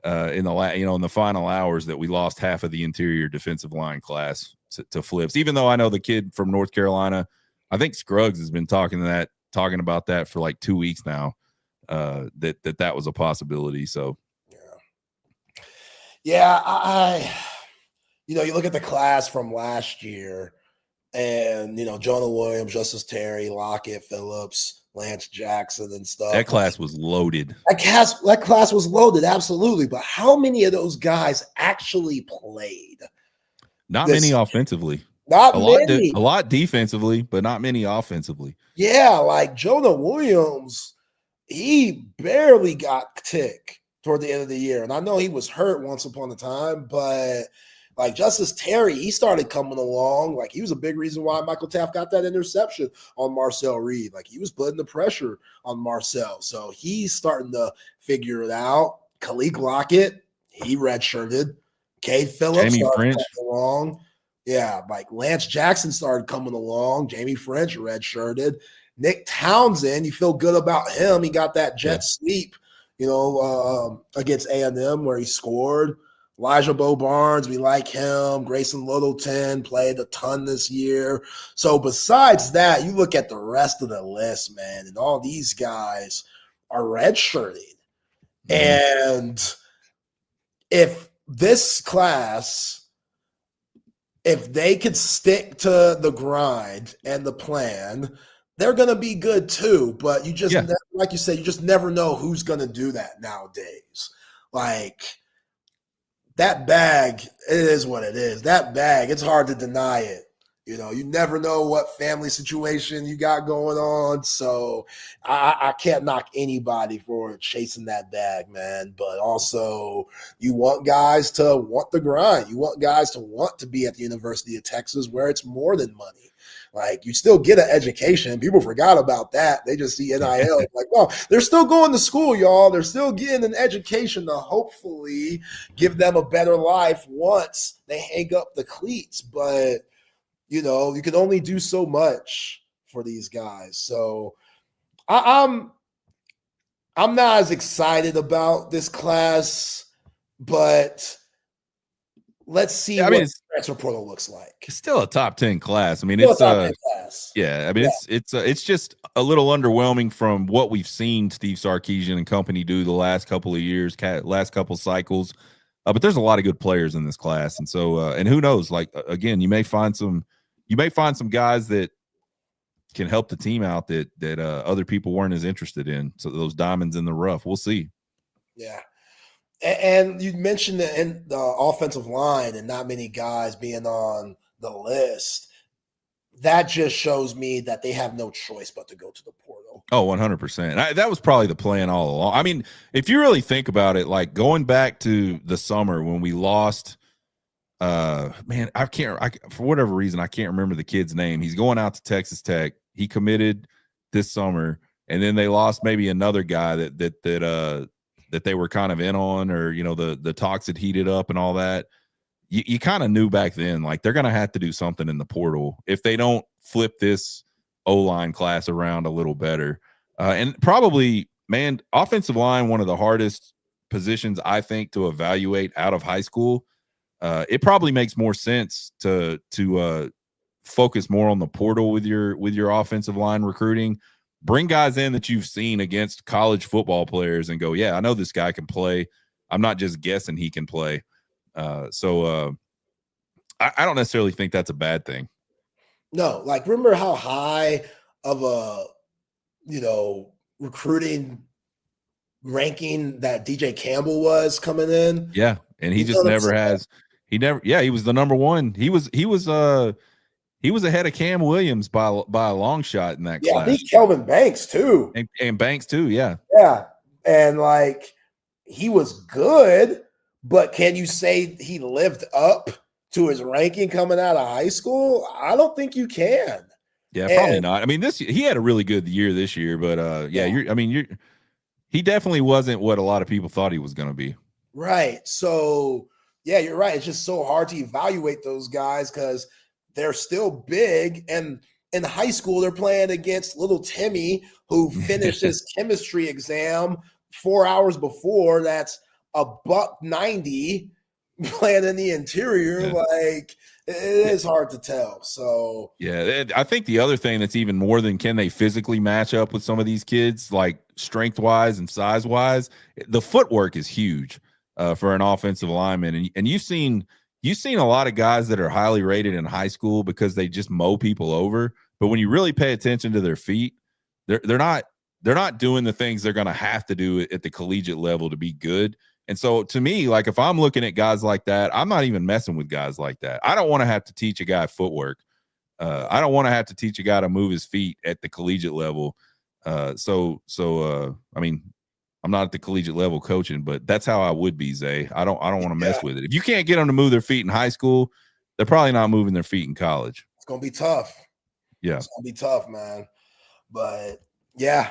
in the final hours that we lost half of the interior defensive line class. to flips. Even though I know the kid from North Carolina, I think Scruggs has been talking about that for like 2 weeks now. That was a possibility. So I you look at the class from last year, and Jonah Williams, Justice Terry, Lockett, Phillips, Lance Jackson, and stuff. That class was loaded. That class was loaded, absolutely. But how many of those guys actually played? Not many offensively. Not many. A lot defensively, but not many offensively. Yeah, like Jonah Williams, he barely got tick toward the end of the year. And I know he was hurt once upon a time, but like Justice Terry, he started coming along. Like, he was a big reason why Michael Taft got that interception on Marcel Reed. Like, he was putting the pressure on Marcel. So he's starting to figure it out. Khalid Lockett, he redshirted. Cade Phillips Jamie started French. coming along. Yeah, like Lance Jackson started coming along. Jamie French redshirted. Nick Townsend, you feel good about him. He got that jet sweep, against A&M where he scored. Elijah Bo Barnes, we like him. Grayson Littleton played a ton this year. So besides that, you look at the rest of the list, man, and all these guys are redshirting. And if this class, if they could stick to the grind and the plan, they're going to be good too. But you just, like you said, you just never know who's going to do that nowadays. Like, that bag, it is what it is. That bag, it's hard to deny it. You never know what family situation you got going on. So I can't knock anybody for chasing that bag, man. But also, you want guys to want the grind. You want guys to want to be at the University of Texas where it's more than money. Like, you still get an education. People forgot about that. They just see NIL. Like, well, they're still going to school, y'all. They're still getting an education to hopefully give them a better life once they hang up the cleats. But, you can only do so much for these guys. So I'm not as excited about this class, but let's see what the transfer portal looks like. It's still a top 10 class. I mean, It's just a little underwhelming from what we've seen Steve Sarkisian and company do the last couple of years, last couple cycles. But there's a lot of good players in this class, and so and who knows? Like, again, you may find some guys that can help the team out that other people weren't as interested in. So those diamonds in the rough, we'll see. Yeah. And you mentioned the offensive line and not many guys being on the list. That just shows me that they have no choice but to go to the portal. Oh, 100%. That was probably the plan all along. I mean, if you really think about it, like going back to the summer when we lost, for whatever reason, I can't remember the kid's name. He's going out to Texas Tech. He committed this summer, and then they lost maybe another guy that they were kind of in on, or, the talks had heated up and all that. You kind of knew back then, like, they're going to have to do something in the portal if they don't flip this O-line class around a little better. And probably, man, offensive line, one of the hardest positions, I think, to evaluate out of high school. It probably makes more sense to focus more on the portal with your offensive line recruiting. Bring guys in that you've seen against college football players and go, yeah, I know this guy can play. I'm not just guessing he can play. So I don't necessarily think that's a bad thing. No, like, remember how high of a, recruiting ranking that DJ Campbell was coming in? Yeah. And he just never has. He was the number one. He was ahead of Cam Williams by a long shot in that class. I think Kelvin Banks too. And Banks too, yeah. Yeah. And like, he was good, but can you say he lived up to his ranking coming out of high school? I don't think you can. Yeah, probably not. I mean, he had a really good year this year, but he definitely wasn't what a lot of people thought he was going to be. Right. So, yeah, you're right. It's just so hard to evaluate those guys because they're still big. And in high school, they're playing against little Timmy, who finished his chemistry exam 4 hours before. That's $190 playing in the interior. Yeah. Like, It is hard to tell. So yeah, I think the other thing that's even more than can they physically match up with some of these kids, like strength wise and size wise, the footwork is huge for an offensive lineman. And you've seen a lot of guys that are highly rated in high school because they just mow people over. But when you really pay attention to their feet, they're not doing the things they're going to have to do at the collegiate level to be good. And so to me, like if I'm looking at guys like that, I'm not even messing with guys like that. I don't want to have to teach a guy footwork. I don't want to have to teach a guy to move his feet at the collegiate level. I mean, I'm not at the collegiate level coaching, but that's how I would be, Zay. I don't want to mess with it. If you can't get them to move their feet in high school, they're probably not moving their feet in college. It's going to be tough. Yeah. It's going to be tough, man. But yeah.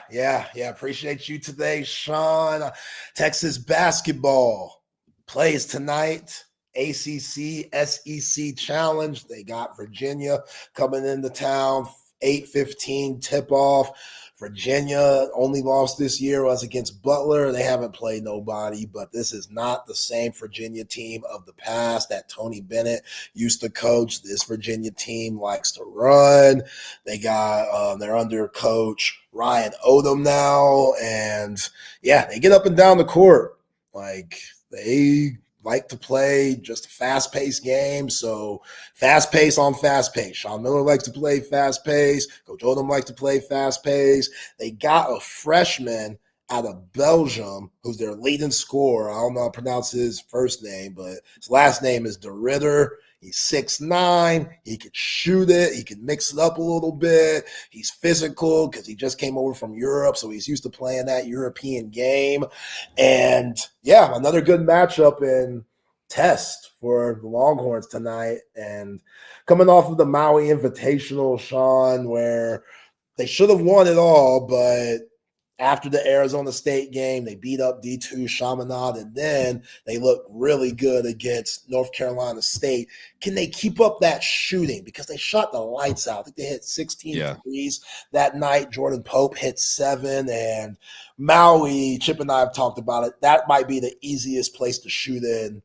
Appreciate you today, Sean. Texas basketball plays tonight. ACC SEC Challenge. They got Virginia coming into town. 8:15 tip-off. Virginia only lost this year was against Butler. They haven't played nobody, but this is not the same Virginia team of the past that Tony Bennett used to coach. This Virginia team likes to run. They got they're under coach Ryan Odom now, and yeah, they get up and down the court. Like they like to play just a fast-paced game, so fast-paced on fast-paced. Sean Miller likes to play fast-paced. Coach Odom likes to play fast-paced. They got a freshman out of Belgium who's their leading scorer. I don't know how to pronounce his first name, but his last name is De Ridder. He's 6'9". He could shoot it. He can mix it up a little bit. He's physical because he just came over from Europe, so he's used to playing that European game. And, yeah, another good matchup in test for the Longhorns tonight. And coming off of the Maui Invitational, Sean, where they should have won it all, but after the Arizona State game, they beat up D2 Chaminade, and then they looked really good against North Carolina State. Can they keep up that shooting? Because they shot the lights out. I think they hit 16 threes that night. Jordan Pope hit 7, and Maui, Chip and I have talked about it, that might be the easiest place to shoot in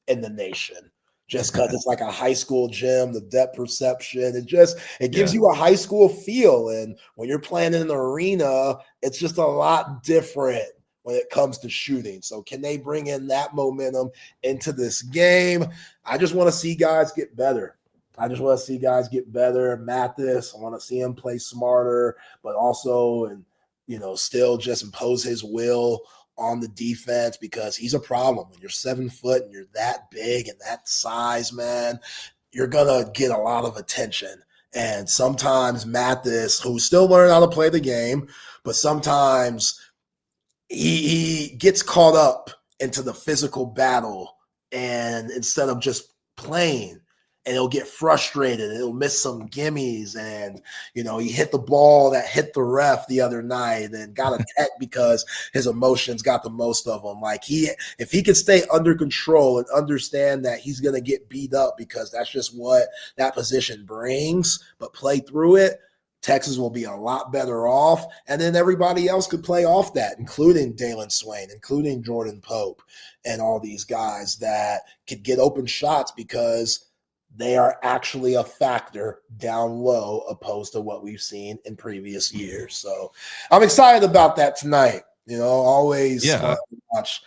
the nation. Just because it's like a high school gym, the depth perception, it gives you a high school feel. And when you're playing in an arena, it's just a lot different when it comes to shooting. So can they bring in that momentum into this game? I just want to see guys get better. Mathis, I want to see him play smarter, but also, and still just impose his will on the defense, because he's a problem. When you're 7 foot and you're that big and that size, man, you're gonna get a lot of attention. And sometimes Mathis, who's still learning how to play the game, but sometimes he gets caught up into the physical battle, and instead of just playing, and he'll get frustrated and he'll miss some gimmies. And, he hit the ball that hit the ref the other night and got a tech because his emotions got the most of him. Like if he could stay under control and understand that he's going to get beat up because that's just what that position brings, but play through it, Texas will be a lot better off. And then everybody else could play off that, including Dalen Swain, including Jordan Pope, and all these guys that could get open shots because they are actually a factor down low opposed to what we've seen in previous years. So I'm excited about that tonight. Always fun to watch,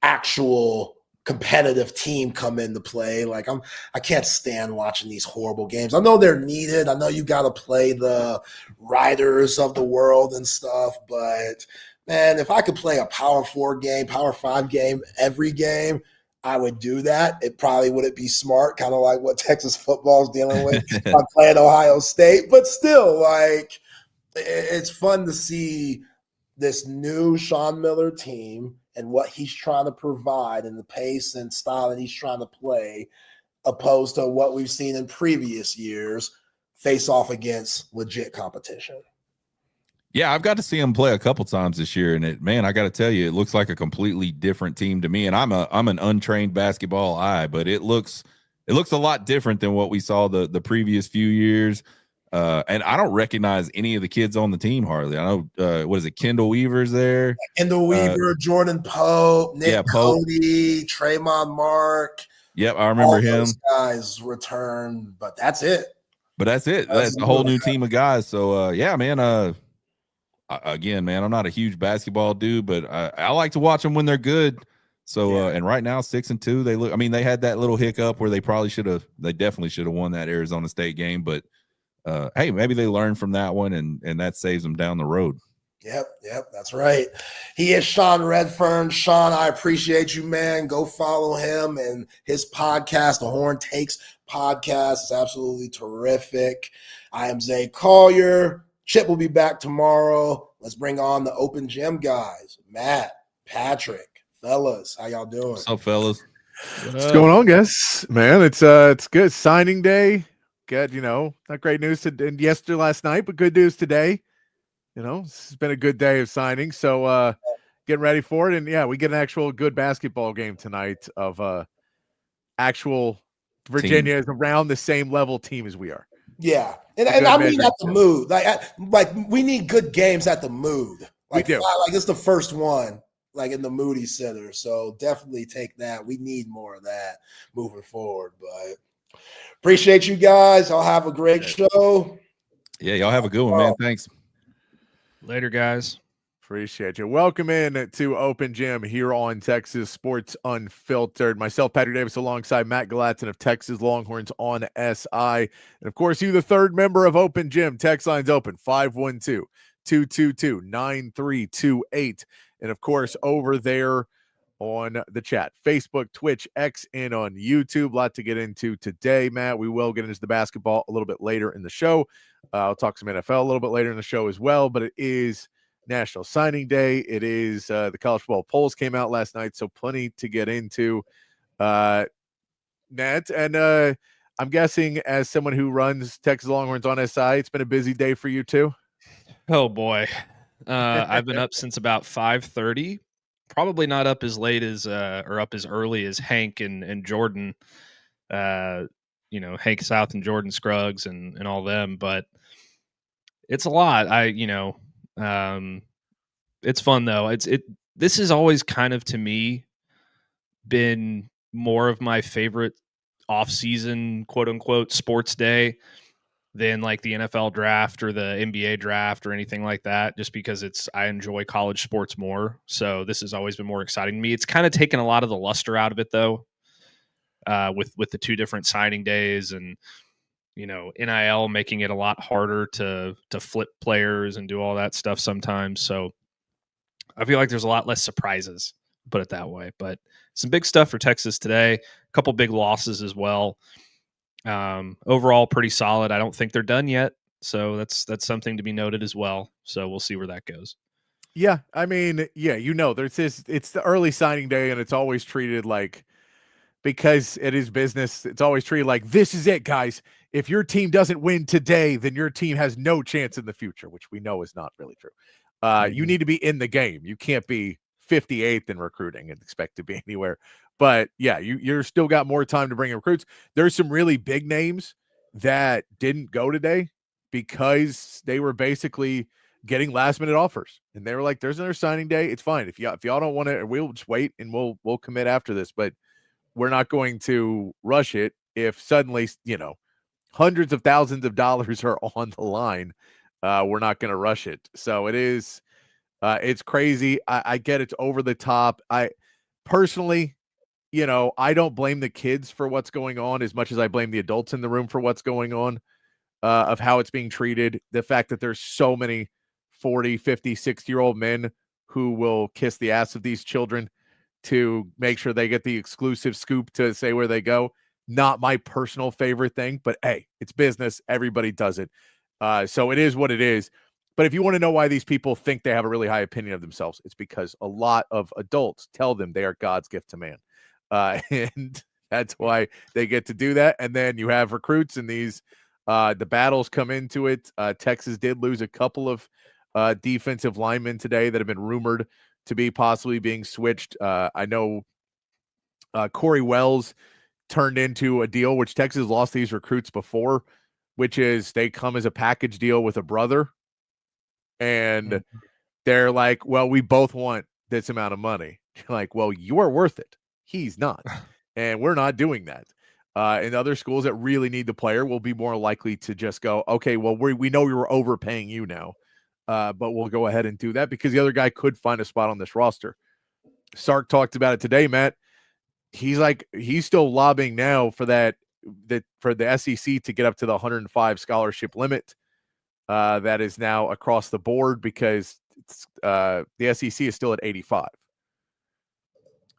actual competitive team come into play. Like I can't stand watching these horrible games. I know they're needed. I know you got to play the Riders of the world and stuff, but man, if I could play a Power 4 game, Power 5 game every game, I would do that. It probably wouldn't be smart, kind of like what Texas football is dealing with by playing Ohio State. But still, like, it's fun to see this new Sean Miller team and what he's trying to provide and the pace and style that he's trying to play, opposed to what we've seen in previous years face off against legit competition. Yeah, I've got to see him play a couple times this year, and I got to tell you, it looks like a completely different team to me. And I'm an untrained basketball eye, but it looks a lot different than what we saw the previous few years. And I don't recognize any of the kids on the team hardly. I know what is it, Kendall Weaver's there, Kendall Weaver, Jordan Pope, Nick Cody, Tremont Mark. Yep, I remember him. Those guys return, but that's it. That's a whole new team of guys. So yeah, man. Again, man, I'm not a huge basketball dude, but I like to watch them when they're good. So and right now 6-2, they look. I mean, they had that little hiccup where they definitely should have won that Arizona State game, but hey, maybe they learned from that one, and that saves them down the road. Yep, that's right. He is Sean Redfern. Sean, I appreciate you, man. Go follow him and his podcast, the Horn Takes podcast. It's absolutely terrific. I am Zay Collier. Chip will be back tomorrow. Let's bring on the Open Gym guys. Matt, Patrick, fellas, how y'all doing? What's up, fellas? What's going on, guys? Man, it's good. Signing day. Good, not great news yesterday, last night, but good news today. It's been a good day of signing. So getting ready for it. And yeah, we get an actual good basketball game tonight of actual Virginia is around the same level team as we are. Yeah. And I mean at the mood. Like we need good games at the mood. Like, we do. Like it's the first one, like in the Moody Center. So definitely take that. We need more of that moving forward. But appreciate you guys. I'll have a great show. Yeah, y'all have a good one, man. Thanks. Later, guys. Appreciate you. Welcome in to Open Gym here on Texas Sports Unfiltered. Myself, Patrick Davis, alongside Matt Galatzan of Texas Longhorns on SI. And, of course, you, the third member of Open Gym. Text line's open, 512-222-9328. And, of course, over there on the chat, Facebook, Twitch, X, and on YouTube. A lot to get into today, Matt. We will get into the basketball a little bit later in the show. I'll talk some NFL a little bit later in the show as well, but it is National Signing Day. It is the college football polls came out last night, so plenty to get into. Nat, and I'm guessing as someone who runs Texas Longhorns on SI, it's been a busy day for you too. Oh boy, I've been up since about 5:30. Probably not up as late as or up as early as Hank and Jordan. Hank South and Jordan Scruggs and all them, but it's a lot. It's fun though. This has always kind of, to me, been more of my favorite off-season, quote unquote, sports day than like the NFL draft or the NBA draft or anything like that, just because I enjoy college sports more. So this has always been more exciting to me. It's kind of taken a lot of the luster out of it though. With the two different signing days and NIL making it a lot harder to flip players and do all that stuff sometimes. So I feel like there's a lot less surprises, put it that way. But some big stuff for Texas today. A couple big losses as well. Overall, pretty solid. I don't think they're done yet, so that's something to be noted as well. So we'll see where that goes. Yeah, I mean, yeah, there's this. It's the early signing day, and it's always treated like, because it is business, it's always treated like, this is it, guys. If your team doesn't win today, then your team has no chance in the future, which we know is not really true. You need to be in the game. You can't be 58th in recruiting and expect to be anywhere. But yeah, you're still got more time to bring in recruits. There's some really big names that didn't go today because they were basically getting last minute offers, and they were like, "There's another signing day. It's fine. If y'all don't want to, we'll just wait and we'll commit after this. But we're not going to rush it if suddenly hundreds of thousands of dollars are on the line. We're not going to rush it. So it is, it's crazy. I get it's over the top. I personally, I don't blame the kids for what's going on as much as I blame the adults in the room for what's going on, of how it's being treated. The fact that there's so many 40, 50, 60-year-old men who will kiss the ass of these children to make sure they get the exclusive scoop to say where they go. Not my personal favorite thing, but hey, it's business. Everybody does it. So it is what it is. But if you want to know why these people think they have a really high opinion of themselves, it's because a lot of adults tell them they are God's gift to man. And that's why they get to do that. And then you have recruits and these, the battles come into it. Texas did lose a couple of defensive linemen today that have been rumored to be possibly being switched. I know Corey Wells turned into a deal, which Texas lost these recruits before, which is they come as a package deal with a brother. And they're like, well, we both want this amount of money. You're like, well, you're worth it. He's not. And we're not doing that. And other schools that really need the player will be more likely to just go, okay, well, we know we were overpaying you now, but we'll go ahead and do that because the other guy could find a spot on this roster. Sark talked about it today, Matt. He's still lobbying now for for the SEC to get up to the 105 scholarship limit. That is now across the board because the SEC is still at 85.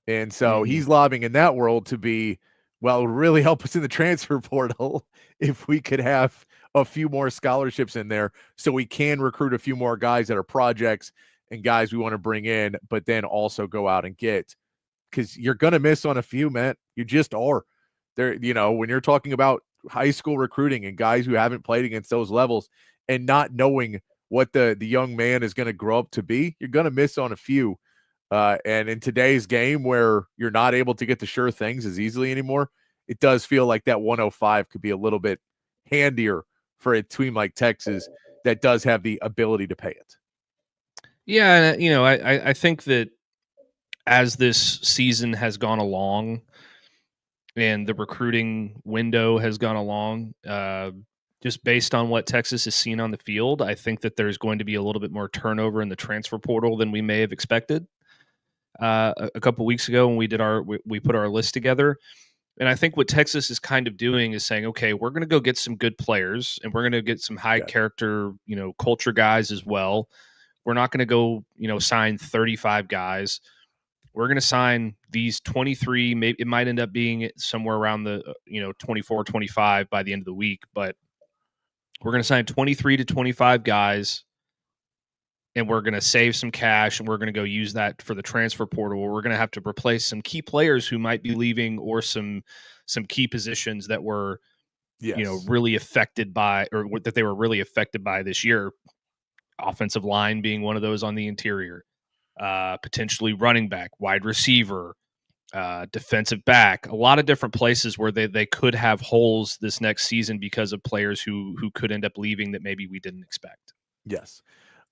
And so he's lobbying in that world to be, well, it would really help us in the transfer portal if we could have a few more scholarships in there so we can recruit a few more guys that are projects and guys we want to bring in, but then also go out and get, because you're going to miss on a few, Matt. You just are. There, when you're talking about high school recruiting and guys who haven't played against those levels and not knowing what the young man is going to grow up to be, you're going to miss on a few. And in today's game where you're not able to get the sure things as easily anymore, it does feel like that 105 could be a little bit handier for a team like Texas that does have the ability to pay it. Yeah, I think that as this season has gone along and the recruiting window has gone along, just based on what Texas has seen on the field, I think that there's going to be a little bit more turnover in the transfer portal than we may have expected. A couple weeks ago when we put our list together. And I think what Texas is kind of doing is saying, okay, we're going to go get some good players and we're going to get some high character, culture guys as well. We're not going to go, sign 35 guys. We're going to sign these 23. Maybe it might end up being somewhere around the, 24, 25 by the end of the week, but we're going to sign 23 to 25 guys. And we're going to save some cash, and we're going to go use that for the transfer portal. We're going to have to replace some key players who might be leaving, or some key positions that were, really affected by, or that they were really affected by this year. Offensive line being one of those on the interior, potentially running back, wide receiver, defensive back. A lot of different places where they could have holes this next season because of players who could end up leaving that maybe we didn't expect. Yes.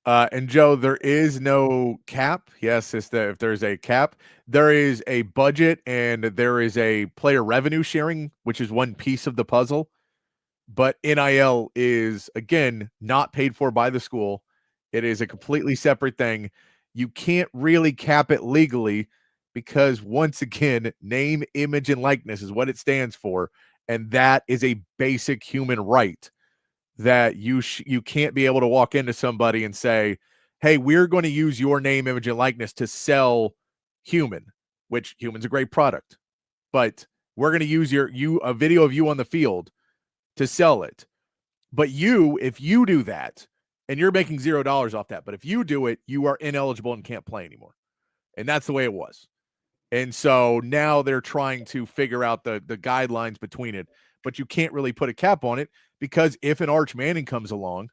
And Joe, there is no cap. Yes, if there's a cap, there is a budget and there is a player revenue sharing, which is one piece of the puzzle. But NIL is, again, not paid for by the school. It is a completely separate thing. You can't really cap it legally because, once again, name, image, and likeness is what it stands for. And that is a basic human right. That you can't be able to walk into somebody and say, hey, we're going to use your name, image, and likeness to sell Humann, which Humann's a great product, but we're going to use a video of you on the field to sell it. But if you do that, and you're making $0 off that, but if you do it, you are ineligible and can't play anymore. And that's the way it was. And so now they're trying to figure out the guidelines between it, but you can't really put a cap on it. Because if an Arch Manning comes along,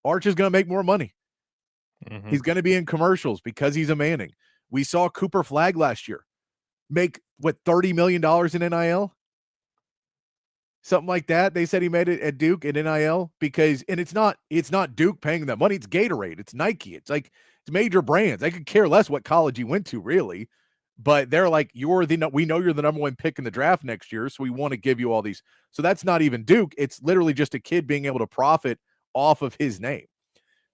Arch is going to make more money. Mm-hmm. He's going to be in commercials because he's a Manning. We saw Cooper Flagg last year make, $30 million in NIL? Something like that. They said he made it at Duke in NIL and it's not Duke paying that money. It's Gatorade. It's Nike. It's major brands. I could care less what college you went to, really. But they're like, we know you're the number one pick in the draft next year, so we want to give you all these. So that's not even Duke. It's literally just a kid being able to profit off of his name.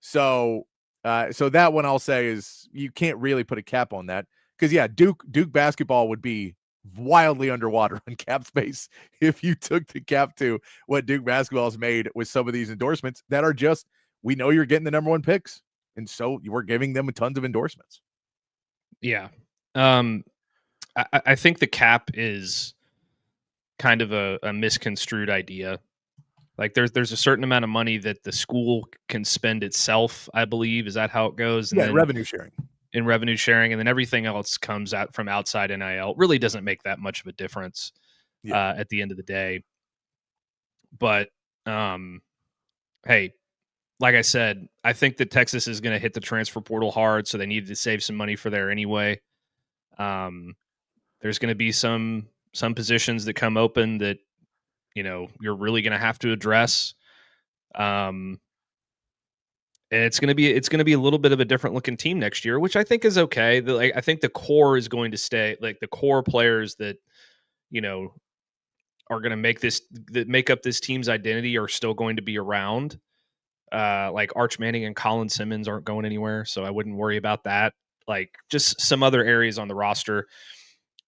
So that one I'll say is you can't really put a cap on that because, Duke basketball would be wildly underwater on cap space if you took the cap to what Duke basketball has made with some of these endorsements that are just, we know you're getting the number one picks, and so we're giving them tons of endorsements. Yeah. I think the cap is kind of a misconstrued idea. Like there's a certain amount of money that the school can spend itself, I believe. Is that how it goes? And then revenue sharing. In revenue sharing, and then everything else comes out from outside NIL. It really doesn't make that much of a difference at the end of the day. But hey, like I said, I think that Texas is going to hit the transfer portal hard, so they needed to save some money for there anyway. There's going to be some positions that come open that, you're really going to have to address. And it's going to be a little bit of a different looking team next year, which I think is okay. I think the core is going to stay, like the core players that are going to make up this team's identity are still going to be around. Like Arch Manning and Colin Simmons aren't going anywhere, so I wouldn't worry about that. Like just some other areas on the roster.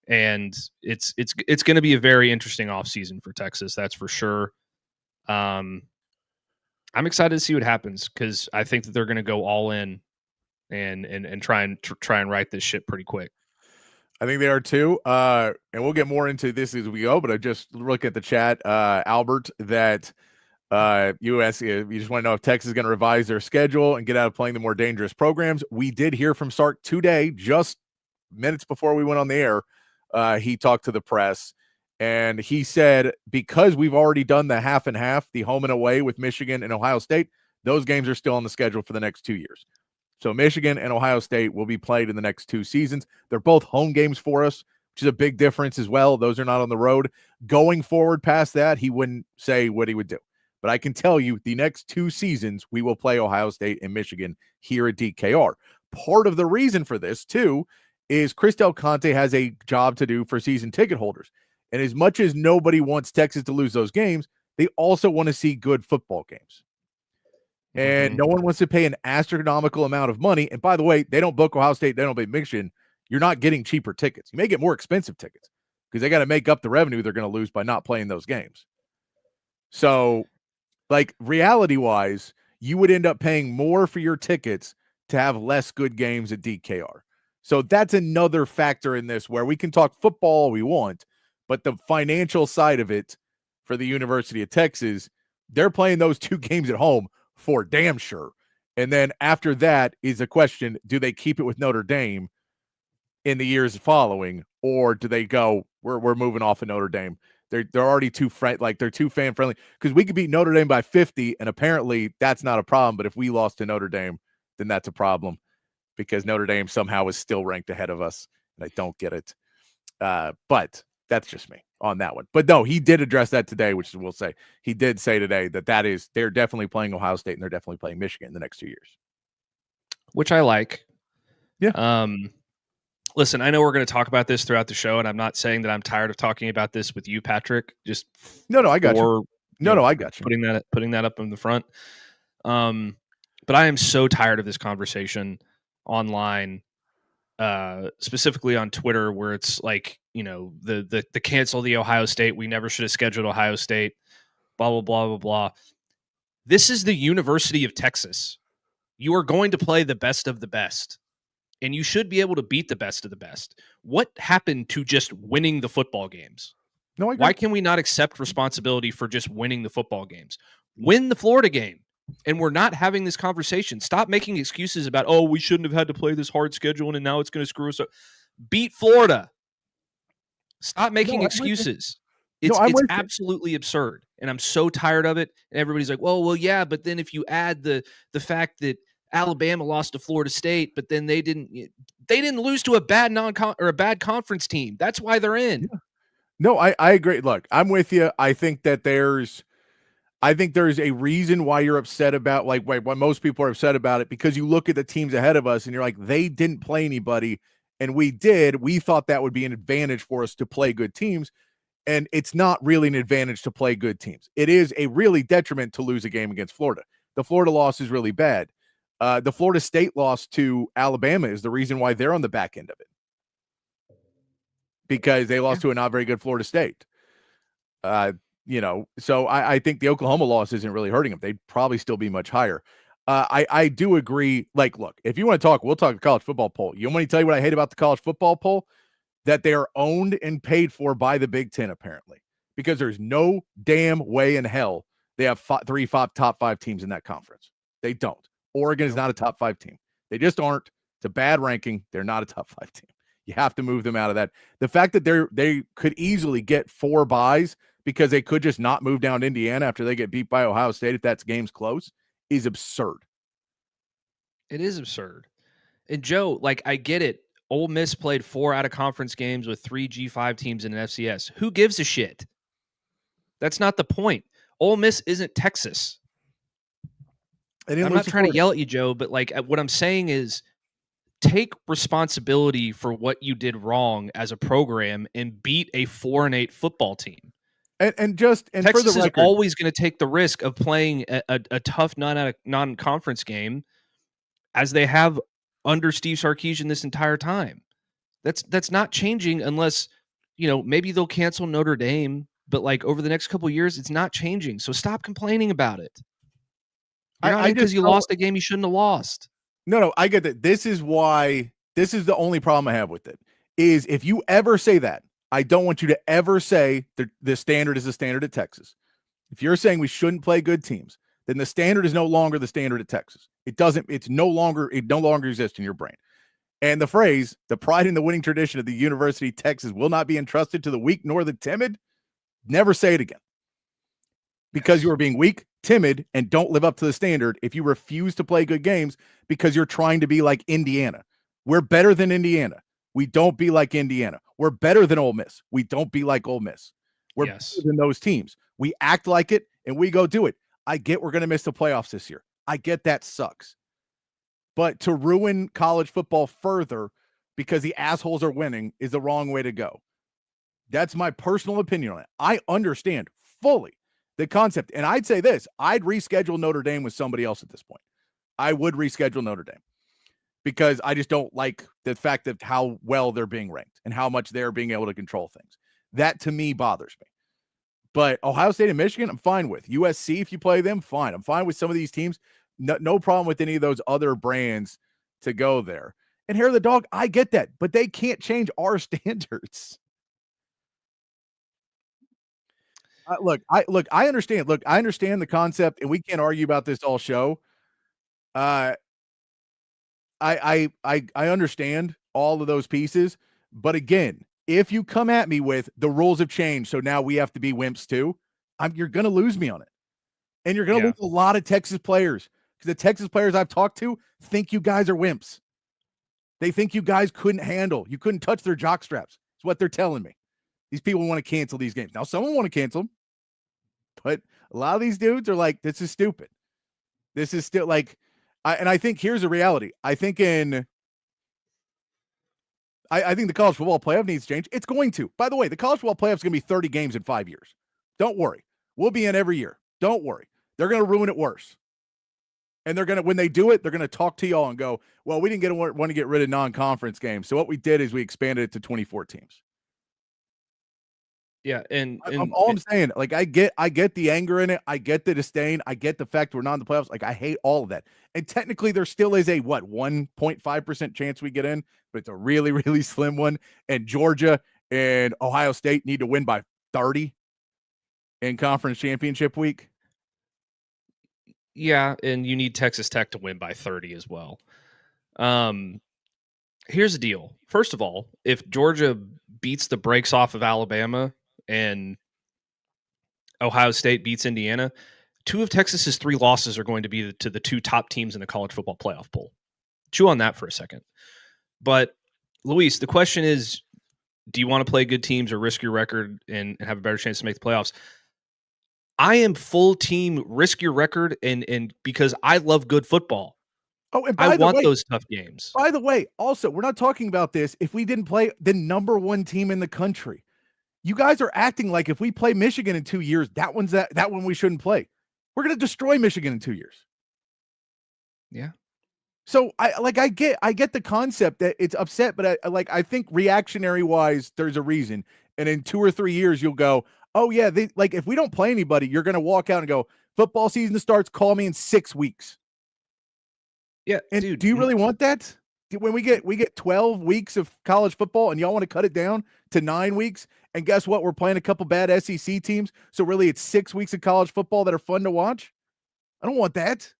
And it's going to be a very interesting offseason for Texas, that's for sure. I'm excited to see what happens because I think that they're going to go all in and try and right this ship pretty quick. I think they are too. And we'll get more into this as we go, but I just look at the chat, Albert, that you just want to know if Texas is going to revise their schedule and get out of playing the more dangerous programs. We did hear from Sark today, just minutes before we went on the air. He talked to the press, and he said, because we've already done the half and half, the home and away with Michigan and Ohio State, those games are still on the schedule for the next 2 years. So Michigan and Ohio State will be played in the next 2 seasons. They're both home games for us, which is a big difference as well. Those are not on the road. Going forward past that, he wouldn't say what he would do. But I can tell you the next 2 seasons, we will play Ohio State and Michigan here at DKR. Part of the reason for this, too, is Chris Del Conte has a job to do for season ticket holders. And as much as nobody wants Texas to lose those games, they also want to see good football games. And no one wants to pay an astronomical amount of money. And by the way, they don't book Ohio State, they don't book Michigan. You're not getting cheaper tickets. You may get more expensive tickets because they got to make up the revenue they're going to lose by not playing those games. So, like, reality-wise, you would end up paying more for your tickets to have less good games at DKR. So that's another factor in this where we can talk football all we want, but the financial side of it for the University of Texas, they're playing those 2 games at home for damn sure. And then after that is a question, do they keep it with Notre Dame in the years following, or do they go, we're moving off of Notre Dame? They're already too they're too fan friendly, because we could beat Notre Dame by 50, and apparently that's not a problem. But if we lost to Notre Dame, then that's a problem because Notre Dame somehow is still ranked ahead of us, and I don't get it. But that's just me on that one. But no, he did address that today, which we'll say he did say today that they're definitely playing Ohio State and they're definitely playing Michigan in the next 2 years, which I like. Yeah. Listen, I know we're going to talk about this throughout the show, and I'm not saying that I'm tired of talking about this with you, Patrick. Just no, I got you. No, I got you. Putting that up in the front. But I am so tired of this conversation online, specifically on Twitter, where it's like, the cancel the Ohio State. We never should have scheduled Ohio State. Blah blah blah blah blah. This is the University of Texas. You are going to play the best of the best. And you should be able to beat the best of the best. What happened to just winning the football games? No, I agree. Why can we not accept responsibility for just winning the football games? Win the Florida game. And we're not having this conversation. Stop making excuses about, we shouldn't have had to play this hard schedule and now it's going to screw us up. Beat Florida. Stop making excuses. It's absolutely absurd. And I'm so tired of it. And everybody's like, well, yeah, but then if you add the fact that Alabama lost to Florida State, but then they didn't lose to a bad conference team. That's why they're in. Yeah. No, I agree. Look, I'm with you. I think there's a reason why you're upset about, like, why most people are upset about it, because you look at the teams ahead of us and you're like, they didn't play anybody and we did. We thought that would be an advantage for us to play good teams. And it's not really an advantage to play good teams. It is a really detriment to lose a game against Florida. The Florida loss is really bad. The Florida State loss to Alabama is the reason why they're on the back end of it, because they lost to a not very good Florida State. So I think the Oklahoma loss isn't really hurting them. They'd probably still be much higher. I do agree. Like, look, if you want to talk, we'll talk college football poll. You want me to tell you what I hate about the college football poll? That they are owned and paid for by the Big Ten, apparently, because there's no damn way in hell they have top 5 teams in that conference. They don't. Oregon is not a top 5 team. They just aren't. It's a bad ranking. They're not a top 5 team. You have to move them out of that. The fact that they could easily get 4 buys because they could just not move down to Indiana after they get beat by Ohio State if that game's close is absurd. It is absurd. And Joe, like, I get it. Ole Miss played 4 out-of-conference games with 3 G5 teams in an FCS. Who gives a shit? That's not the point. Ole Miss isn't Texas. I'm not trying to yell at you, Joe, but like what I'm saying is take responsibility for what you did wrong as a program and beat a 4-8 football team. And Texas for the record, is always going to take the risk of playing a tough non-conference game, as they have under Steve Sarkisian this entire time. That's not changing unless, maybe they'll cancel Notre Dame, but like over the next couple of years, it's not changing. So stop complaining about it. You're not because you lost a game you shouldn't have lost. No, I get that. This is the only problem I have with it, is if you ever say that, I don't want you to ever say the standard is the standard at Texas. If you're saying we shouldn't play good teams, then the standard is no longer the standard at Texas. It no longer exists in your brain. And the phrase, the pride in the winning tradition of the University of Texas will not be entrusted to the weak nor the timid, never say it again. Because you are being weak, timid, and don't live up to the standard if you refuse to play good games because you're trying to be like Indiana. We're better than Indiana. We don't be like Indiana. We're better than Ole Miss. We don't be like Ole Miss. We're better than those teams. We act like it, and we go do it. I get we're going to miss the playoffs this year. I get that sucks. But to ruin college football further because the assholes are winning is the wrong way to go. That's my personal opinion on it. I understand fully the concept. And I'd say this, I'd reschedule Notre Dame with somebody else at this point. I would reschedule Notre Dame because I just don't like the fact of how well they're being ranked and how much they're being able to control things. That to me bothers me. But Ohio State and Michigan, I'm fine with. USC, if you play them, fine. I'm fine with some of these teams. No problem with any of those other brands to go there. And Hair of the Dog, I get that, but they can't change our standards. I understand. Look, I understand the concept, and we can't argue about this all show. I understand all of those pieces, but again, if you come at me with the rules have changed, so now we have to be wimps too, you're going to lose me on it, and you're going to lose a lot of Texas players because the Texas players I've talked to think you guys are wimps. They think you guys couldn't handle. You couldn't touch their jock straps. It's what they're telling me. These people want to cancel these games. Now, some want to cancel them, but a lot of these dudes are like, this is stupid. This is still like, I think here's the reality. I think the college football playoff needs to change. It's going to. By the way, the college football playoff is going to be 30 games in 5 years. Don't worry. We'll be in every year. Don't worry. They're going to ruin it worse. And when they do it, they're going to talk to y'all and go, well, we didn't want to get rid of non-conference games. So what we did is we expanded it to 24 teams. Yeah, and all I'm saying, like, I get the anger in it, I get the disdain, I get the fact we're not in the playoffs. Like, I hate all of that. And technically, there still is a 1.5% chance we get in, but it's a really, really slim one. And Georgia and Ohio State need to win by 30 in conference championship week. Yeah, and you need Texas Tech to win by 30 as well. Here's the deal. First of all, if Georgia beats the brakes off of Alabama and Ohio State beats Indiana, 2 of Texas's 3 losses are going to be to the 2 top teams in the college football playoff poll. Chew on that for a second. But, Luis, the question is, do you want to play good teams or risk your record and have a better chance to make the playoffs? I am full team risk your record and because I love good football. Oh, and I want those tough games. By the way, also, we're not talking about this if we didn't play the number 1 team in the country. You guys are acting like if we play Michigan in 2 years, that one we shouldn't play. We're going to destroy Michigan in 2 years. Yeah. So I get the concept that it's upset, but I think reactionary wise, there's a reason. And in 2 or 3 years, you'll go, oh yeah, if we don't play anybody, you're going to walk out and go, football season starts, call me in 6 weeks. Yeah, and dude, do you really want that? When we get 12 weeks of college football and y'all want to cut it down to 9 weeks, and guess what? We're playing a couple bad SEC teams, so really it's 6 weeks of college football that are fun to watch. I don't want that.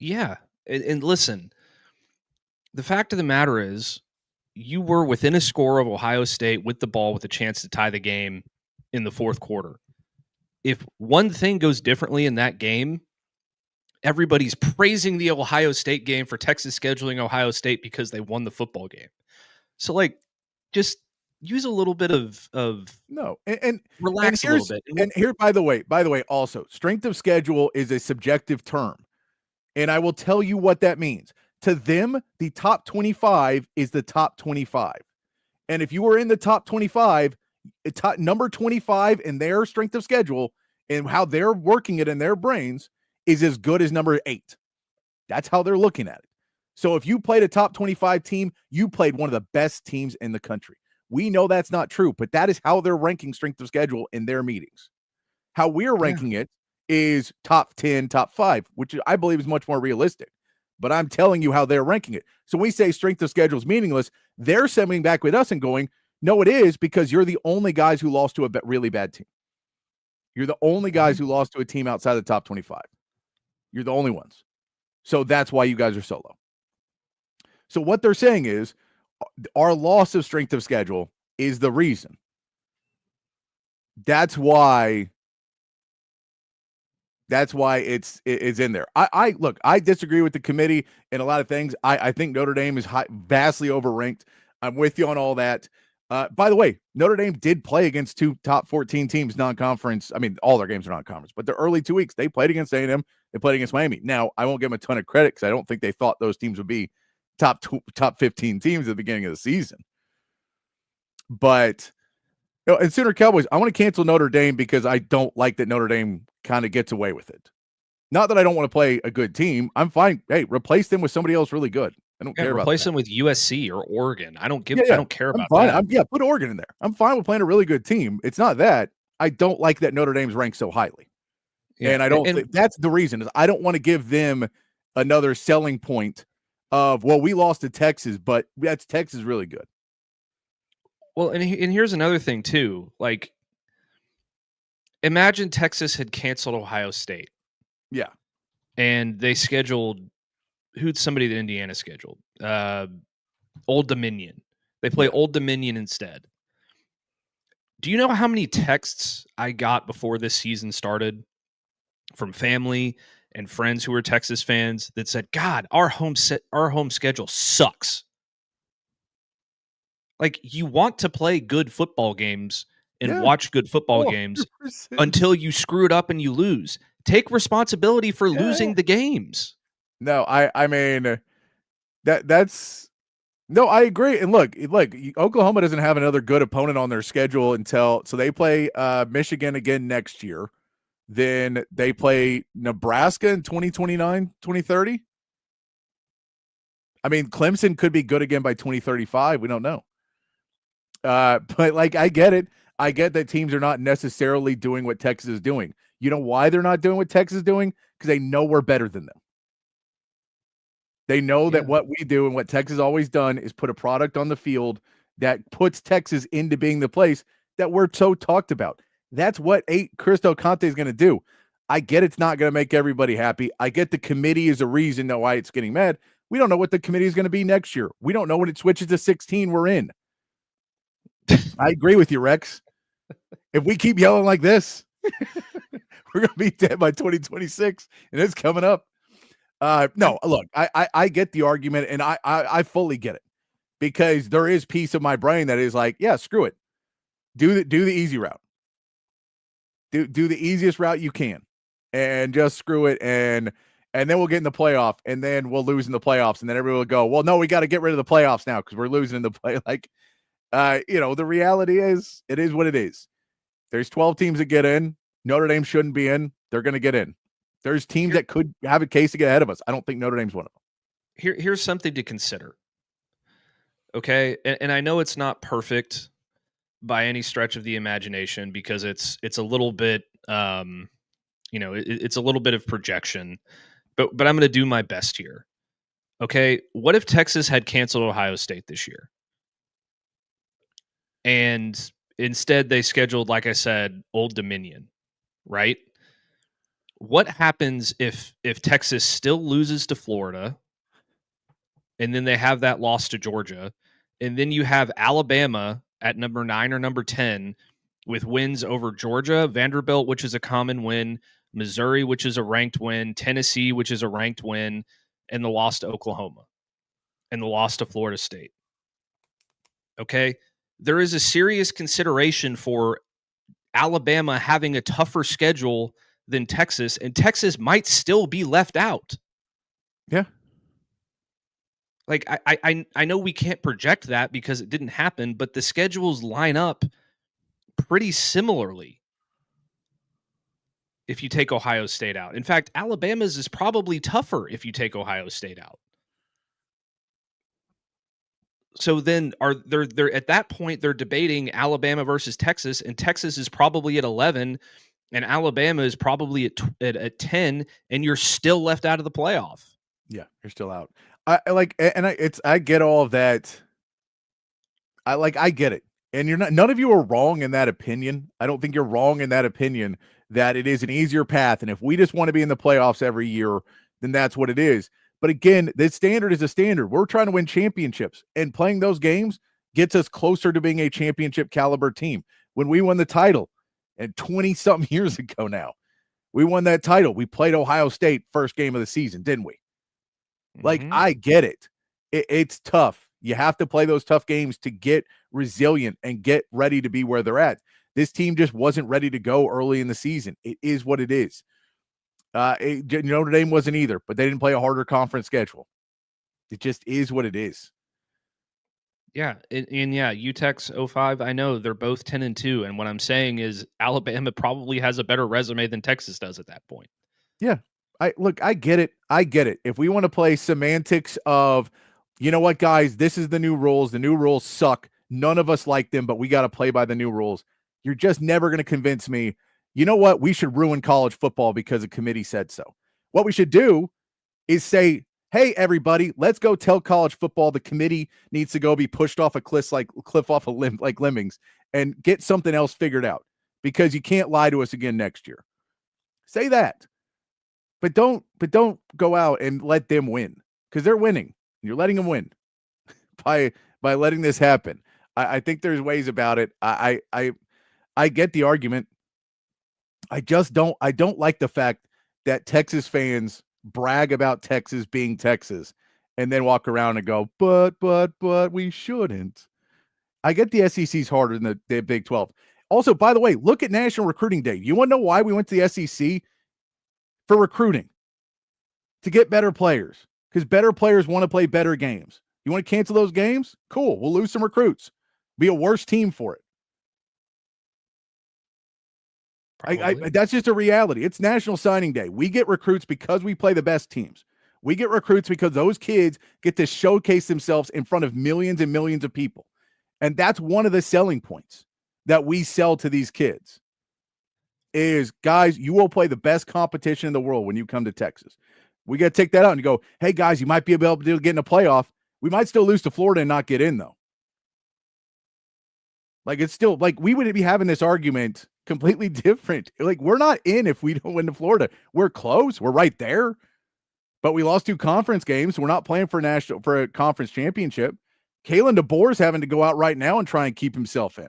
Yeah, and listen, the fact of the matter is, you were within a score of Ohio State with the ball with a chance to tie the game in the 4th quarter. If one thing goes differently in that game, everybody's praising the Ohio State game for Texas scheduling Ohio State because they won the football game. So, like, just use a little bit of no and relax a little bit. And here, by the way, also, strength of schedule is a subjective term. And I will tell you what that means. To them, the top 25 is the top 25. And if you were in the top 25, number 25 in their strength of schedule and how they're working it in their brains is as good as number 8. That's how they're looking at it. So if you played a top 25 team, you played one of the best teams in the country. We know that's not true, but that is how they're ranking strength of schedule in their meetings. How we're ranking it is top 10, top 5, which I believe is much more realistic. But I'm telling you how they're ranking it. So when we say strength of schedule is meaningless, they're sending back with us and going, no, it is, because you're the only guys who lost to a really bad team. You're the only guys who lost to a team outside the top 25. You're the only ones. So that's why you guys are so low. So what they're saying is our loss of strength of schedule is the reason. That's why it's in there. I disagree with the committee in a lot of things. I think Notre Dame is vastly overranked. I'm with you on all that. By the way, Notre Dame did play against 2 top 14 teams non-conference. I mean, all their games are non-conference, but the early 2 weeks, they played against A&M. They played against Miami. Now, I won't give them a ton of credit because I don't think they thought those teams would be top 15 teams at the beginning of the season. But, and Sooner Cowboys, I want to cancel Notre Dame because I don't like that Notre Dame kind of gets away with it. Not that I don't want to play a good team. I'm fine. Hey, replace them with somebody else really good. I don't care about replace that. them with USC or Oregon. I don't care about fine. that. Put Oregon in there. I'm fine with playing a really good team. It's not that. I don't like that Notre Dame's ranked so highly. Yeah. And I don't think that's the reason is I don't want to give them another selling point of, well, we lost to Texas, but that's Texas really good. Well, and here's another thing too. Like, imagine Texas had canceled Ohio State. Yeah. And they scheduled who'd somebody that Indiana scheduled? Old Dominion. They play Old Dominion instead. Do you know how many texts I got before this season started from family and friends who were Texas fans that said, God, our home schedule sucks. Like, you want to play good football games and watch good football games until you screw it up and you lose. Take responsibility for losing the games. No, I mean that's no, I agree. And look, Oklahoma doesn't have another good opponent on their schedule so they play Michigan again next year. Then they play Nebraska in 2029, 2030. I mean, Clemson could be good again by 2035. We don't know. But like, I get it. I get that teams are not necessarily doing what Texas is doing. You know why they're not doing what Texas is doing? Because they know we're better than them. They know that what we do and what Texas has always done is put a product on the field that puts Texas into being the place that we're so talked about. That's what Cristo Conte is going to do. I get it's not going to make everybody happy. I get the committee is a reason why it's getting mad. We don't know what the committee is going to be next year. We don't know when it switches to 16 we're in. I agree with you, Rex. If we keep yelling like this, we're going to be dead by 2026, and it's coming up. No, look, I get the argument, and I fully get it, because there is piece of my brain that is like, yeah, screw it. Do the easy route. Do the easiest route you can, and just screw it, and then we'll get in the playoff, and then we'll lose in the playoffs, and then everyone will go, well, no, we got to get rid of the playoffs now because we're losing in the play. Like, the reality is, it is what it is. There's 12 teams that get in. Notre Dame shouldn't be in. They're going to get in. There's teams that could have a case to get ahead of us. I don't think Notre Dame's one of them. Here's something to consider. Okay, and I know it's not perfect by any stretch of the imagination, because it's a little bit, it's a little bit of projection, but I'm going to do my best here. Okay, what if Texas had canceled Ohio State this year, and instead they scheduled, like I said, Old Dominion, right? What happens if Texas still loses to Florida, and then they have that loss to Georgia, and then you have Alabama at number 9 or number 10 with wins over Georgia, Vanderbilt, which is a common win, Missouri, which is a ranked win, Tennessee, which is a ranked win, and the loss to Oklahoma and the loss to Florida State. Okay? There is a serious consideration for Alabama having a tougher schedule than Texas, and Texas might still be left out. Yeah. Like I know we can't project that because it didn't happen, but the schedules line up pretty similarly if you take Ohio State out. In fact, Alabama's is probably tougher if you take Ohio State out. So then they're at that point they're debating Alabama versus Texas, and Texas is probably at 11 and Alabama is probably at 10, and you're still left out of the playoff. Yeah, you're still out. I get all of that. I get it. And none of you are wrong in that opinion. I don't think you're wrong in that opinion that it is an easier path. And if we just want to be in the playoffs every year, then that's what it is. But again, the standard is a standard. We're trying to win championships, and playing those games gets us closer to being a championship caliber team. When we won the title, and 20-something years ago now, we won that title. We played Ohio State first game of the season, didn't we? Like, I get it. It's tough. You have to play those tough games to get resilient and get ready to be where they're at. This team just wasn't ready to go early in the season. It is what it is. Notre Dame wasn't either, but they didn't play a harder conference schedule. It just is what it is. Yeah, and yeah, UTEX 05, I know they're both 10-2, and what I'm saying is Alabama probably has a better resume than Texas does at that point. Yeah, I get it. I get it. If we want to play semantics of, you know what, guys, this is the new rules. The new rules suck. None of us like them, but we got to play by the new rules. You're just never going to convince me, you know what, we should ruin college football because a committee said so. What we should do is say, hey, everybody, let's go tell college football the committee needs to go be pushed off a cliff off a limb like lemmings and get something else figured out because you can't lie to us again next year. Say that. But don't go out and let them win because they're winning. You're letting them win by letting this happen. I think there's ways about it. I get the argument. I don't like the fact that Texas fans brag about Texas being Texas and then walk around and go, but we shouldn't. I get the SEC's harder than the Big 12. Also, by the way, look at National Recruiting Day. You want to know why we went to the SEC? For recruiting. To get better players. Because better players want to play better games. You want to cancel those games? Cool. We'll lose some recruits. Be a worse team for it. That's just a reality. It's National Signing Day. We get recruits because we play the best teams. We get recruits because those kids get to showcase themselves in front of millions and millions of people. And that's one of the selling points that we sell to these kids is, guys, you will play the best competition in the world when you come to Texas. We got to take that out and go, hey, guys, you might be able to get in a playoff. We might still lose to Florida and not get in, though. Like, it's still, like, we wouldn't be having this argument completely different. Like, we're not in if we don't win to Florida. We're close. We're right there. But we lost 2 conference games. We're not playing for a conference championship. Kalen DeBoer's having to go out right now and try and keep himself in.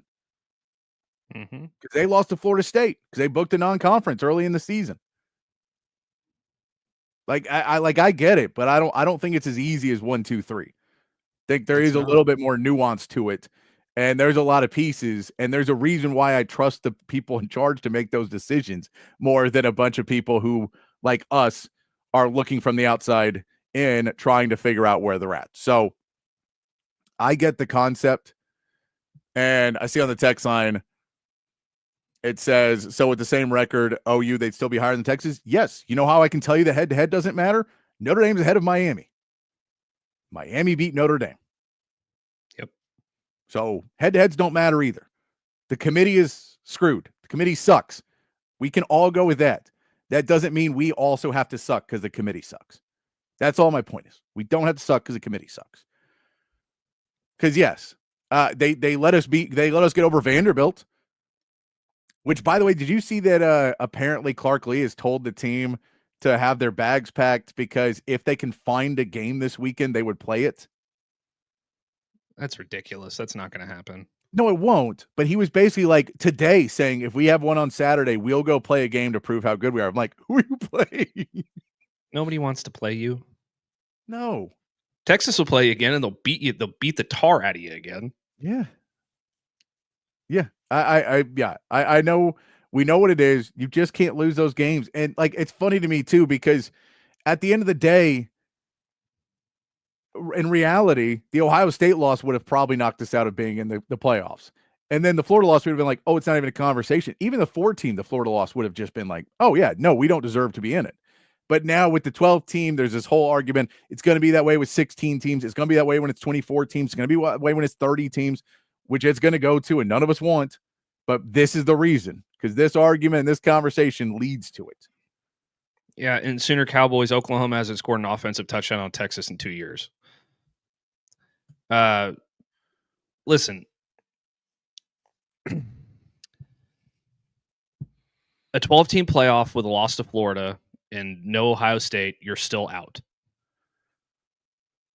Because they lost to Florida State because they booked a non-conference early in the season. I get it, but I don't think it's as easy as 1, 2, 3. I think there is a little bit more nuance to it. And there's a lot of pieces, and there's a reason why I trust the people in charge to make those decisions more than a bunch of people who, like us, are looking from the outside in trying to figure out where they're at. So I get the concept, and I see on the text line, it says, so with the same record, OU, they'd still be higher than Texas? Yes. You know how I can tell you the head-to-head doesn't matter? Notre Dame's ahead of Miami. Miami beat Notre Dame. So head-to-heads don't matter either. The committee is screwed. The committee sucks. We can all go with that. That doesn't mean we also have to suck because the committee sucks. That's all my point is. We don't have to suck because the committee sucks. Because yes, they let us get over Vanderbilt. Which, by the way, did you see that apparently Clark Lee has told the team to have their bags packed because if they can find a game this weekend, they would play it? That's ridiculous. That's not going to happen. No, it won't. But he was basically like today saying, if we have one on Saturday, we'll go play a game to prove how good we are. I'm like, who are you playing? Nobody wants to play you. No. Texas will play you again, and they'll beat you. They'll beat the tar out of you again. Yeah. Yeah. I know. We know what it is. You just can't lose those games. And like, it's funny to me too, because at the end of the day, in reality, the Ohio State loss would have probably knocked us out of being in the playoffs. And then the Florida loss would have been like, oh, it's not even a conversation. Even the 4 team, the Florida loss would have just been like, oh, yeah, no, we don't deserve to be in it. But now with the 12 team, there's this whole argument. It's going to be that way with 16 teams. It's going to be that way when it's 24 teams. It's going to be that way when it's 30 teams, which it's going to go to, and none of us want. But this is the reason, because this argument and this conversation leads to it. Yeah, and Sooner Cowboys, Oklahoma hasn't scored an offensive touchdown on Texas in 2 years. Listen, a 12-team playoff with a loss to Florida and no Ohio State, you're still out.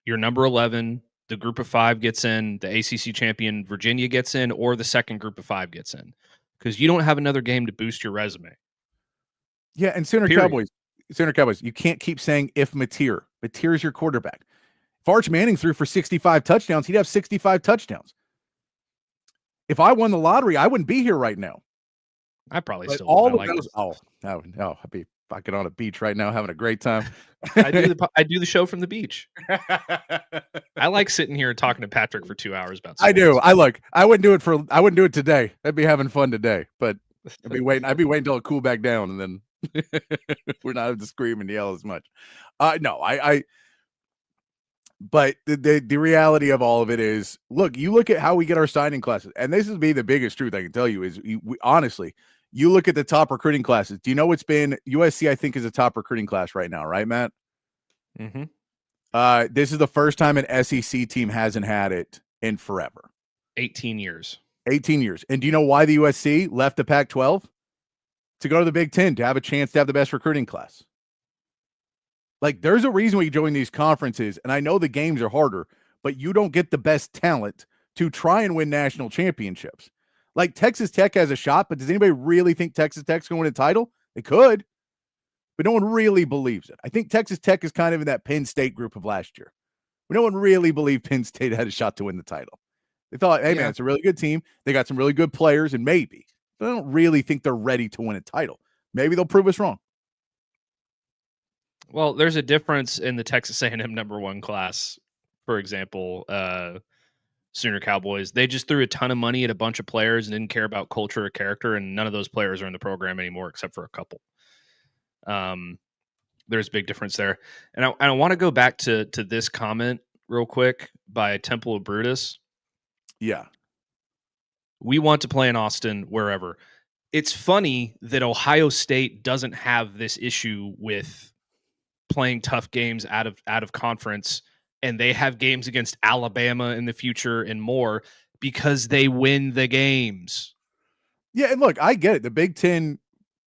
You're number 11. The group of 5 gets in. The ACC champion Virginia gets in, or the second group of 5 gets in, because you don't have another game to boost your resume. Yeah, and Sooner Cowboys, you can't keep saying if Mateer. Mateer's your quarterback. If Arch Manning threw for 65 touchdowns, he'd have 65 touchdowns. If I won the lottery, I wouldn't be here right now. I probably but still all would. of those. No, I'd be fucking on a beach right now having a great time. I do the show from the beach. I like sitting here and talking to Patrick for 2 hours about sports. I do. I wouldn't do it today. I'd be having fun today, but I'd be waiting until it cool back down, and then we're not to scream and yell as much. But the reality of all of it is, look, you look at how we get our signing classes, and this is the biggest truth I can tell you is honestly, you look at the top recruiting classes. Do you know what's been USC? I think is a top recruiting class right now, right, Matt? Mm-hmm. This is the first time an SEC team hasn't had it in forever. 18 years. 18 years. And do you know why the USC left the Pac-12? To go to the Big Ten, to have a chance to have the best recruiting class. Like, there's a reason we join these conferences, and I know the games are harder, but you don't get the best talent to try and win national championships. Like, Texas Tech has a shot, but does anybody really think Texas Tech's going to win a title? They could, but no one really believes it. I think Texas Tech is kind of in that Penn State group of last year. But no one really believed Penn State had a shot to win the title. They thought, hey, man, it's a really good team. They got some really good players, and maybe. But I don't really think they're ready to win a title. Maybe they'll prove us wrong. Well, there's a difference in the Texas A&M number 1 class, for example. Sooner Cowboys, they just threw a ton of money at a bunch of players and didn't care about culture or character, and none of those players are in the program anymore except for a couple. There's a big difference there. And I want to go back to this comment real quick by Temple of Brutus. Yeah. We want to play in Austin wherever. It's funny that Ohio State doesn't have this issue with playing tough games out of conference, and they have games against Alabama in the future and more because they win the games. Yeah, and look, I get it. The Big Ten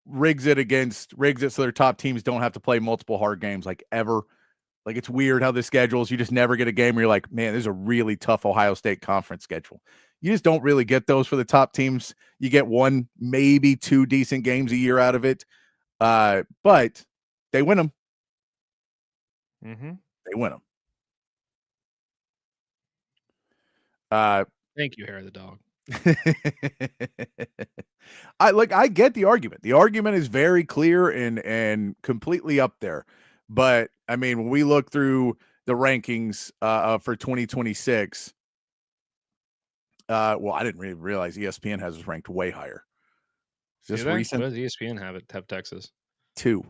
rigs it so their top teams don't have to play multiple hard games like ever. Like, it's weird how the schedules, you just never get a game where you're like, man, this is a really tough Ohio State conference schedule. You just don't really get those for the top teams. You get 1, maybe 2 decent games a year out of it. But they win them. Mm-hmm. They win them. Thank you, Hair of the Dog. I get the argument. The argument is very clear and completely up there. But I mean, when we look through the rankings for 2026, well, I didn't really realize ESPN has us ranked way higher. Is this recent? What does ESPN have Texas? 2.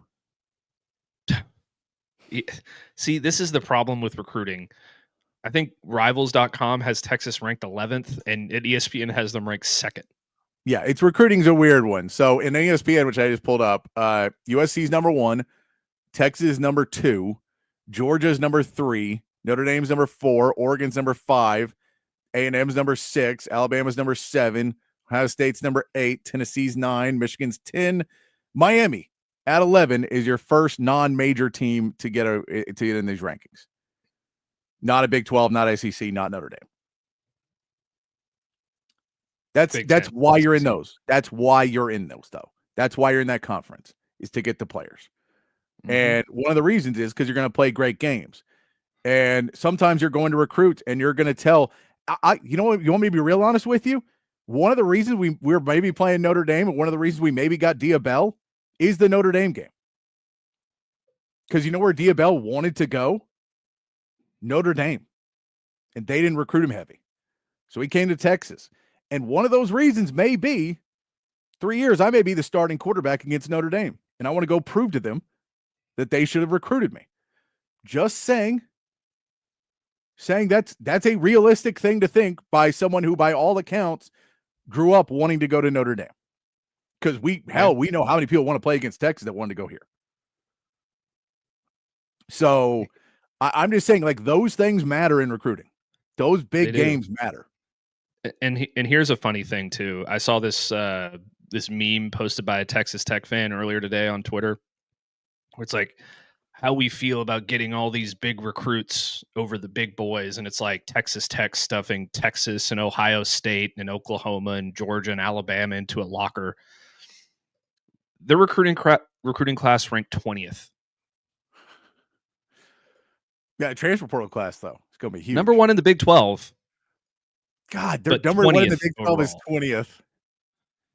See, this is the problem with recruiting. I think Rivals.com has Texas ranked 11th, and ESPN has them ranked 2nd. Yeah, it's recruiting's a weird one. So in ESPN, which I just pulled up, USC's number 1, Texas number 2, Georgia's number 3, Notre Dame's number 4, Oregon's number 5, A&M's number 6, Alabama's number 7, Ohio State's number 8, Tennessee's 9, Michigan's 10, Miami at 11 is your first non-major team to get in these rankings. Not a Big 12, not SEC, not Notre Dame. That's why you're in those. That's why you're in those, though. That's why you're in that conference, is to get the players. Mm-hmm. And one of the reasons is because you're going to play great games. And sometimes you're going to recruit and you're going to tell, you know what, you want me to be real honest with you? One of the reasons we're maybe playing Notre Dame, and one of the reasons we maybe got Diabell is the Notre Dame game. Because you know where Diabell wanted to go? Notre Dame, and they didn't recruit him heavy. So he came to Texas. And one of those reasons may be 3 years, I may be the starting quarterback against Notre Dame. And I want to go prove to them that they should have recruited me. Just saying that's a realistic thing to think by someone who, by all accounts, grew up wanting to go to Notre Dame. Because we know how many people want to play against Texas that wanted to go here. So I'm just saying, like, those things matter in recruiting. Those big games matter. And here's a funny thing too. I saw this this meme posted by a Texas Tech fan earlier today on Twitter, where it's like how we feel about getting all these big recruits over the big boys, and it's like Texas Tech stuffing Texas and Ohio State and Oklahoma and Georgia and Alabama into a locker. The recruiting class ranked 20th. Yeah, transfer portal class though. It's gonna be huge. Number 1 in the Big 12. God, their number 1 in the Big 12 is 20th.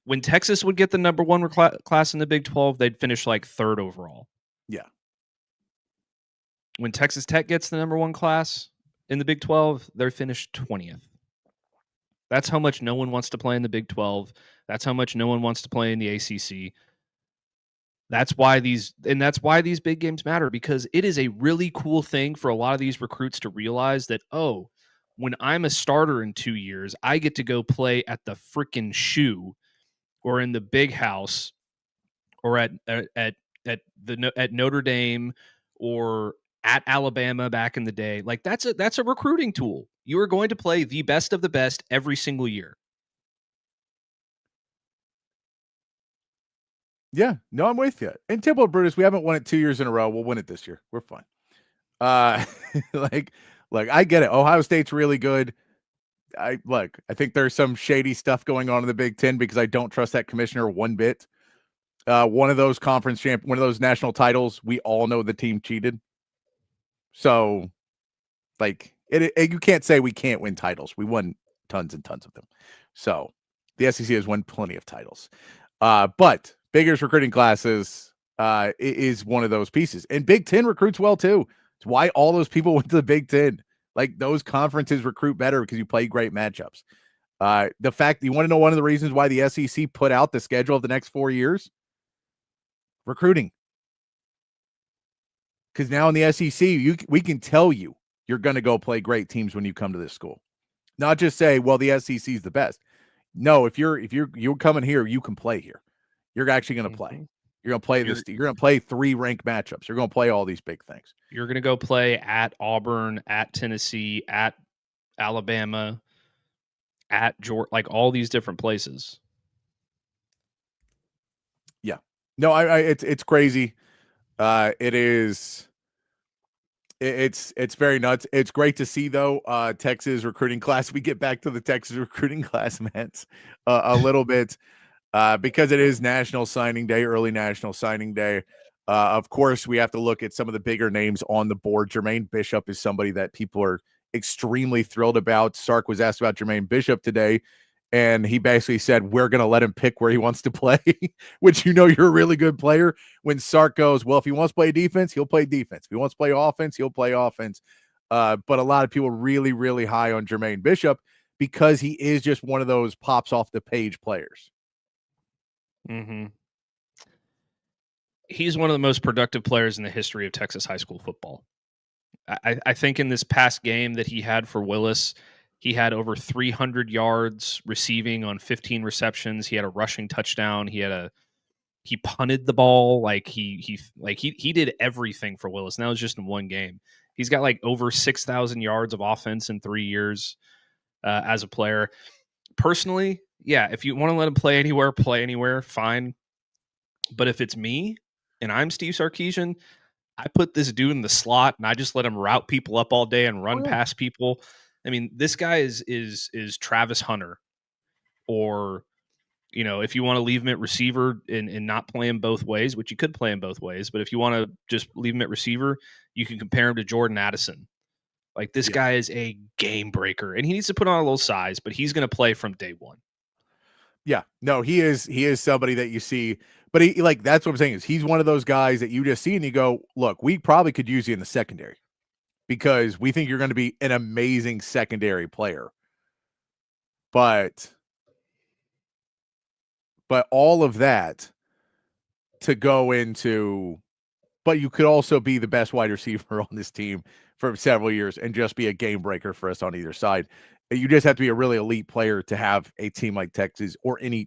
When Texas would get the number 1 class in the Big 12, they'd finish like 3rd overall. Yeah. When Texas Tech gets the number 1 class in the Big 12, they're finished 20th. That's how much no one wants to play in the Big 12. That's how much no one wants to play in the ACC. That's why these big games matter, because it is a really cool thing for a lot of these recruits to realize that, oh, when I'm a starter in 2 years, I get to go play at the freaking Shoe or in the Big House or at Notre Dame or at Alabama back in the day. Like that's a recruiting tool. You are going to play the best of the best every single year. Yeah, no, I'm with you. And Temple Brutus, we haven't won it 2 years in a row. We'll win it this year. We're fine. Like I get it. Ohio State's really good. I think there's some shady stuff going on in the Big Ten because I don't trust that commissioner one bit. One of those one of those national titles, we all know the team cheated. So, like, you can't say we can't win titles. We won tons and tons of them. So, the SEC has won plenty of titles. But biggest recruiting classes is one of those pieces. And Big Ten recruits well, too. It's why all those people went to the Big Ten. Like, those conferences recruit better because you play great matchups. The fact, you want to know one of the reasons why the SEC put out the schedule of the next 4 years? Recruiting. Because now in the SEC, we can tell you're going to go play great teams when you come to this school. Not just say, well, the SEC is the best. No, if you're coming here, you can play here. You're actually going to play. You're going to play this. You're going to play 3 ranked matchups. You're going to play all these big things. You're going to go play at Auburn, at Tennessee, at Alabama, at Georgia, like all these different places. Yeah. No, it's crazy. It is. It's very nuts. It's great to see though. Texas recruiting class. We get back to the Texas recruiting class, Mets, a little bit. Because it is National Signing Day, early National Signing Day. Of course, we have to look at some of the bigger names on the board. Jermaine Bishop is somebody that people are extremely thrilled about. Sark was asked about Jermaine Bishop today, and he basically said, we're going to let him pick where he wants to play, which you're a really good player. When Sark goes, well, if he wants to play defense, he'll play defense. If he wants to play offense, he'll play offense. But a lot of people really, really high on Jermaine Bishop because he is just one of those pops off the page players. Mm-hmm. He's one of the most productive players in the history of Texas high school football. I think in this past game that he had for Willis, he had over 300 yards receiving on 15 receptions. He had a rushing touchdown. He punted the ball. He did everything for Willis. And that was just in one game. He's got like over 6,000 yards of offense in 3 years as a player. Personally, yeah, if you want to let him play anywhere, fine. But if it's me and I'm Steve Sarkisian, I put this dude in the slot and I just let him route people up all day and run past people. I mean, this guy is Travis Hunter, or if you want to leave him at receiver and not play him both ways, which you could play him both ways, but if you want to just leave him at receiver, you can compare him to Jordan Addison. Like, this guy is a game breaker, and he needs to put on a little size, but he's going to play from day one. Yeah, no, he is somebody that you see, but that's what I'm saying is he's one of those guys that you just see and you go, look, we probably could use you in the secondary because we think you're going to be an amazing secondary player. But all of that to go into, but you could also be the best wide receiver on this team for several years and just be a game breaker for us on either side. You just have to be a really elite player to have a team like Texas or any,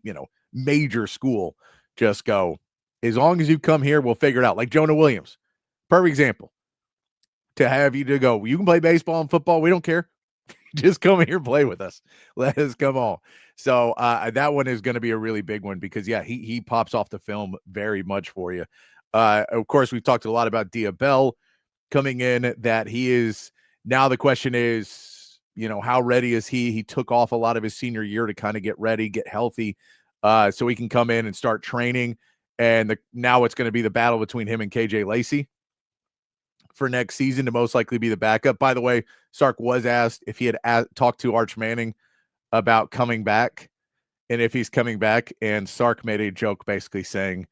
major school just go, as long as you come here, we'll figure it out. Like Jonah Williams, perfect example. To have you to go, you can play baseball and football. We don't care. Just come here and play with us. Let us come on. So that one is going to be a really big one because, he pops off the film very much for you. Of course, we've talked a lot about Diabell coming in, that he is now the question is, how ready is he? He took off a lot of his senior year to kind of get ready, get healthy, so he can come in and start training. And now it's going to be the battle between him and KJ Lacey for next season to most likely be the backup. By the way, Sark was asked if he had talked to Arch Manning about coming back and if he's coming back. And Sark made a joke basically saying,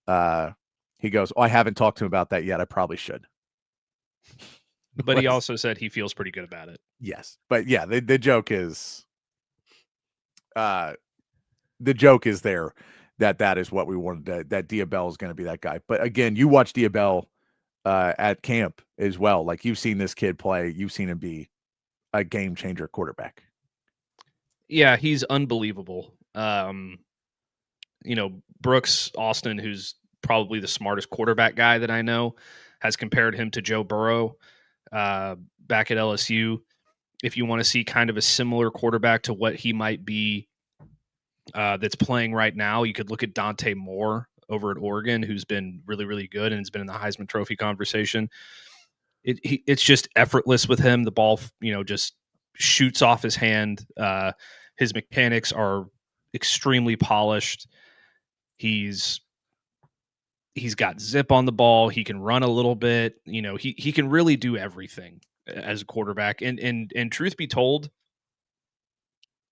he goes, I haven't talked to him about that yet. I probably should. But he also said he feels pretty good about it. Yes. But the joke is, there that is what we wanted, that Diabell is going to be that guy. But again, you watch Diabell at camp as well. Like, you've seen this kid play. You've seen him be a game changer quarterback. Yeah, he's unbelievable. Brooks Austin, who's probably the smartest quarterback guy that I know, has compared him to Joe Burrow back at LSU. If you want to see kind of a similar quarterback to what he might be that's playing right now, you could look at Dante Moore over at Oregon, who's been really, really good and has been in the Heisman Trophy conversation. It's just effortless with him. The ball, just shoots off his hand. His mechanics are extremely polished. He's got zip on the ball. He can run a little bit. He can really do everything as a quarterback. And truth be told,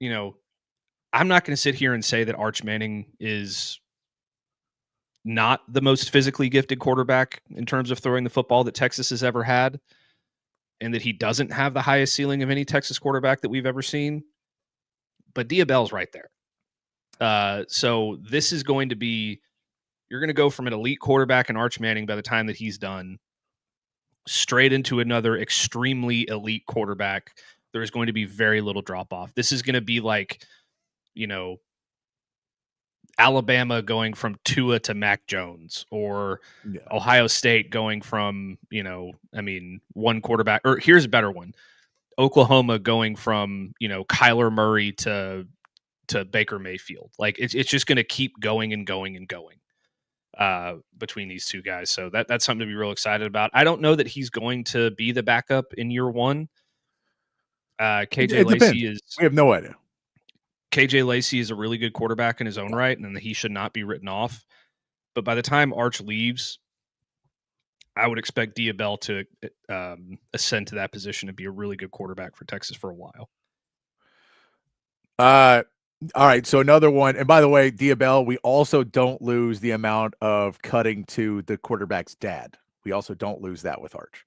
I'm not going to sit here and say that Arch Manning is not the most physically gifted quarterback in terms of throwing the football that Texas has ever had, and that he doesn't have the highest ceiling of any Texas quarterback that we've ever seen. But Diabell's right there. So this is going to be, you're going to go from an elite quarterback in Arch Manning by the time that he's done, straight into another extremely elite quarterback. There is going to be very little drop off. This is going to be like, Alabama going from Tua to Mac Jones, or Ohio State going from, one quarterback, or here's a better one. Oklahoma going from, Kyler Murray to Baker Mayfield. Like, it's just going to keep going and going and going between these two guys. So that's something to be real excited about. I don't know that he's going to be the backup in year one. KJ Lacey is, we have no idea. KJ Lacey is a really good quarterback in his own right, and he should not be written off. But by the time Arch leaves, I would expect Diabell to ascend to that position and be a really good quarterback for Texas for a while. All right, so another one. And by the way, Diabell, we also don't lose the amount of cutting to the quarterback's dad. We also don't lose that with Arch.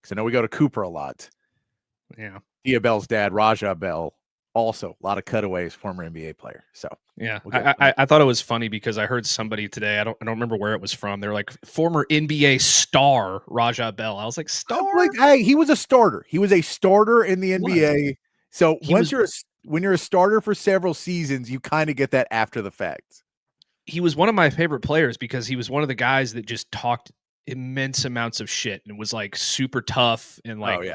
Because I know we go to Cooper a lot. Yeah. Diabell's dad, Raja Bell, also a lot of cutaways, former NBA player. So yeah, I thought it was funny because I heard somebody today. I don't remember where it was from. They're like, former NBA star Raja Bell. I was like, star? Like, hey, he was a starter. He was a starter in the NBA. So when you're a starter for several seasons, you kind of get that after the fact. He was one of my favorite players because he was one of the guys that just talked immense amounts of shit and was like super tough and like,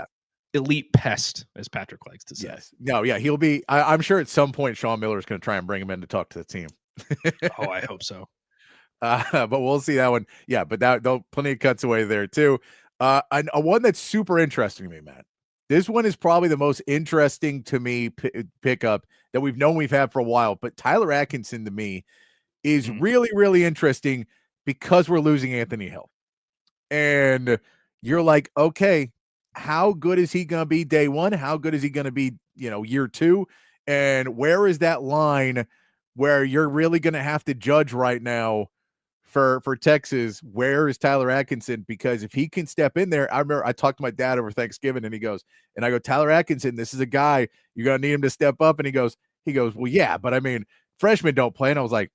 elite pest, as Patrick likes to say. Yes. No, yeah, he'll be. I'm sure at some point Sean Miller is going to try and bring him in to talk to the team. Oh, I hope so. But we'll see that one. Yeah, but plenty of cuts away there too. And a one that's super interesting to me, Matt. This one is probably the most interesting to me pickup that we've known we've had for a while. But Tyler Atkinson to me is really, really interesting because we're losing Anthony Hill, and you're like, okay, how good is he going to be day one? How good is he going to be, year two? And where is that line where you're really going to have to judge right now for Texas, where is Tyler Atkinson? Because if he can step in there, I remember I talked to my dad over Thanksgiving, and I go, Tyler Atkinson, this is a guy, you're going to need him to step up. And he goes, well, yeah, but I mean, freshmen don't play. And I was like,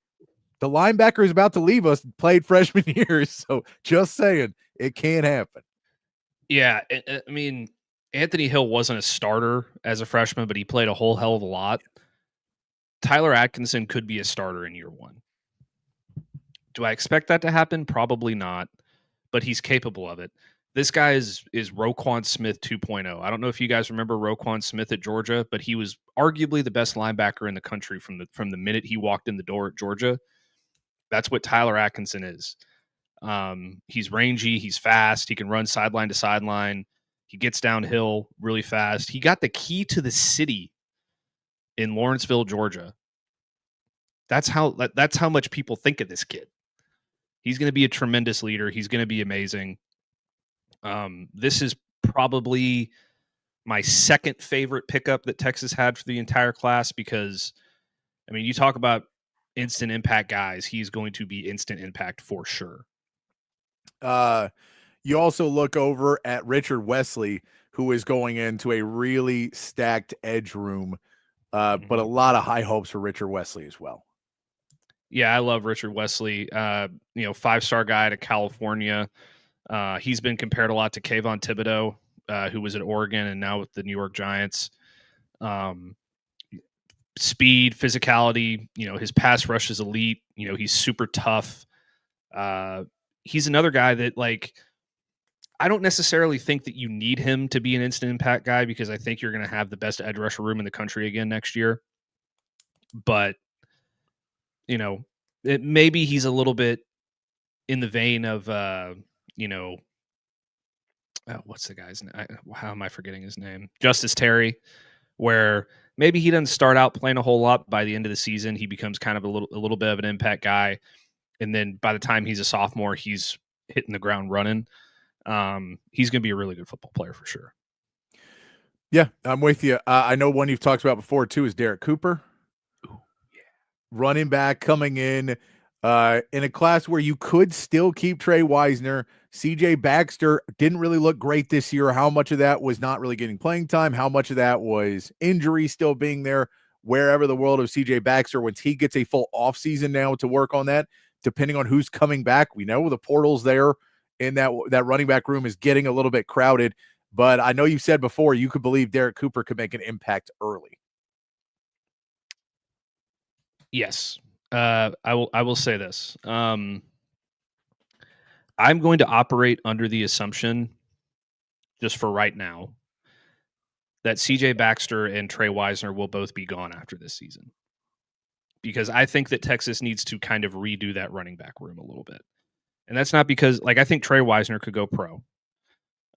the linebacker is about to leave us, played freshman years. So just saying, it can happen. Yeah. I mean, Anthony Hill wasn't a starter as a freshman, but he played a whole hell of a lot. Tyler Atkinson could be a starter in year one. Do I expect that to happen? Probably not, but he's capable of it. This guy is Roquan Smith 2.0. I don't know if you guys remember Roquan Smith at Georgia, but he was arguably the best linebacker in the country from the minute he walked in the door at Georgia. That's what Tyler Atkinson is. He's rangy, he's fast, he can run sideline to sideline. He gets downhill really fast. He got the key to the city in Lawrenceville, Georgia. That's how much people think of this kid. He's going to be a tremendous leader. He's going to be amazing. This is probably my second favorite pickup that Texas had for the entire class because, I mean, you talk about instant impact guys. He's going to be instant impact for sure. You also look over at Richard Wesley, who is going into a really stacked edge room, but a lot of high hopes for Richard Wesley as well. Yeah, I love Richard Wesley. 5-star guy out of California. He's been compared a lot to Kayvon Thibodeau, who was at Oregon and now with the New York Giants. Speed, physicality, his pass rush is elite. He's super tough. He's another guy that, I don't necessarily think that you need him to be an instant impact guy because I think you're going to have the best edge rusher room in the country again next year. But, maybe he's a little bit in the vein of, what's the guy's name? How am I forgetting his name? Justice Terry, where maybe he doesn't start out playing a whole lot. By the end of the season, he becomes kind of a little bit of an impact guy. And then by the time he's a sophomore, he's hitting the ground running. He's going to be a really good football player for sure. Yeah, I'm with you. I know one you've talked about before too is Derek Cooper. Ooh, yeah. Running back coming in a class where you could still keep Trey Wisner. CJ Baxter didn't really look great this year. How much of that was not really getting playing time? How much of that was injury still being there? Wherever the world of CJ Baxter, once he gets a full offseason now to work on that, depending on who's coming back, we know the portal's there and that running back room is getting a little bit crowded. But I know you said before you could believe Derek Cooper could make an impact early. Yes. I will say this. I'm going to operate under the assumption, just for right now, that CJ Baxter and Trey Wisner will both be gone after this season. Because I think that Texas needs to kind of redo that running back room a little bit. And that's not because, I think Trey Wisner could go pro.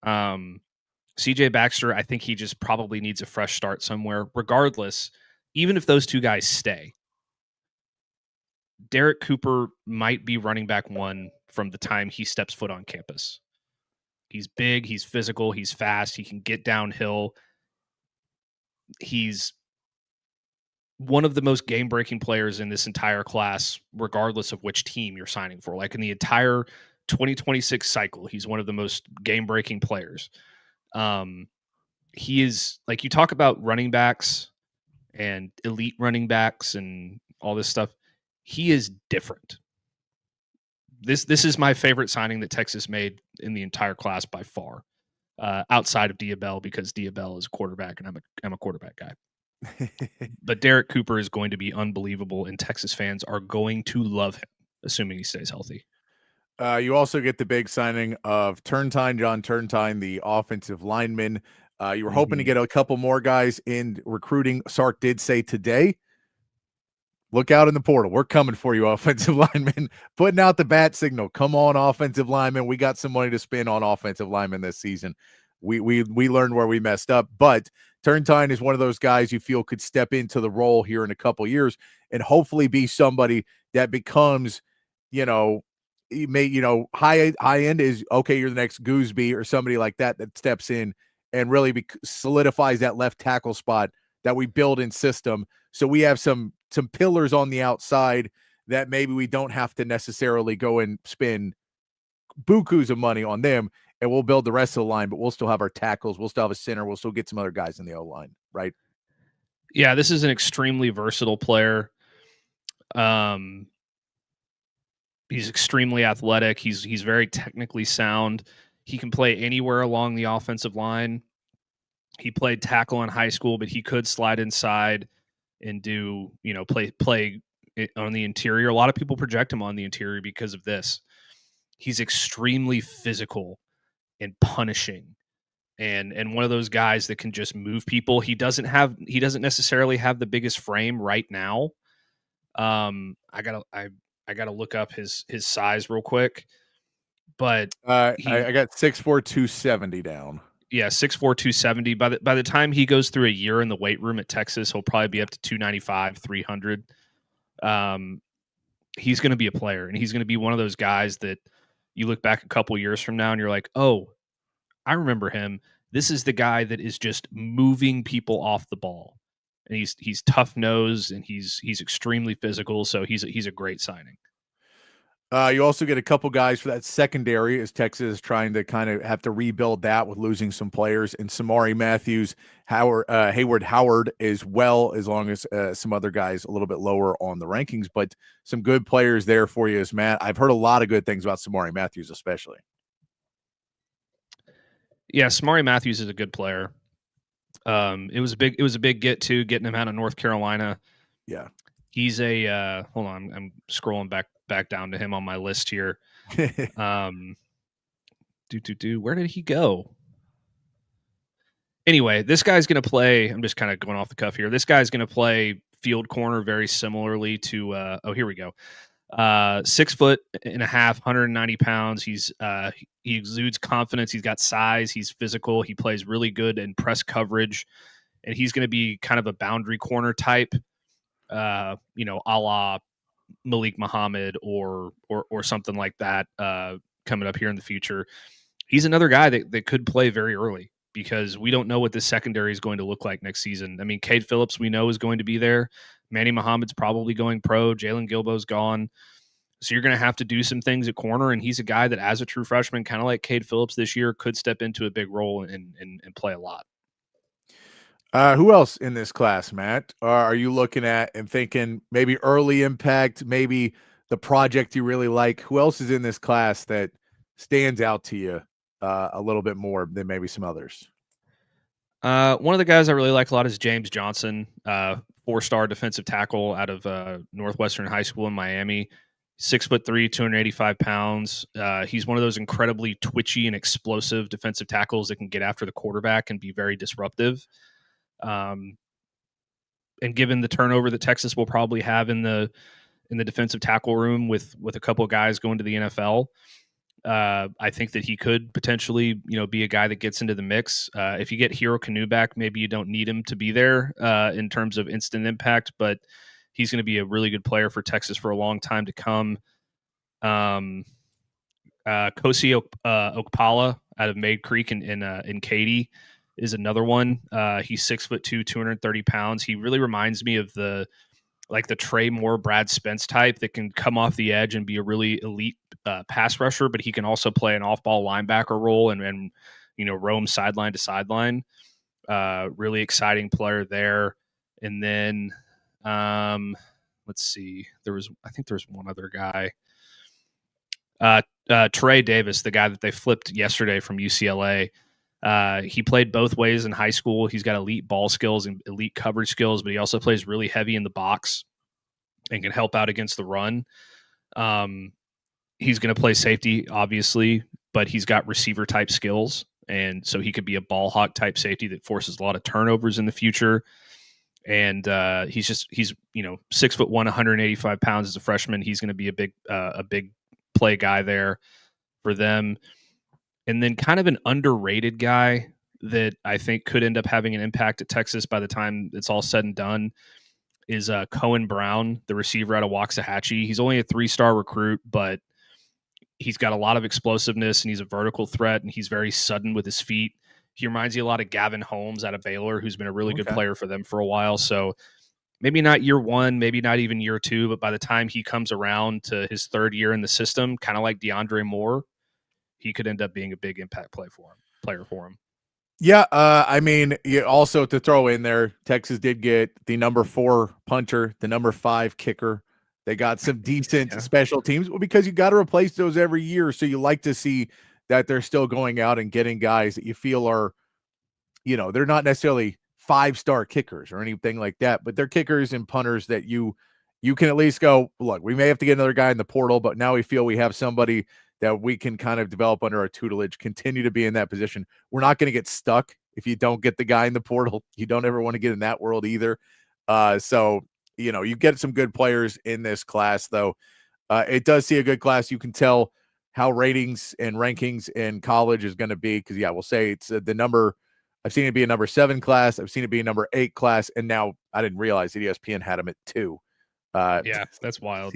CJ Baxter, I think he just probably needs a fresh start somewhere. Regardless, even if those two guys stay, Derek Cooper might be running back one from the time he steps foot on campus. He's big, he's physical, he's fast, he can get downhill. He's one of the most game-breaking players in this entire class, regardless of which team you're signing for. In the entire 2026 cycle, he's one of the most game-breaking players. He is, you talk about running backs and elite running backs and all this stuff. He is different. This is my favorite signing that Texas made in the entire class by far, outside of Diabell, because Diabell is a quarterback and I'm a quarterback guy. But Derek Cooper is going to be unbelievable, and Texas fans are going to love him, assuming he stays healthy. You also get the big signing of John Turntine, the offensive lineman. You were hoping to get a couple more guys in recruiting. Sark did say today, look out in the portal. We're coming for you, offensive linemen. Putting out the bat signal. Come on, offensive linemen. We got some money to spend on offensive linemen this season. We learned where we messed up, but Turntine is one of those guys you feel could step into the role here in a couple years and hopefully be somebody that becomes, high end is okay. You're the next Gooseby or somebody like that steps in and really solidifies that left tackle spot that we build in system. So we have some pillars on the outside that maybe we don't have to necessarily go and spend bukus of money on them, and we'll build the rest of the line, but we'll still have our tackles, we'll still have a center, we'll still get some other guys in the O-line, right? Yeah, this is an extremely versatile player. He's extremely athletic. He's very technically sound. He can play anywhere along the offensive line. He played tackle in high school, but he could slide inside and do, play on the interior. A lot of people project him on the interior because of this. He's extremely physical and punishing, and one of those guys that can just move people. He doesn't necessarily have the biggest frame right now. I gotta look up his size real quick, but I got 6'4", 270 down. Yeah, 6'4", 270. By the time he goes through a year in the weight room at Texas, he'll probably be up to 295, 300. He's going to be a player, and he's going to be one of those guys that you look back a couple years from now and you're like, oh, I remember him. This is the guy that is just moving people off the ball. And he's tough nosed, and he's extremely physical. So he's a great signing. You also get a couple guys for that secondary as Texas is trying to kind of have to rebuild that with losing some players, and Samari Matthews, Hayward Howard as well, as long as some other guys a little bit lower on the rankings, but some good players there for you as Matt. I've heard a lot of good things about Samari Matthews, especially. Yeah, Samari Matthews is a good player. It was a big get to getting him out of North Carolina. Yeah. He's a hold on, I'm scrolling back down to him on my list here. Where did he go? Anyway, this guy's going to play, I'm just kind of going off the cuff here. This guy's going to play field corner very similarly to here we go. 6'1.5", 190 pounds. He exudes confidence. He's got size. He's physical. He plays really good in press coverage, and he's going to be kind of a boundary corner type, a la Malik Muhammad or something like that coming up here in the future. He's another guy that could play very early, because we don't know what this secondary is going to look like next season. I mean, Cade Phillips we know is going to be there. Manny Muhammad's probably going pro. Jalen Gilbo's gone. So you're going to have to do some things at corner, and he's a guy that as a true freshman, kind of like Cade Phillips this year, could step into a big role and play a lot. Who else in this class, Matt, are you looking at and thinking maybe early impact, maybe the project you really like? Who else is in this class that stands out to you a little bit more than maybe some others? One of the guys I really like a lot is James Johnson, 4-star defensive tackle out of Northwestern High School in Miami. 6'3", 285 pounds. He's one of those incredibly twitchy and explosive defensive tackles that can get after the quarterback and be very disruptive. And given the turnover that Texas will probably have in the defensive tackle room with a couple of guys going to the NFL, I think that he could potentially, be a guy that gets into the mix. If you get Hero Kanu back, maybe you don't need him to be there in terms of instant impact, but he's going to be a really good player for Texas for a long time to come. Kosi Okpala out of Maid Creek in Katy is another one. He's 6'2", 230 pounds. He really reminds me of the Trey Moore, Brad Spence type that can come off the edge and be a really elite pass rusher, but he can also play an off-ball linebacker role and roam sideline to sideline. Really exciting player there. And then let's see, I think there's one other guy. Trey Davis, the guy that they flipped yesterday from UCLA. He played both ways in high school. He's got elite ball skills and elite coverage skills, but he also plays really heavy in the box and can help out against the run. He's going to play safety, obviously, but he's got receiver type skills. And so he could be a ball hawk type safety that forces a lot of turnovers in the future. And he's 6'1", 185 pounds as a freshman. He's going to be a big play guy there for them. And then kind of an underrated guy that I think could end up having an impact at Texas by the time it's all said and done is Cohen Brown, the receiver out of Waxahachie. He's only a 3-star recruit, but he's got a lot of explosiveness, and he's a vertical threat, and he's very sudden with his feet. He reminds you a lot of Gavin Holmes out of Baylor, who's been a really good player for them for a while. So maybe not year one, maybe not even year two, but by the time he comes around to his third year in the system, kind of like DeAndre Moore, he could end up being a big impact player for him. Yeah, I mean, also to throw in there, Texas did get the number 4 punter, the number 5 kicker. They got some decent special teams because you got to replace those every year. So you like to see that they're still going out and getting guys that you feel are, they're not necessarily 5-star kickers or anything like that, but they're kickers and punters that you can at least go, look, we may have to get another guy in the portal, but now we feel we have somebody that we can kind of develop under our tutelage, continue to be in that position. We're not going to get stuck if you don't get the guy in the portal. You don't ever want to get in that world either. So, you get some good players in this class, though. It does see a good class. You can tell how ratings and rankings in college is going to be because, we'll say it's the number. I've seen it be a number 7 class. I've seen it be a number 8 class. And now I didn't realize that ESPN had them at 2. Yeah, that's wild.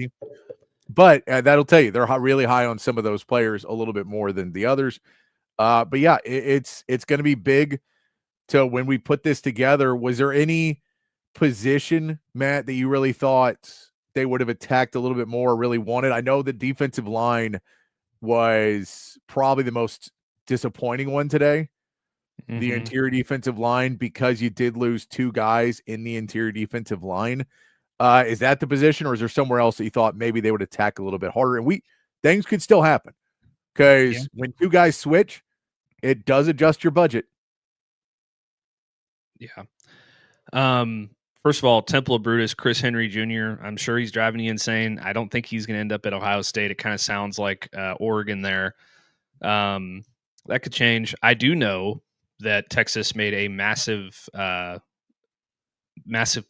But that'll tell you they're really high on some of those players a little bit more than the others. But yeah, it's going to be big to when we put this together. Was there any position, Matt, that you really thought they would have attacked a little bit more, really wanted? I know the defensive line was probably the most disappointing one today. Mm-hmm. The interior defensive line, because you did lose 2 guys in the interior defensive line. Is that the position, or is there somewhere else that you thought maybe they would attack a little bit harder? And things could still happen because when 2 guys switch, it does adjust your budget. Yeah. First of all, Temple of Brutus, Chris Henry Jr., I'm sure he's driving you insane. I don't think he's going to end up at Ohio State. It kind of sounds like Oregon there. That could change. I do know that Texas made a massive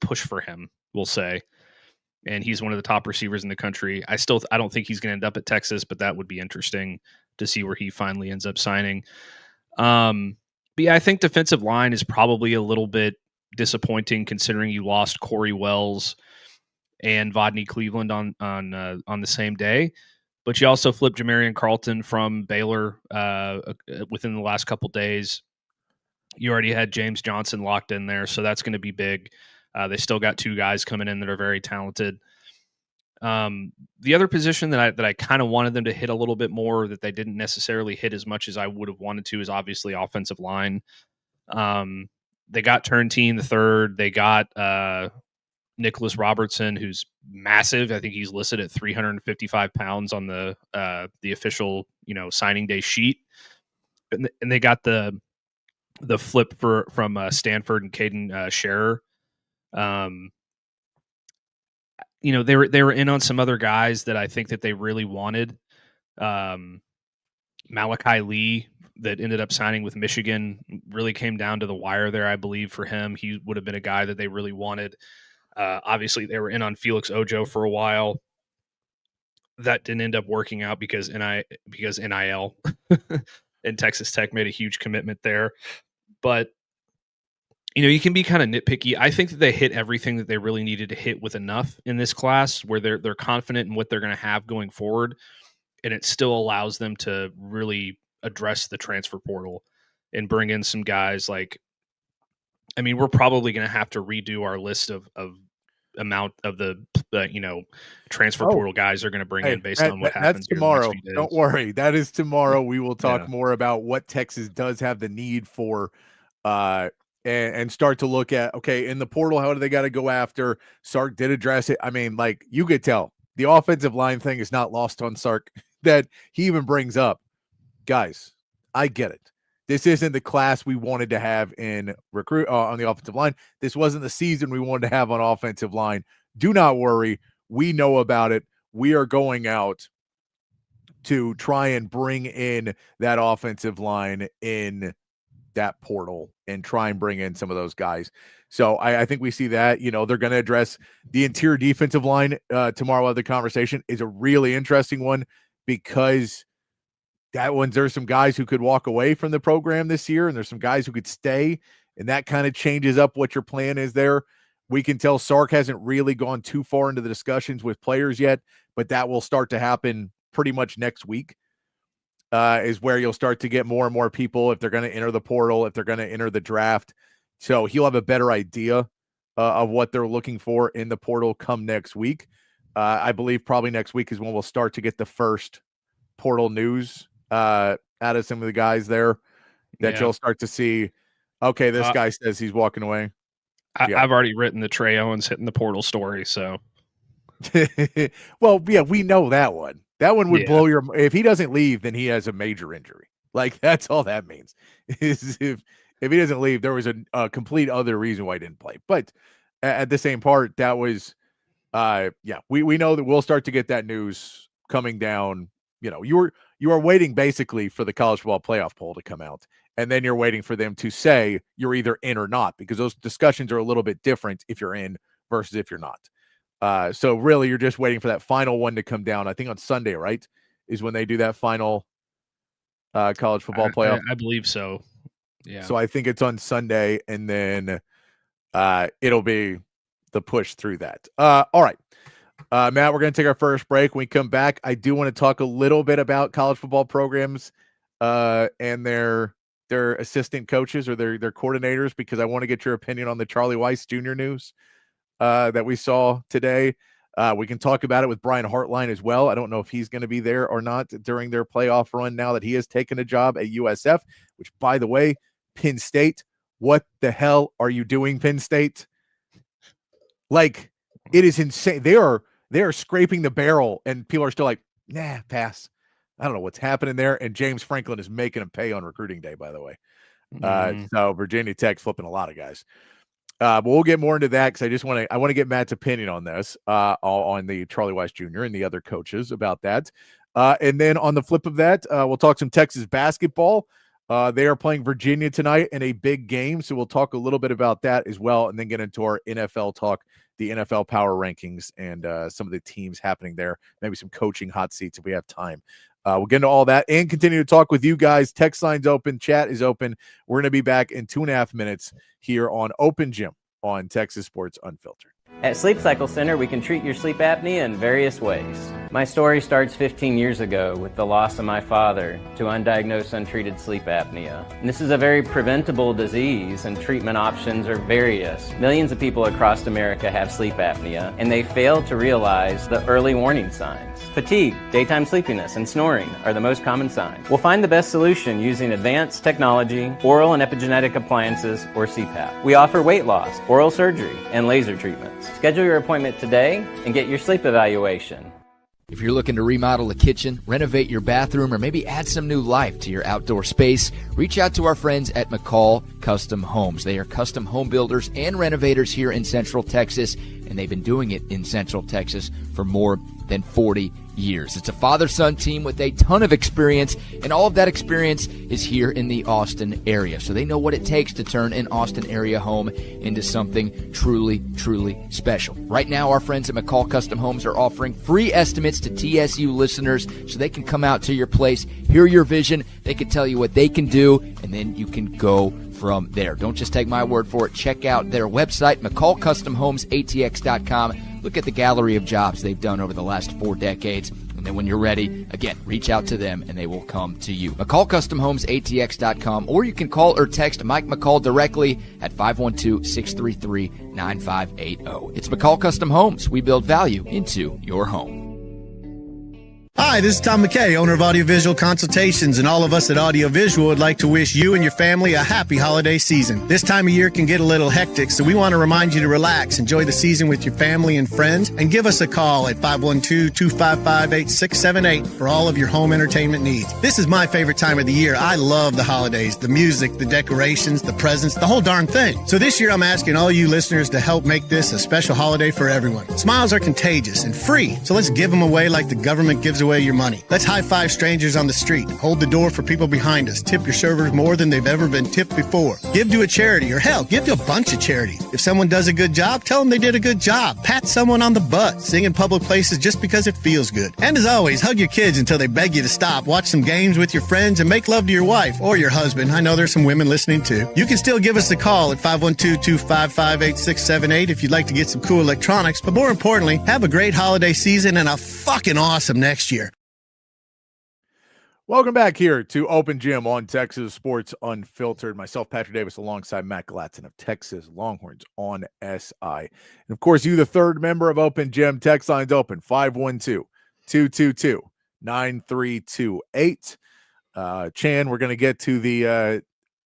push for him, we'll say. And he's one of the top receivers in the country. I don't think he's going to end up at Texas, but that would be interesting to see where he finally ends up signing. But yeah, I think defensive line is probably a little bit disappointing considering you lost Corey Wells and Rodney Cleveland on the same day. But you also flipped Jamarian Carlton from Baylor within the last couple days. You already had James Johnson locked in there, so that's going to be big. They still got 2 guys coming in that are very talented. The other position that I kind of wanted them to hit a little bit more that they didn't necessarily hit as much as I would have wanted to is obviously offensive line. They got Turntine the third. They got Nicholas Robertson, who's massive. I think he's listed at 355 pounds on the official signing day sheet. And they got the flip from Stanford and Caden Scherer. They were in on some other guys that I think that they really wanted. Malachi Lee, that ended up signing with Michigan, really came down to the wire there, I believe, for him. He would have been a guy that they really wanted. Obviously, they were in on Felix Ojo for a while. That didn't end up working out because NIL and Texas Tech made a huge commitment there. But you can be kind of nitpicky. I think that they hit everything that they really needed to hit with enough in this class where they're confident in what they're going to have going forward, and it still allows them to really address the transfer portal and bring in some guys we're probably going to have to redo our list of amount of the transfer portal guys are going to bring in based on what happens tomorrow. Don't worry, that is tomorrow. We will talk more about what Texas does have the need for, and start to look at, okay, in the portal, how do they got to go after? Sark did address it. I mean, you could tell the offensive line thing is not lost on Sark that he even brings up. Guys, I get it. This isn't the class we wanted to have in recruit on the offensive line. This wasn't the season we wanted to have on offensive line. Do not worry. We know about it. We are going out to try and bring in that offensive line in that portal and try and bring in some of those guys. So I think we see that, they're going to address the interior defensive line tomorrow. The conversation is a really interesting one because there's some guys who could walk away from the program this year, and there's some guys who could stay, and that kind of changes up what your plan is there. We can tell Sark hasn't really gone too far into the discussions with players yet, but that will start to happen pretty much next week, is where you'll start to get more and more people if they're going to enter the portal, if they're going to enter the draft. So he'll have a better idea of what they're looking for in the portal come next week. I believe probably next week is when we'll start to get the first portal news out of some of the guys there that you'll start to see. Okay, this guy says he's walking away. I've already written the Trey Owens hitting the portal story. So, well, yeah, we know that one. That one would blow your. If he doesn't leave, then he has a major injury. Like that's all that means. Is if he doesn't leave, there was a complete other reason why he didn't play. But at the same part, that was, we know that we'll start to get that news coming down. You know, you are waiting basically for the college football playoff poll to come out. And then you're waiting for them to say you're either in or not, because those discussions are a little bit different if you're in versus if you're not. So really, you're just waiting for that final one to come down. I think on Sunday, right, is when they do that final college football playoff. I believe so. Yeah. So I think it's on Sunday, and then it'll be the push through that. All right. Matt, we're going to take our first break. When we come back, I do want to talk a little bit about college football programs and their assistant coaches or their coordinators, because I want to get your opinion on the Charlie Weiss Jr. news that we saw today. We can talk about it with Brian Hartline as well. I don't know if he's going to be there or not during their playoff run now that he has taken a job at USF, which, by the way, Penn State, what the hell are you doing, Penn State? Like, it is insane. They are scraping the barrel, and people are still like, nah, pass. I don't know what's happening there. And James Franklin is making them pay on recruiting day, by the way. So Virginia Tech's flipping a lot of guys. But we'll get more into that because I want to get Matt's opinion on this, on the Charlie Weiss Jr. and the other coaches about that. And then on the flip of that, we'll talk some Texas basketball. They are playing Virginia tonight in a big game, so we'll talk a little bit about that as well, and then get into our NFL talk, the NFL power rankings, and some of the teams happening there, maybe some coaching hot seats if we have time. We'll get into all that and continue to talk with you guys. Text line's open. Chat is open. We're going to be back in 2.5 minutes here on Open Gym on Texas Sports Unfiltered. At Sleep Cycle Center, we can treat your sleep apnea in various ways. My story starts 15 years ago with the loss of my father to undiagnosed untreated sleep apnea. And this is a very preventable disease, and treatment options are various. Millions of people across America have sleep apnea, and they fail to realize the early warning signs. Fatigue, daytime sleepiness, and snoring are the most common signs. We'll find the best solution using advanced technology, oral and epigenetic appliances, or CPAP. We offer weight loss, oral surgery, and laser treatments. Schedule your appointment today and get your sleep evaluation. If you're looking to remodel a kitchen, renovate your bathroom, or maybe add some new life to your outdoor space, reach out to our friends at McCall Custom Homes. They are custom home builders and renovators here in Central Texas, and they've been doing it in Central Texas for more than 40 years. It's a father-son team with a ton of experience, and all of that experience is here in the Austin area. So they know what it takes to turn an Austin area home into something truly, truly special. Right now, our friends at McCall Custom Homes are offering free estimates to TSU listeners so they can come out to your place, hear your vision, they can tell you what they can do, and then you can go from there. Don't just take my word for it. Check out their website, McCallCustomHomesATX.com. Look at the gallery of jobs they've done over the last 4 decades. And then when you're ready, again, reach out to them and they will come to you. McCallCustomHomesATX.com, or you can call or text Mike McCall directly at 512-633-9580. It's McCall Custom Homes. We build value into your home. Hi, this is Tom McKay, owner of Audiovisual Consultations, and all of us at Audiovisual would like to wish you and your family a happy holiday season. This time of year can get a little hectic, so we want to remind you to relax, enjoy the season with your family and friends, and give us a call at 512-255-8678 for all of your home entertainment needs. This is my favorite time of the year. I love the holidays, the music, the decorations, the presents, the whole darn thing. So this year I'm asking all you listeners to help make this a special holiday for everyone. Smiles are contagious and free, so let's give them away like the government gives away your money. Let's high-five strangers on the street. Hold the door for people behind us. Tip your servers more than they've ever been tipped before. Give to a charity, or hell, give to a bunch of charities. If someone does a good job, tell them they did a good job. Pat someone on the butt. Sing in public places just because it feels good. And as always, hug your kids until they beg you to stop. Watch some games with your friends and make love to your wife or your husband. I know there's some women listening too. You can still give us a call at 512-255-8678 if you'd like to get some cool electronics. But more importantly, have a great holiday season and a fucking awesome next year. Welcome back here to Open Gym on Texas Sports Unfiltered. Myself, Patrick Davis, alongside Matt Galatzan of Texas Longhorns on SI. And of course, you, the third member of Open Gym, text line's open, 512-222-9328. Chan, we're going to get to the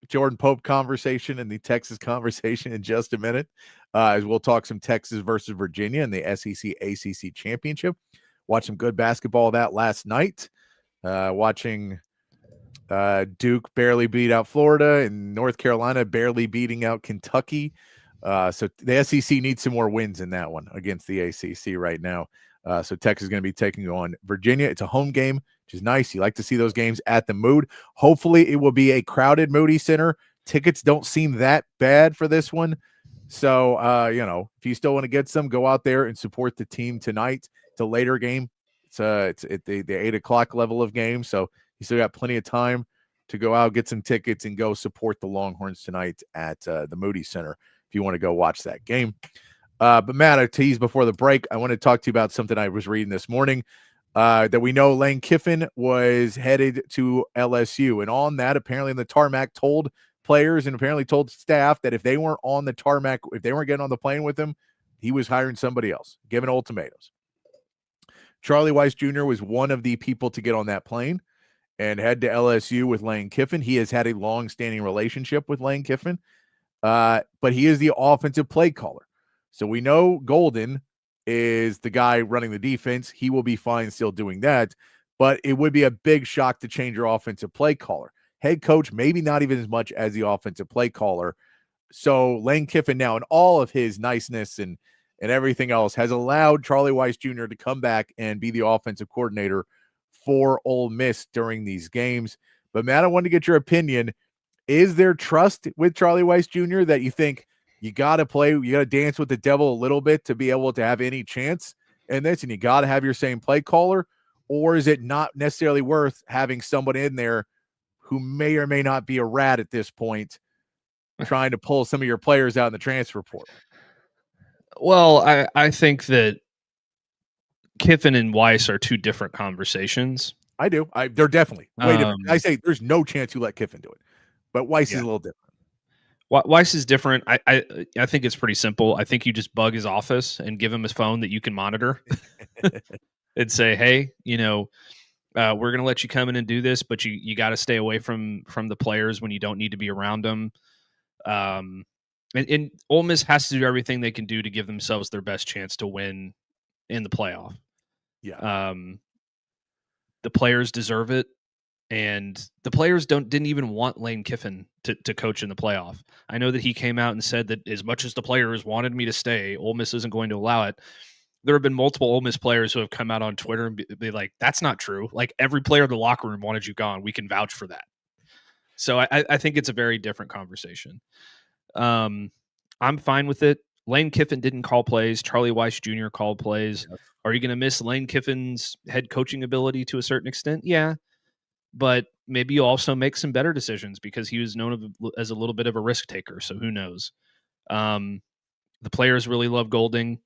Jordan Pope conversation and the Texas conversation in just a minute, as we'll talk some Texas versus Virginia in the SEC ACC Championship. Watched some good basketball of that last night. Watching Duke barely beat out Florida and North Carolina barely beating out Kentucky. So the SEC needs some more wins in that one against the ACC right now. So Texas is going to be taking on Virginia. It's a home game, which is nice. You like to see those games at the Mood. Hopefully it will be a crowded Moody Center. Tickets don't seem that bad for this one. So, if you still want to get some, go out there and support the team tonight. It's a later game. It's at the 8 o'clock level of game, so you still got plenty of time to go out, get some tickets, and go support the Longhorns tonight at the Moody Center if you want to go watch that game. But, Matt, I teased before the break, I want to talk to you about something I was reading this morning, that we know Lane Kiffin was headed to LSU. And on that, apparently the tarmac told players and apparently told staff that if they weren't on the tarmac, if they weren't getting on the plane with him, he was hiring somebody else, giving ultimatums. Charlie Weiss Jr. was one of the people to get on that plane and head to LSU with Lane Kiffin. He has had a long-standing relationship with Lane Kiffin, but he is the offensive play caller. So we know Golden is the guy running the defense. He will be fine still doing that, but it would be a big shock to change your offensive play caller. Head coach, maybe not even as much as the offensive play caller. So Lane Kiffin now, in all of his niceness and everything else, has allowed Charlie Weiss Jr. to come back and be the offensive coordinator for Ole Miss during these games. But, Matt, I wanted to get your opinion. Is there trust with Charlie Weiss Jr. that you think you got to play, you got to dance with the devil a little bit to be able to have any chance in this, and you got to have your same play caller? Or is it not necessarily worth having someone in there who may or may not be a rat at this point trying to pull some of your players out in the transfer portal? Well, I think that Kiffin and Weiss are two different conversations. I do. They're definitely way different. I say there's no chance you let Kiffin do it, but Weiss is a little different. Weiss is different. I think it's pretty simple. I think you just bug his office and give him his phone that you can monitor and say, hey, we're going to let you come in and do this, but you got to stay away from the players when you don't need to be around them. And Ole Miss has to do everything they can do to give themselves their best chance to win in the playoff. Yeah. The players deserve it, and the players didn't even want Lane Kiffin to coach in the playoff. I know that he came out and said that as much as the players wanted me to stay, Ole Miss isn't going to allow it. There have been multiple Ole Miss players who have come out on Twitter and be like, that's not true. Like, every player in the locker room wanted you gone. We can vouch for that. So I think it's a very different conversation. I'm fine with it. Lane Kiffin didn't call plays. Charlie Weiss Jr. called plays. Yes. Are you going to miss Lane Kiffin's head coaching ability to a certain extent? Yeah. But maybe you also make some better decisions because he was known as a little bit of a risk taker. So who knows? The players really love Golding.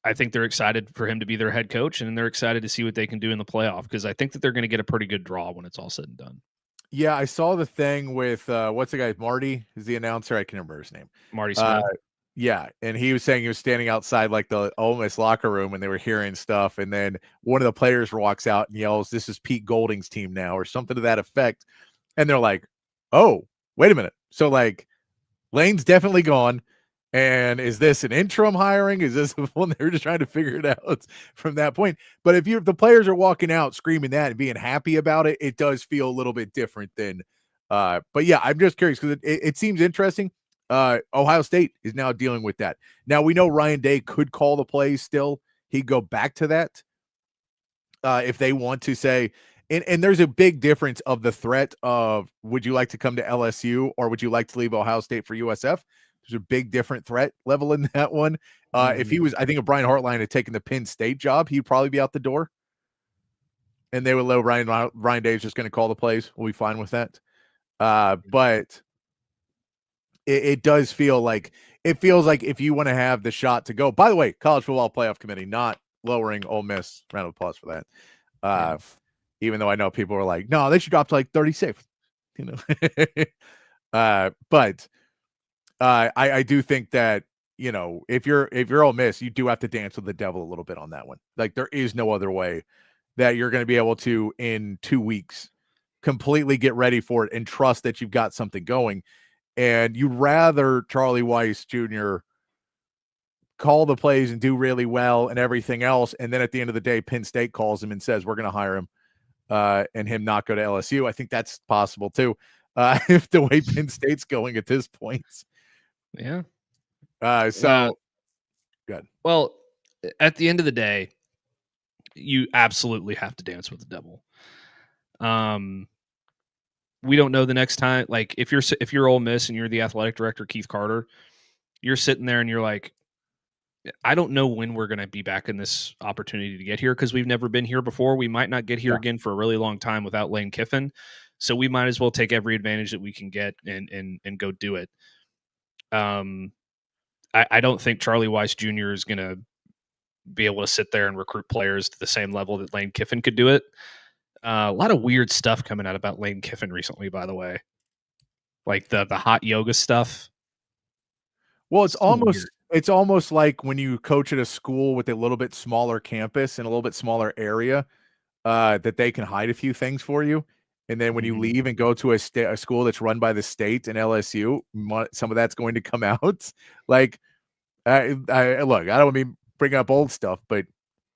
I think they're excited for him to be their head coach, and they're excited to see what they can do in the playoff because I think that they're going to get a pretty good draw when it's all said and done. Yeah, I saw the thing with what's the guy? Marty is the announcer. I can't remember his name. Marty Smith. Yeah, and he was saying he was standing outside like the Ole Miss locker room and they were hearing stuff, and then one of the players walks out and yells, "This is Pete Golding's team now," or something to that effect. And they're like, "Oh, wait a minute." So like, Lane's definitely gone. And is this an interim hiring? Is this one they're just trying to figure it out from that point? But if the players are walking out screaming that and being happy about it, it does feel a little bit different than. But yeah, I'm just curious because it seems interesting. Ohio State is now dealing with that. Now we know Ryan Day could call the plays still. He'd go back to that if they want to say. And there's a big difference of the threat of would you like to come to LSU or would you like to leave Ohio State for USF? There's a big different threat level in that one. If he was, I think if Brian Hartline had taken the Penn State job, he'd probably be out the door. And they would let Ryan Day's just going to call the plays. We'll be fine with that. But it does feel like if you want to have the shot to go. By the way, College Football Playoff Committee not lowering Ole Miss. Round of applause for that. even though I know people are like, no, they should drop to like 36, you know. But I do think that, you know, if you're Ole Miss, you do have to dance with the devil a little bit on that one. Like, there is no other way that you're going to be able to, in 2 weeks, completely get ready for it and trust that you've got something going. And you'd rather Charlie Weiss Jr. call the plays and do really well and everything else, and then at the end of the day, Penn State calls him and says, we're going to hire him, and him not go to LSU. I think that's possible too, if the way Penn State's going at this point. Yeah. Good. Well, at the end of the day, you absolutely have to dance with the devil. We don't know the next time. Like, if you're Ole Miss and you're the athletic director, Keith Carter, you're sitting there and you're like, I don't know when we're going to be back in this opportunity to get here, because we've never been here before. We might not get here again for a really long time without Lane Kiffin. So we might as well take every advantage that we can get and go do it. I don't think Charlie Weiss Jr. is going to be able to sit there and recruit players to the same level that Lane Kiffin could do it. A lot of weird stuff coming out about Lane Kiffin recently, by the way, like the hot yoga stuff. Well, it's almost like when you coach at a school with a little bit smaller campus and a little bit smaller area, that they can hide a few things for you. And then when you leave and go to a school that's run by the state and LSU, some of that's going to come out. Like, look, I don't want to be bringing up old stuff, but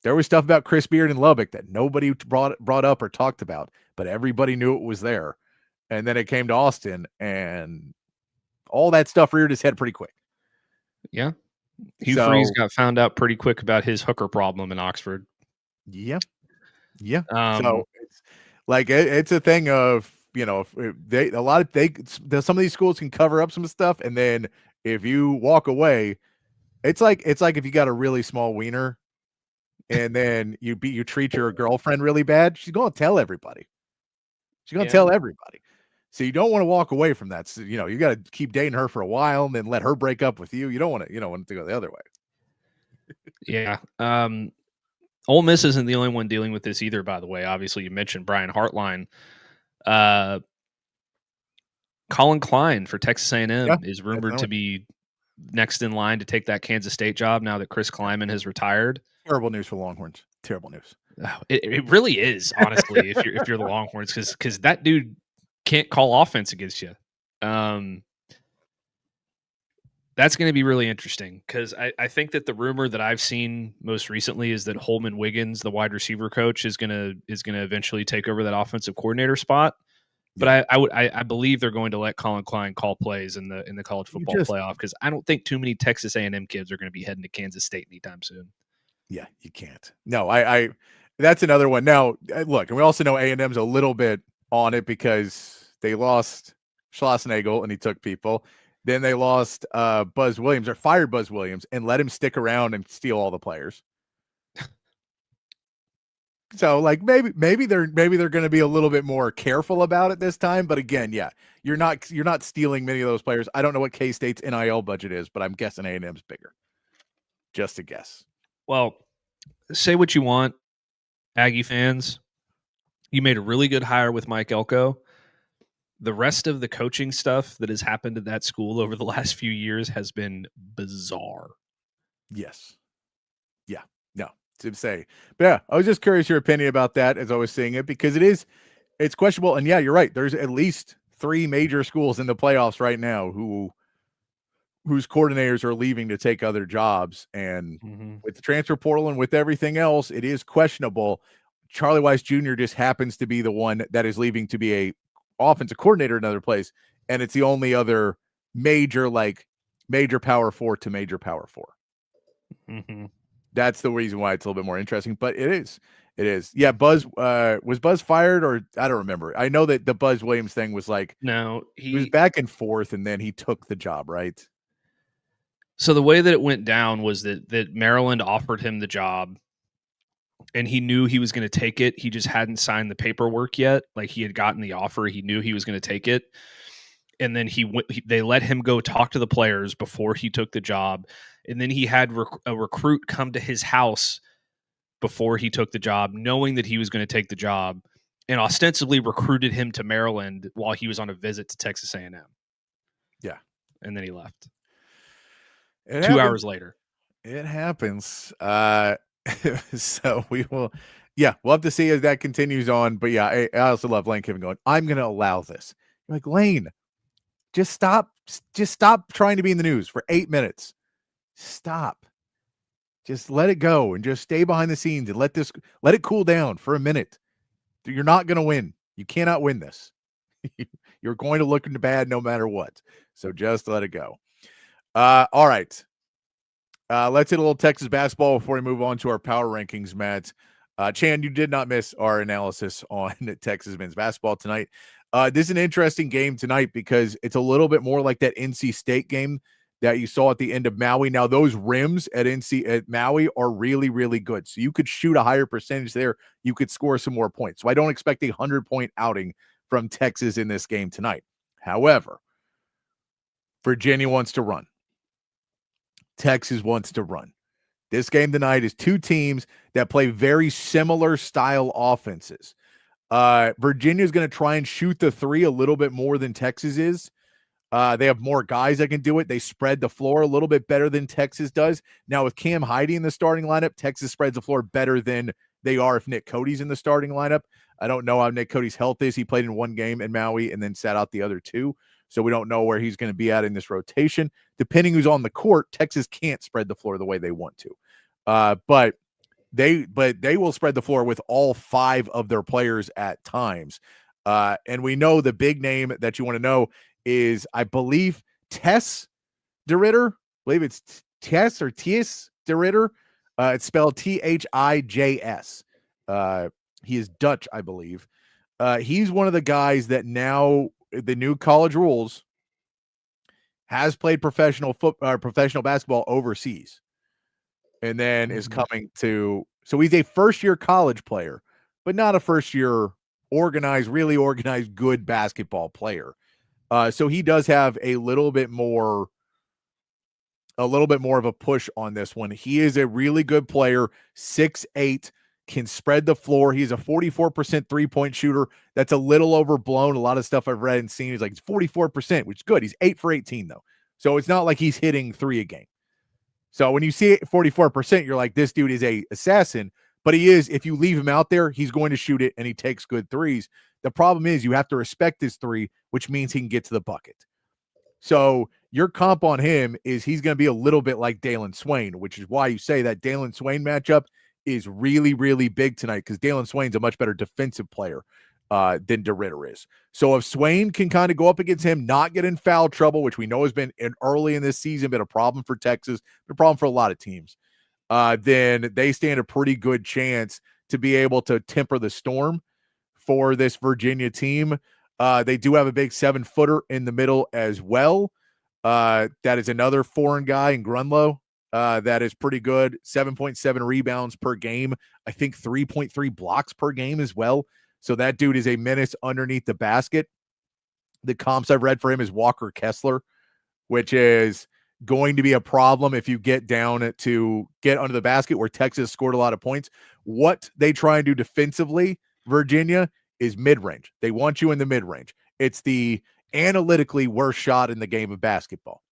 there was stuff about Chris Beard in Lubbock that nobody brought up or talked about, but everybody knew it was there. And then it came to Austin, and all that stuff reared his head pretty quick. Yeah. Hugh Freeze got found out pretty quick about his hooker problem in Oxford. Yeah. Yeah. So it's like, it's a thing of, you know, some of these schools can cover up some stuff. And then if you walk away, it's like if you got a really small wiener and then you treat your girlfriend really bad, she's going to tell everybody. She's going to tell everybody. So you don't want to walk away from that. So, you know, you got to keep dating her for a while and then let her break up with you. You don't want to go the other way. Yeah. Ole Miss isn't the only one dealing with this either, by the way. Obviously, you mentioned Brian Hartline. Colin Klein for Texas A&M is rumored to be next in line to take that Kansas State job now that Chris Kleiman has retired. Terrible news for Longhorns. Terrible news. It really is, honestly, if you're the Longhorns, because that dude can't call offense against you. That's going to be really interesting, because I think that the rumor that I've seen most recently is that Holman Wiggins, the wide receiver coach, is going to eventually take over that offensive coordinator spot. But I believe they're going to let Colin Klein call plays in the college football playoff, because I don't think too many Texas A&M kids are going to be heading to Kansas State anytime soon. Yeah, you can't. No, I that's another one. Now, look, and we also know A&M's a little bit on it because they lost Schlossnagel and he took people. Then they lost Buzz Williams, or fired Buzz Williams, and let him stick around and steal all the players. So, like, maybe they're going to be a little bit more careful about it this time. But again, yeah, you're not stealing many of those players. I don't know what K-State's NIL budget is, but I'm guessing A&M's bigger. Just a guess. Well, say what you want, Aggie fans. You made a really good hire with Mike Elko. The rest of the coaching stuff that has happened at that school over the last few years has been bizarre. Yes. Yeah. No. To say. But yeah, I was just curious your opinion about that as I was seeing it, because it's questionable. And yeah, you're right. There's at least 3 major schools in the playoffs right now whose coordinators are leaving to take other jobs. And with the transfer portal and with everything else, it is questionable. Charlie Weiss Jr. just happens to be the one that is leaving to be a offensive coordinator in another place, and it's the only other major power 4 to major power 4. That's the reason why it's a little bit more interesting, but it is. Yeah. Buzz was Buzz fired, or I don't remember. I know that the Buzz Williams thing was like, no, he was back and forth, and then he took the job, right? So the way that it went down was that Maryland offered him the job, and he knew he was going to take it. He just hadn't signed the paperwork yet. Like, he had gotten the offer. He knew he was going to take it. And then they let him go talk to the players before he took the job. And then he had a recruit come to his house before he took the job, knowing that he was going to take the job, and ostensibly recruited him to Maryland while he was on a visit to Texas A&M. Yeah. And then he left. 2 hours later. It happens. So we'll have to see as that continues on. But yeah, I also love Lane Kiffin going, I'm going to allow this. You're like, Lane, just stop trying to be in the news for 8 minutes. Stop. Just let it go and just stay behind the scenes and let it cool down for a minute. You're not going to win. You cannot win this. You're going to look bad no matter what. So just let it go. All right. Let's hit a little Texas basketball before we move on to our power rankings, Matt. Chan, you did not miss our analysis on Texas men's basketball tonight. This is an interesting game tonight because it's a little bit more like that NC State game that you saw at the end of Maui. Now, those rims at Maui are really, really good. So you could shoot a higher percentage there. You could score some more points. So I don't expect a 100-point outing from Texas in this game tonight. However, Virginia wants to run. Texas wants to run. This game tonight is two teams that play very similar style offenses. Virginia is going to try and shoot the three a little bit more than Texas is. They have more guys that can do it. They spread the floor a little bit better than Texas does. Now, with Cam Heide in the starting lineup, Texas spreads the floor better than they are if Nick Cody's in the starting lineup. I don't know how Nick Cody's health is. He played in one game in Maui and then sat out the other two. So we don't know where he's going to be at in this rotation. Depending who's on the court, Texas can't spread the floor the way they want to. But they will spread the floor with all five of their players at times. And we know the big name that you want to know is, I believe, Tess DeRitter. I believe it's Tess or Ties DeRitter. It's spelled Thijs. He is Dutch, I believe. He's one of the guys that now, the new college rules, has played professional basketball overseas, and then is coming to. So he's a first-year college player, but not a first-year really organized, good basketball player. So he does have a little bit more of a push on this one. He is a really good player, 6'8", can spread the floor. He's a 44% three-point shooter. That's a little overblown. A lot of stuff I've read and seen is like 44%, which is good. He's 8 for 18, though. So it's not like he's hitting 3 a game. So when you see it 44%, you're like, this dude is a assassin. But he is, if you leave him out there, he's going to shoot it, and he takes good threes. The problem is you have to respect his three, which means he can get to the bucket. So your comp on him is he's going to be a little bit like Dalen Swain, which is why you say that Dalen Swain matchup is really, really big tonight, because Dalen Swain's a much better defensive player than DeRitter is. So if Swain can kind of go up against him, not get in foul trouble, which we know has been early in this season, been a problem for Texas, been a problem for a lot of teams, then they stand a pretty good chance to be able to temper the storm for this Virginia team. They do have a big 7-footer in the middle as well. That is another foreign guy in Grunlow. That is pretty good. 7.7 rebounds per game. I think 3.3 blocks per game as well. So that dude is a menace underneath the basket. The comps I've read for him is Walker Kessler, which is going to be a problem if you get down to get under the basket, where Texas scored a lot of points. What they try and do defensively, Virginia, is mid-range. They want you in the mid-range. It's the analytically worst shot in the game of basketball.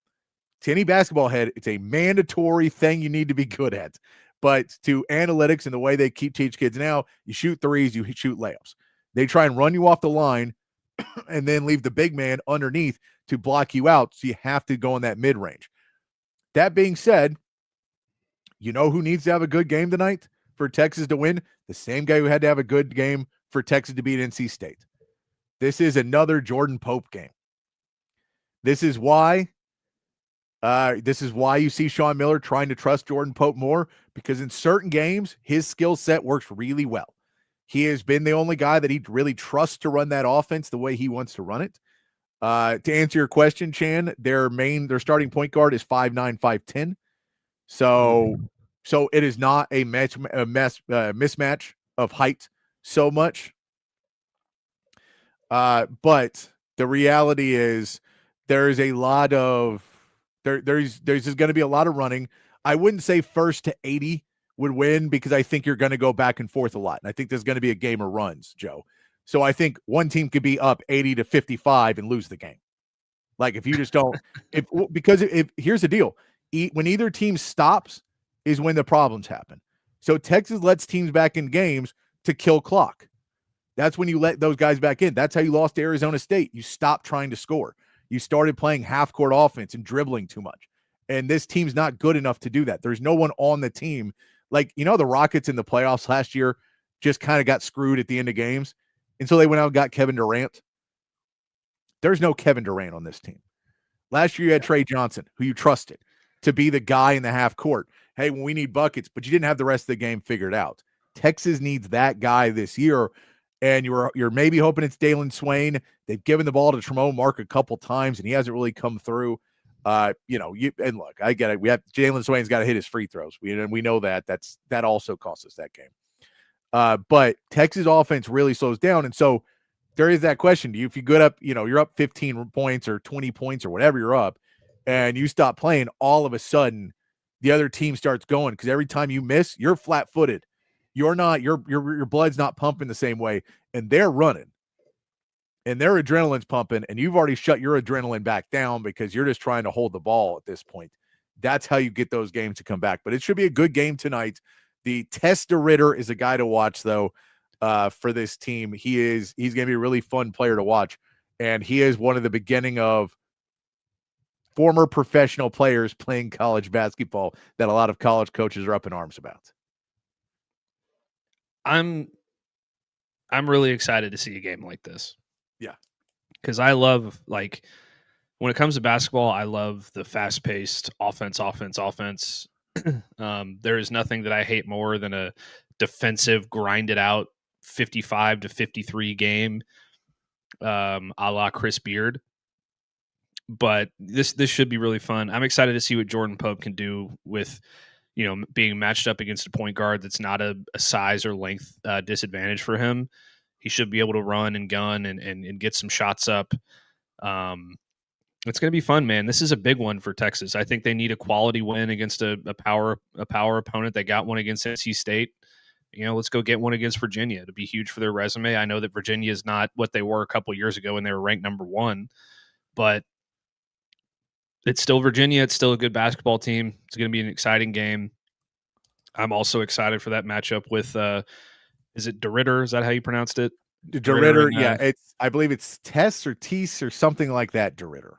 To any basketball head, it's a mandatory thing you need to be good at. But to analytics and the way they teach kids now, you shoot threes, you shoot layups. They try and run you off the line and then leave the big man underneath to block you out, so you have to go in that mid-range. That being said, you know who needs to have a good game tonight for Texas to win? The same guy who had to have a good game for Texas to beat NC State. This is another Jordan Pope game. This is why you see Sean Miller trying to trust Jordan Pope more, because in certain games, his skill set works really well. He has been the only guy that he really trusts to run that offense the way he wants to run it. To answer your question, Chan, their starting point guard is 5'9", 5'10". So it is not a mismatch of height so much. But the reality is there's a lot of there's going to be a lot of running. I wouldn't say first to 80 would win, because I think you're going to go back and forth a lot. And I think there's going to be a game of runs, Joe. So I think one team could be up 80-55 and lose the game. Like if you just don't, because here's the deal. When either team stops is when the problems happen. So Texas lets teams back in games to kill clock. That's when you let those guys back in. That's how you lost to Arizona State. You stopped trying to score. You started playing half-court offense and dribbling too much. And this team's not good enough to do that. There's no one on the team. Like, the Rockets in the playoffs last year just kind of got screwed at the end of games. And so they went out and got Kevin Durant. There's no Kevin Durant on this team. Last year you had Trey Johnson, who you trusted to be the guy in the half court. Hey, when we need buckets, but you didn't have the rest of the game figured out. Texas needs that guy this year, and you're maybe hoping it's Dalen Swain. They've given the ball to Tremont Mark a couple times, and he hasn't really come through. And look, I get it. We have Dalen Swain's got to hit his free throws. We know that. That also cost us that game. But Texas offense really slows down, and so there is that question. If you get up, you're up 15 points or 20 points or whatever you're up, and you stop playing, all of a sudden the other team starts going, because every time you miss, you're flat-footed. You're not, your blood's not pumping the same way, and they're running. And their adrenaline's pumping, and you've already shut your adrenaline back down because you're just trying to hold the ball at this point. That's how you get those games to come back. But it should be a good game tonight. The Testa Ritter is a guy to watch, though, for this team. He's going to be a really fun player to watch, and he is one of the beginning of former professional players playing college basketball that a lot of college coaches are up in arms about. I'm really excited to see a game like this. Yeah. Because I love, when it comes to basketball, I love the fast-paced offense. There is nothing that I hate more than a defensive, grinded-out 55-53 game, a la Chris Beard. But this should be really fun. I'm excited to see what Jordan Pope can do with, being matched up against a point guard that's not a size or length disadvantage for him. He should be able to run and gun and get some shots up. It's going to be fun, man. This is a big one for Texas. I think they need a quality win against a power opponent. They got one against NC State. Let's go get one against Virginia. It'll be huge for their resume. I know that Virginia is not what they were a couple years ago when they were ranked number 1, but it's still Virginia. It's still a good basketball team. It's going to be an exciting game. I'm also excited for that matchup with is it DeRitter? Is that how you pronounced it? DeRitter, yeah. I believe it's Tess or Teese or something like that. DeRitter.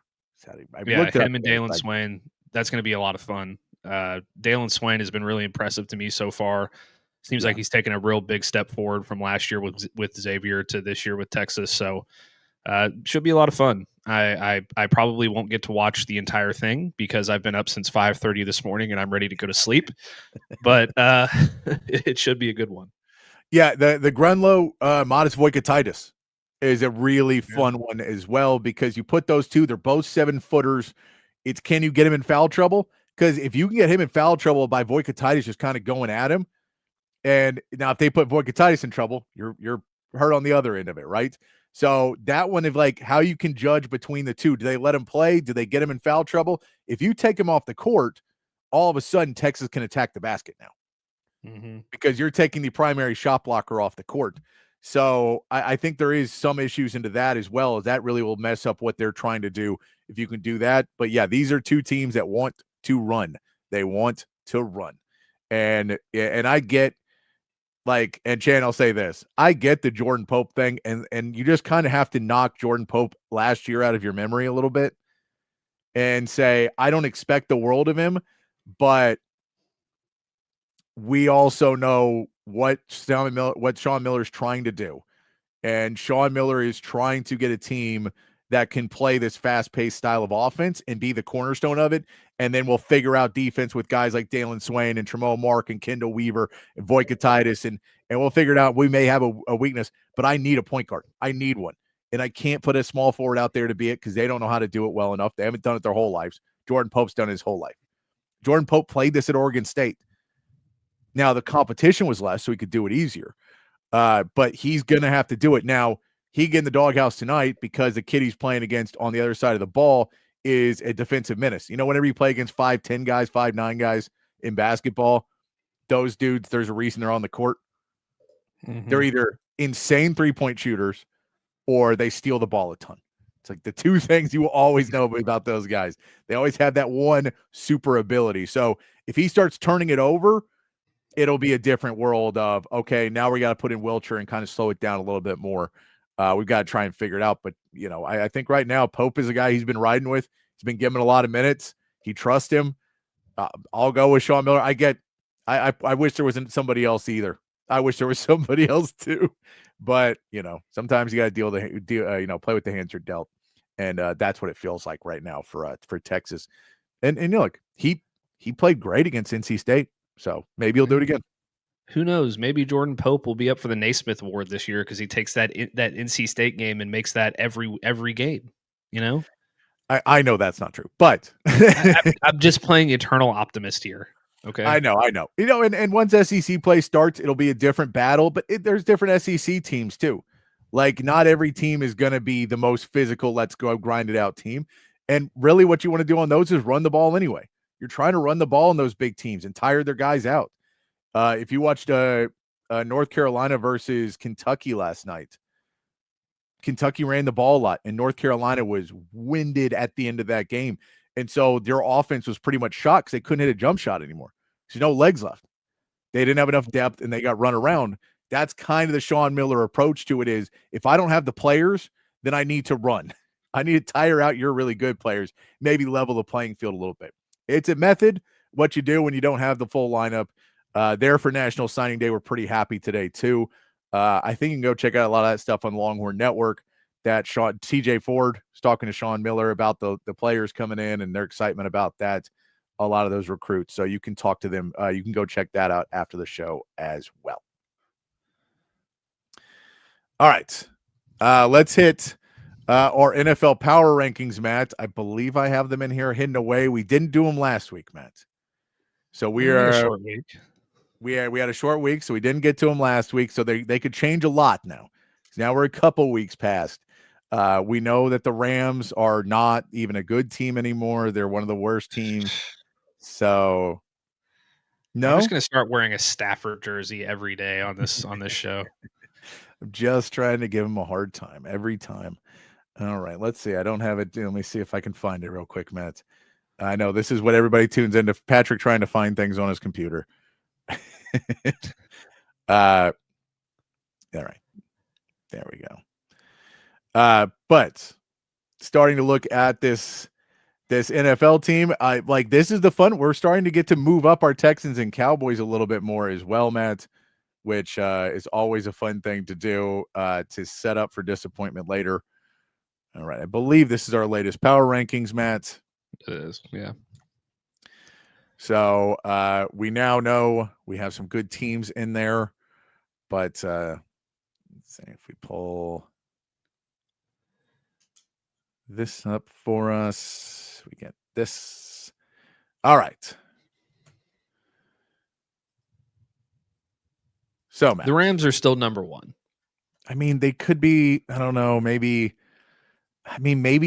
Him and Dalen Swain. That's going to be a lot of fun. Dalen Swain has been really impressive to me so far. Seems like he's taken a real big step forward from last year with Xavier to this year with Texas. So should be a lot of fun. I probably won't get to watch the entire thing because I've been up since 5:30 this morning and I'm ready to go to sleep. But it should be a good one. Yeah, the Grunlow Modest Voikatitis is a really fun one as well, because you put those two, they're both 7-footers. It's, can you get him in foul trouble? Because if you can get him in foul trouble by Voikatitis just kind of going at him, and now if they put Voikatitis in trouble, you're hurt on the other end of it, right? So that one of how you can judge between the two. Do they let him play? Do they get him in foul trouble? If you take him off the court, all of a sudden Texas can attack the basket now. Because you're taking the primary shot blocker off the court. So I think there is some issues into that as well, as that really will mess up what they're trying to do if you can do that. But yeah, these are two teams that want to run. They want to run. And I get and Chan, I'll say this. I get the Jordan Pope thing, and you just kind of have to knock Jordan Pope last year out of your memory a little bit and say, I don't expect the world of him, but we also know what Sean Miller is trying to do. And Sean Miller is trying to get a team that can play this fast-paced style of offense and be the cornerstone of it. And then we'll figure out defense with guys like Dalen Swain and Tremont Mark and Kendall Weaver and Voikatitis, and we'll figure it out. We may have a weakness, but I need a point guard. I need one. And I can't put a small forward out there to be it because they don't know how to do it well enough. They haven't done it their whole lives. Jordan Pope's done it his whole life. Jordan Pope played this at Oregon State. Now, the competition was less, so he could do it easier. But he's going to have to do it. Now, he get in the doghouse tonight because the kid he's playing against on the other side of the ball is a defensive menace. Whenever you play against 5'10 guys, 5'9 guys in basketball, those dudes, there's a reason they're on the court. They're either insane 3-point shooters or they steal the ball a ton. It's like the two things you will always know about those guys. They always have that one super ability. So if he starts turning it over, it'll be a different world of, okay, now we got to put in Wilcher and kind of slow it down a little bit more. We've got to try and figure it out. But, I think right now Pope is a guy he's been riding with. He's been given a lot of minutes. He trusts him. I'll go with Sean Miller. I wish there wasn't somebody else either. I wish there was somebody else too. But, sometimes you got to play with the hands you're dealt. And that's what it feels like right now for Texas. And look, he played great against NC State. So maybe he'll do it again. Who knows? Maybe Jordan Pope will be up for the Naismith Award this year because he takes that NC State game and makes that every game. I know that's not true, but I'm just playing eternal optimist here. Okay, I know. And once SEC play starts, it'll be a different battle. But there's different SEC teams too. Like not every team is going to be the most physical. Let's go grind it out team. And really, what you want to do on those is run the ball anyway. You're trying to run the ball in those big teams and tire their guys out. If you watched North Carolina versus Kentucky last night, Kentucky ran the ball a lot, and North Carolina was winded at the end of that game. And so their offense was pretty much shot because they couldn't hit a jump shot anymore. There's no legs left. They didn't have enough depth, and they got run around. That's kind of the Sean Miller approach to it is, if I don't have the players, then I need to run. I need to tire out your really good players, maybe level the playing field a little bit. It's a method, what you do when you don't have the full lineup. There for National Signing Day, we're pretty happy today, too. I think you can go check out a lot of that stuff on Longhorn Network. That TJ Ford is talking to Sean Miller about the players coming in and their excitement about that, a lot of those recruits. So you can talk to them. You can go check that out after the show as well. All right. Let's hit our NFL power rankings, Matt. I believe I have them in here hidden away. We didn't do them last week, Matt. So we are a short week. We had a short week, so we didn't get to them last week. So they could change a lot now. Now we're a couple weeks past. We know that the Rams are not even a good team anymore. They're one of the worst teams. So no, I'm just gonna start wearing a Stafford jersey every day on this show. I'm just trying to give them a hard time every time. All right, let's see. I don't have it. Let me see if I can find it real quick, Matt. I know this is what everybody tunes into. Patrick trying to find things on his computer. All right. There we go. But starting to look at this NFL team, this is the fun. We're starting to get to move up our Texans and Cowboys a little bit more as well, Matt, which is always a fun thing to do to set up for disappointment later. All right. I believe this is our latest power rankings, Matt. It is, yeah. So we now know we have some good teams in there, but let's see if we pull this up for us. We get this. All right. So, Matt, the Rams are still number one. I mean, they could be, I don't know, maybe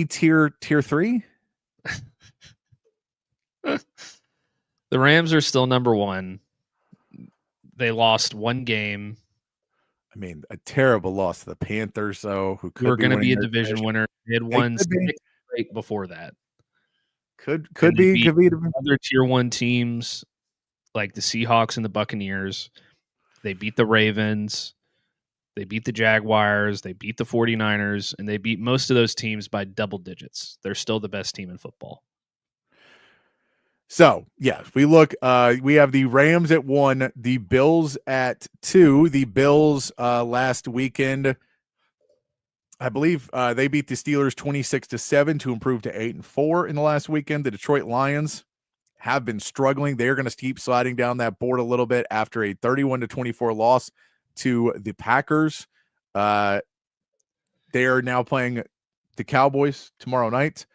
tier 3. The Rams are still number one. They lost one game. I mean, a terrible loss to the Panthers, though, who were going to be a division winner. They had won 6 straight before that. Could be other tier 1 teams like the Seahawks and the Buccaneers. They beat the Ravens. They beat the Jaguars. They beat the 49ers, and they beat most of those teams by double digits. They're still the best team in football. So, yes, we look, we have the Rams at 1, the Bills at 2. The Bills last weekend, I believe they beat the Steelers 26-7 to improve to 8-4 in the last weekend. The Detroit Lions have been struggling. They're going to keep sliding down that board a little bit after a 31-24 loss to the Packers. They are now playing the Cowboys tomorrow night.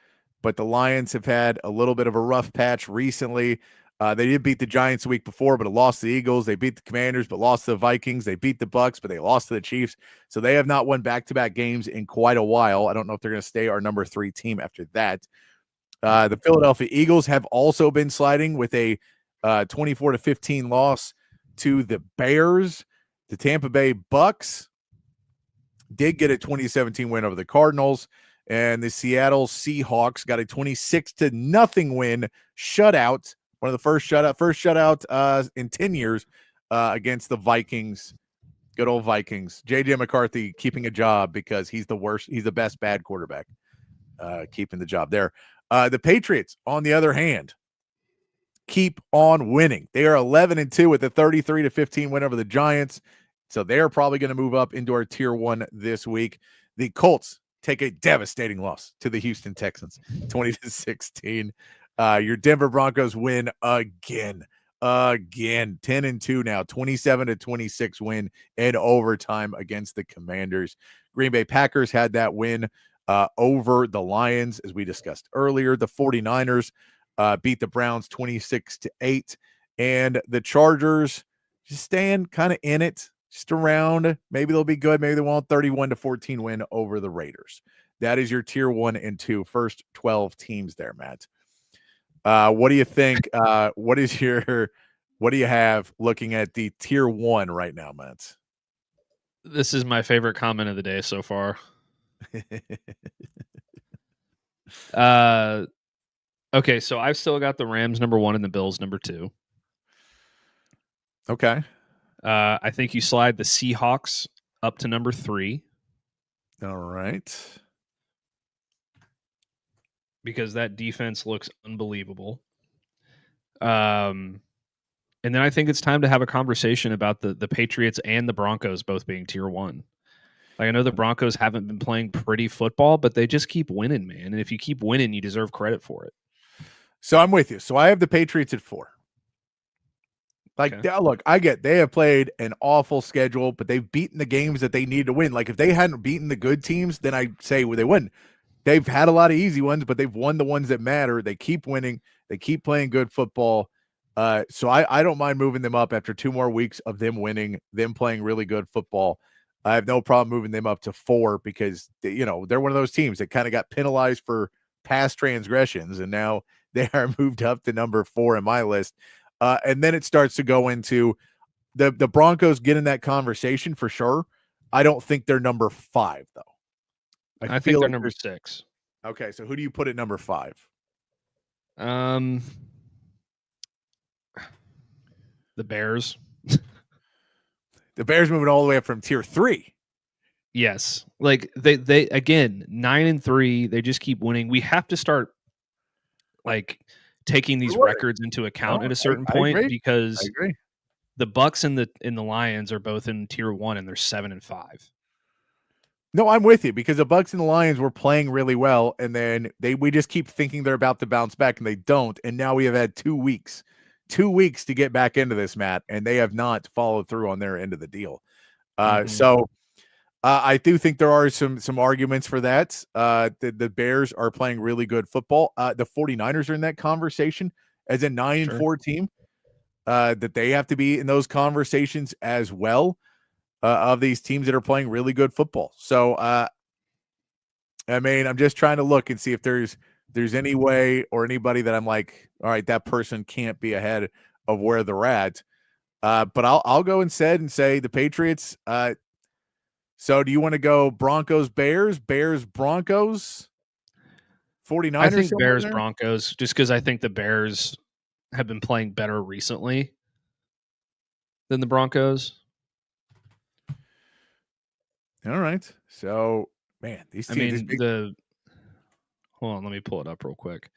But the Lions have had a little bit of a rough patch recently. They did beat the Giants the week before, but it lost to the Eagles. They beat the Commanders, but lost to the Vikings. They beat the Bucks, but they lost to the Chiefs. So they have not won back-to-back games in quite a while. I don't know if they're going to stay our number 3 team after that. The Philadelphia Eagles have also been sliding with a 24-15 loss to the Bears. The Tampa Bay Bucks did get a 2017 win over the Cardinals, and the Seattle Seahawks got a 26-0 win shutout. One of the first shutout in 10 years against the Vikings. Good old Vikings. J.J. McCarthy keeping a job because he's the worst. He's the best bad quarterback keeping the job there. The Patriots, on the other hand, keep on winning. They are 11-2 with a 33-15 win over the Giants. So they're probably going to move up into our tier 1 this week. The Colts take a devastating loss to the Houston Texans, 20-16. Your Denver Broncos win again, 10-2 now, 27-26 win in overtime against the Commanders. Green Bay Packers had that win over the Lions, as we discussed earlier. The 49ers beat the Browns 26-8, and the Chargers just staying kind of in it, just around. Maybe they'll be good, maybe they won't. 31-14 win over the Raiders. That is your tier 1 and 2, first 12 teams there, Matt. What do you think? What do you have looking at the tier 1 right now, Matt? This is my favorite comment of the day so far. Okay, so I've still got the Rams number 1 and the Bills number 2. Okay. I think you slide the Seahawks up to number 3. All right. Because that defense looks unbelievable. And then I think it's time to have a conversation about the Patriots and the Broncos both being tier 1. Like, I know the Broncos haven't been playing pretty football, but they just keep winning, man. And if you keep winning, you deserve credit for it. So I'm with you. So I have the Patriots at 4. Like, okay. Look, I get they have played an awful schedule, but they've beaten the games that they need to win. Like, if they hadn't beaten the good teams, then I say they wouldn't. They've had a lot of easy ones, but they've won the ones that matter. They keep winning. They keep playing good football. So I don't mind moving them up after 2 more weeks of them winning, them playing really good football. I have no problem moving them up to 4 because, they're one of those teams that kind of got penalized for past transgressions, and now they are moved up to number 4 in my list. And then it starts to go into the Broncos get in that conversation for sure. I don't think they're number 5, though. I think they're number 6. Okay, so who do you put at number 5? The Bears. The Bears moving all the way up from tier 3. Yes. Like they again, 9-3, they just keep winning. We have to start like taking these records into account at a certain point because the Bucks and the Lions are both in tier 1 and they're 7-5. No, I'm with you because the Bucks and the Lions were playing really well, and then we just keep thinking they're about to bounce back, and they don't. And now we have had 2 weeks to get back into this, Matt, and they have not followed through on their end of the deal. So I do think there are some arguments for that. The Bears are playing really good football. The 49ers are in that conversation as a 9-4 team. That they have to be in those conversations as well. Of these teams that are playing really good football. So, I'm just trying to look and see if there's any way or anybody that I'm like, all right, that person can't be ahead of where they're at. But I'll go and say the Patriots. So do you want to go Broncos, Bears, Broncos, 49ers? I think Bears, Broncos, just because I think the Bears have been playing better recently than the Broncos. All right. So, man, these teams. Hold on, let me pull it up real quick.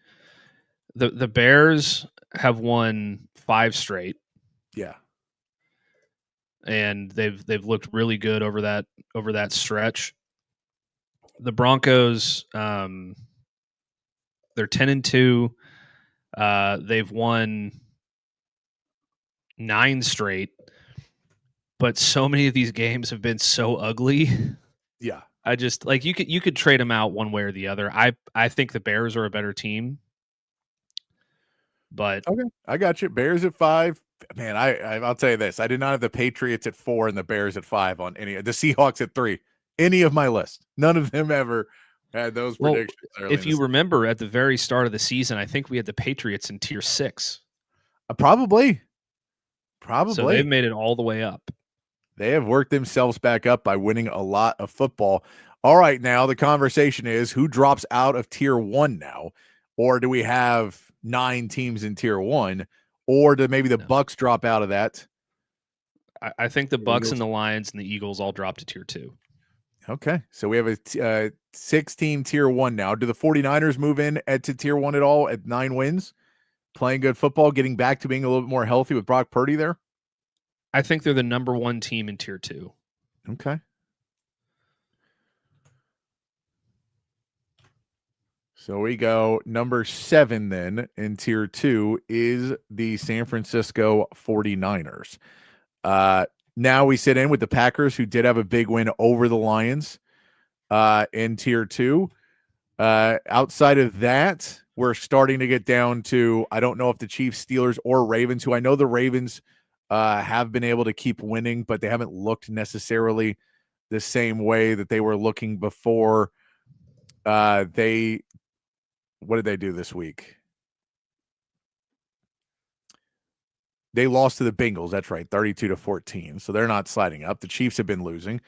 The Bears have won 5 straight. Yeah. And they've looked really good over that stretch. The Broncos, they're 10-2. They've won 9 straight. But so many of these games have been so ugly. Yeah. I just like you could trade them out one way or the other. I think the Bears are a better team. But okay, I got you. Bears at 5. Man, I'll tell you this. I did not have the Patriots at 4 and the Bears at 5 on any the Seahawks at 3. Any of my list. None of them ever had those predictions. If you remember at the very start of the season, I think we had the Patriots in tier 6. Probably. So they've made it all the way up. They have worked themselves back up by winning a lot of football. All right, now the conversation is who drops out of Tier 1 now? Or do we have 9 teams in Tier 1? Or do maybe the Bucks drop out of that? I think the Bucks and the Lions and the Eagles all drop to Tier 2. Okay, so we have a 6-team Tier 1 now. Do the 49ers move in to Tier 1 at all at 9 wins? Playing good football, getting back to being a little bit more healthy with Brock Purdy there? I think they're the number 1 team in Tier 2. Okay. So we go number 7 then in Tier 2 is the San Francisco 49ers. Now we sit in with the Packers, who did have a big win over the Lions in Tier 2. Outside of that, we're starting to get down to, I don't know if the Chiefs, Steelers, or Ravens, who I know the Ravens have been able to keep winning, but they haven't looked necessarily the same way that they were looking before. What did they do this week? They lost to the Bengals. That's right, 32-14. So they're not sliding up. The Chiefs have been losing.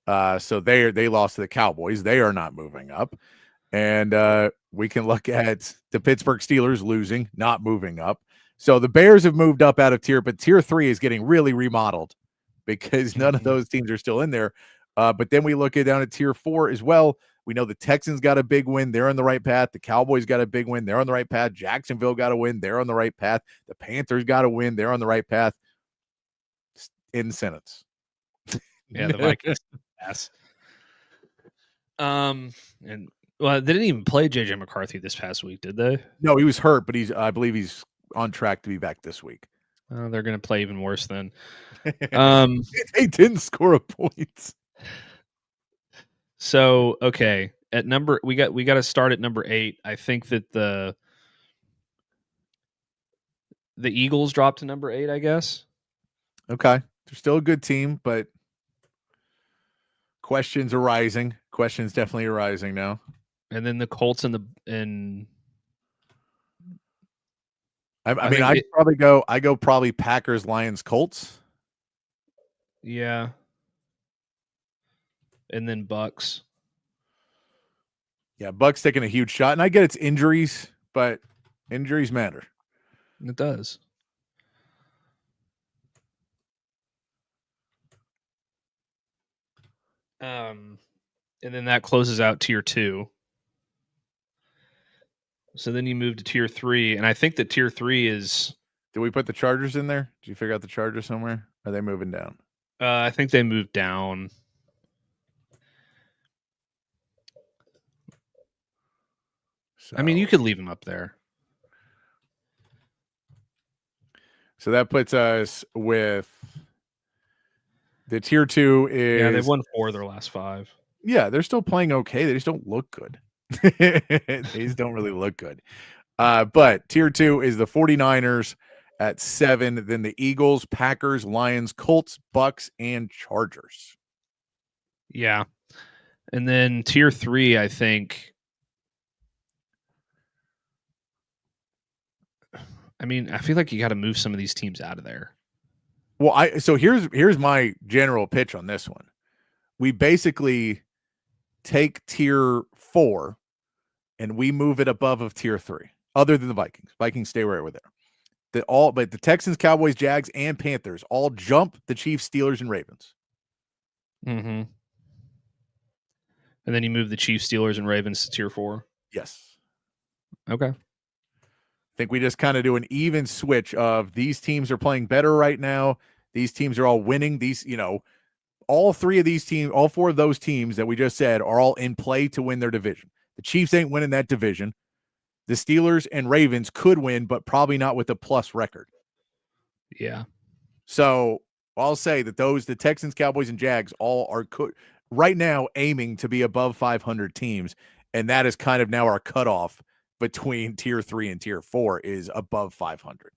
So they lost to the Cowboys. They are not moving up. And we can look at the Pittsburgh Steelers losing, not moving up. So the Bears have moved up out of tier, but Tier 3 is getting really remodeled because none of those teams are still in there. But then we look down at Tier 4 as well. We know the Texans got a big win. They're on the right path. The Cowboys got a big win. They're on the right path. Jacksonville got a win. They're on the right path. The Panthers got a win. They're on the right path. In sentence. Yeah, the Vikings. Yes. And well, they didn't even play JJ McCarthy this past week, did they? No, he was hurt, but I believe he's on track to be back this week. They're going to play even worse then. They didn't score a point. So, okay, at number we got to start at number 8. I think that the Eagles dropped to number 8, I guess. Okay. They're still a good team, but questions are rising. Questions definitely arising now. And then the Colts I go probably Packers, Lions, Colts. Yeah. And then Bucks. Yeah, Bucks taking a huge shot. And I get it's injuries, but injuries matter. It does. And then that closes out Tier 2. So then you move to Tier 3, and I think that Tier 3 is... Did we put the Chargers in there? Did you figure out the Chargers somewhere? Are they moving down? I think they moved down. So, I mean, you could leave them up there. So that puts us with the Tier 2 is... Yeah, they've won 4 of their last 5. Yeah, they're still playing okay. They just don't look good. They just don't really look good. But Tier 2 is the 49ers at 7, then the Eagles, Packers, Lions, Colts, Bucks, and Chargers. Yeah. And then Tier 3, I think... I mean, I feel like you got to move some of these teams out of there. Well, so here's my general pitch on this one. We basically take Tier 4 and we move it above of Tier 3, other than the Vikings. Vikings stay right over there. But the Texans, Cowboys, Jags, and Panthers all jump the Chiefs, Steelers, and Ravens. Mm-hmm. And then you move the Chiefs, Steelers, and Ravens to Tier 4? Yes. Okay. I think we just kind of do an even switch of these teams are playing better right now. These teams are all winning. All 4 of those teams that we just said are all in play to win their division. The Chiefs ain't winning that division. The Steelers and Ravens could win, but probably not with a plus record. Yeah. So I'll say that the Texans, Cowboys, and Jags all are right now aiming to be above 500 teams, and that is kind of now our cutoff between Tier 3 and Tier 4 is above 500.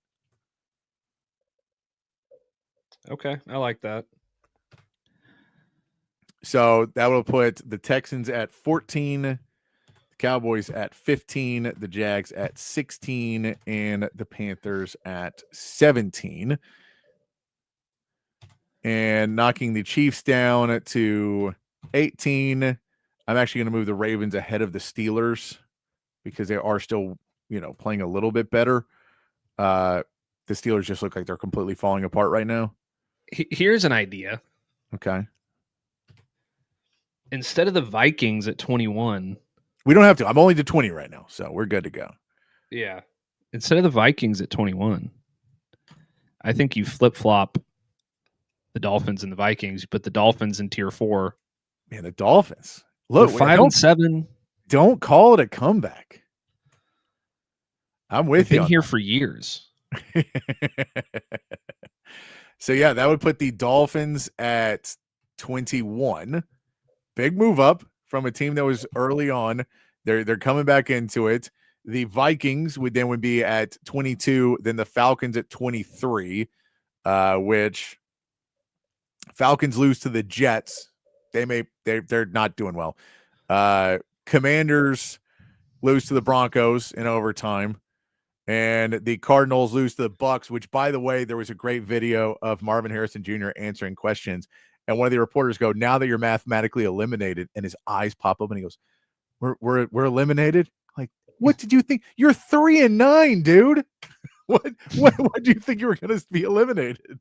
Okay, I like that. So that will put the Texans at 14, the Cowboys at 15, the Jags at 16, and the Panthers at 17. and knocking the Chiefs down to 18. I'm actually going to move the Ravens ahead of the Steelers because they are still, playing a little bit better. The Steelers just look like they're completely falling apart right now. Here's an idea. Okay. Instead of the Vikings at 21. We don't have to. I'm only to 20 right now, so we're good to go. Yeah. Instead of the Vikings at 21, I think you flip-flop the Dolphins and the Vikings. You put the Dolphins in tier 4. Man, the Dolphins. Look, 5-7. Don't call it a comeback. I'm with you. Been here for years. So yeah, that would put the Dolphins at 21. Big move up from a team that was early on. They're coming back into it. The Vikings would be at 22, then the Falcons at 23, which Falcons lose to the Jets. They're not doing well. Commanders lose to the Broncos in overtime, and the Cardinals lose to the Bucks, which, by the way, there was a great video of Marvin Harrison Jr. answering questions, and one of the reporters go, "Now that you're mathematically eliminated," and his eyes pop up and he goes, we're eliminated? Like, what did you think? You're 3-9, dude. What do you think you were going to be eliminated?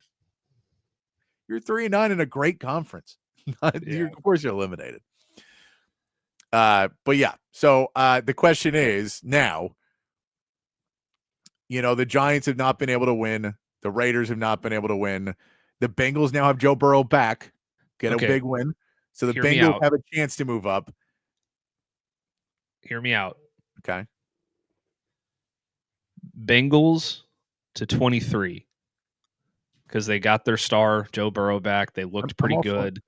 You're 3-9 in a great conference. Of course you're eliminated. But yeah, so the question is now, the Giants have not been able to win. The Raiders have not been able to win. The Bengals now have Joe Burrow back, get a big win. So the Bengals have a chance to move up. Hear me out. Okay. Bengals to 23 because they got their star, Joe Burrow, back. They looked pretty good.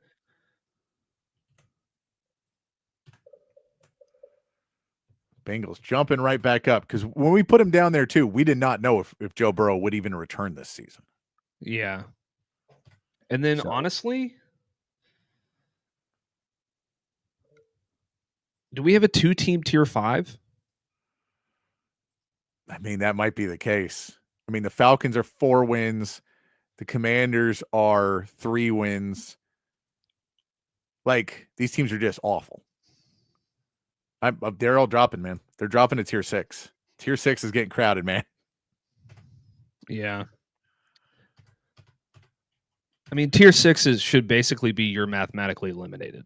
Bengals jumping right back up because when we put him down there too, we did not know if Joe Burrow would even return this season. Yeah. And then honestly, do we have a 2-team tier 5? I mean, that might be the case. I mean, the Falcons are 4 wins. The Commanders are 3 wins. Like, these teams are just awful. They're all dropping, man. They're dropping to tier 6. Tier 6 is getting crowded, man. Yeah. I mean, tier 6 should basically be you're mathematically eliminated.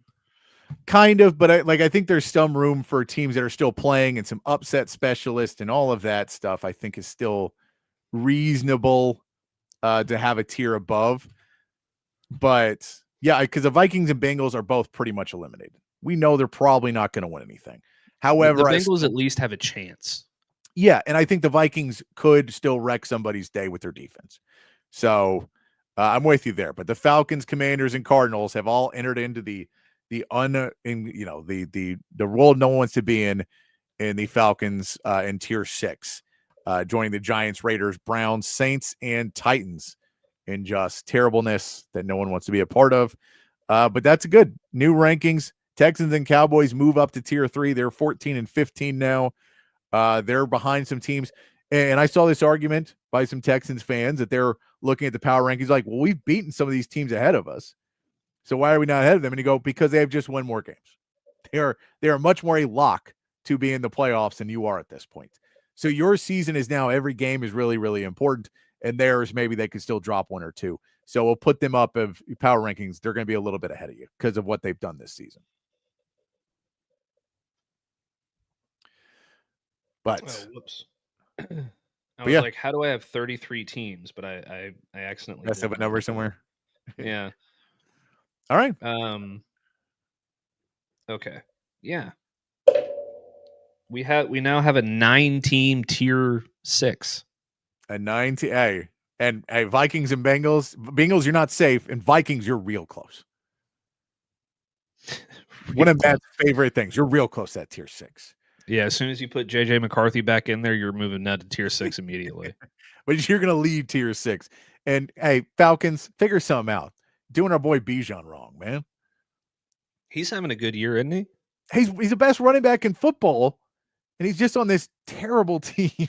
Kind of, but I think there's some room for teams that are still playing and some upset specialists and all of that stuff. I think is still reasonable to have a tier above. But yeah, because the Vikings and Bengals are both pretty much eliminated. We know they're probably not going to win anything. However, the Bengals at least have a chance. Yeah, and I think the Vikings could still wreck somebody's day with their defense. So I'm with you there. But the Falcons, Commanders, and Cardinals have all entered into the role no one wants to be in the Falcons in tier 6, joining the Giants, Raiders, Browns, Saints, and Titans in just terribleness that no one wants to be a part of. But that's good. New rankings. Texans and Cowboys move up to tier 3. They're 14 and 15 now. They're behind some teams. And I saw this argument by some Texans fans that they're looking at the power rankings like, well, we've beaten some of these teams ahead of us. So why are we not ahead of them? And you go, because they have just won more games. They are much more a lock to be in the playoffs than you are at this point. So your season is now every game is really, really important. And theirs, maybe they could still drop 1 or 2. So we'll put them up of power rankings. They're going to be a little bit ahead of you because of what they've done this season. But whoops. I was like, how do I have 33 teams? But I accidentally messed up a number somewhere. Yeah. All right. Okay. Yeah. We now have a 9-team tier 6. A 9-team. Hey, and Vikings and Bengals. Bengals, you're not safe, and Vikings, you're real close. One of Matt's favorite things. You're real close to that tier 6. Yeah, as soon as you put JJ McCarthy back in there, you're moving now to tier 6 immediately. But you're going to leave tier 6. And hey, Falcons, figure something out. Doing our boy Bijan wrong, man. He's having a good year, isn't he? He's the best running back in football, and he's just on this terrible team.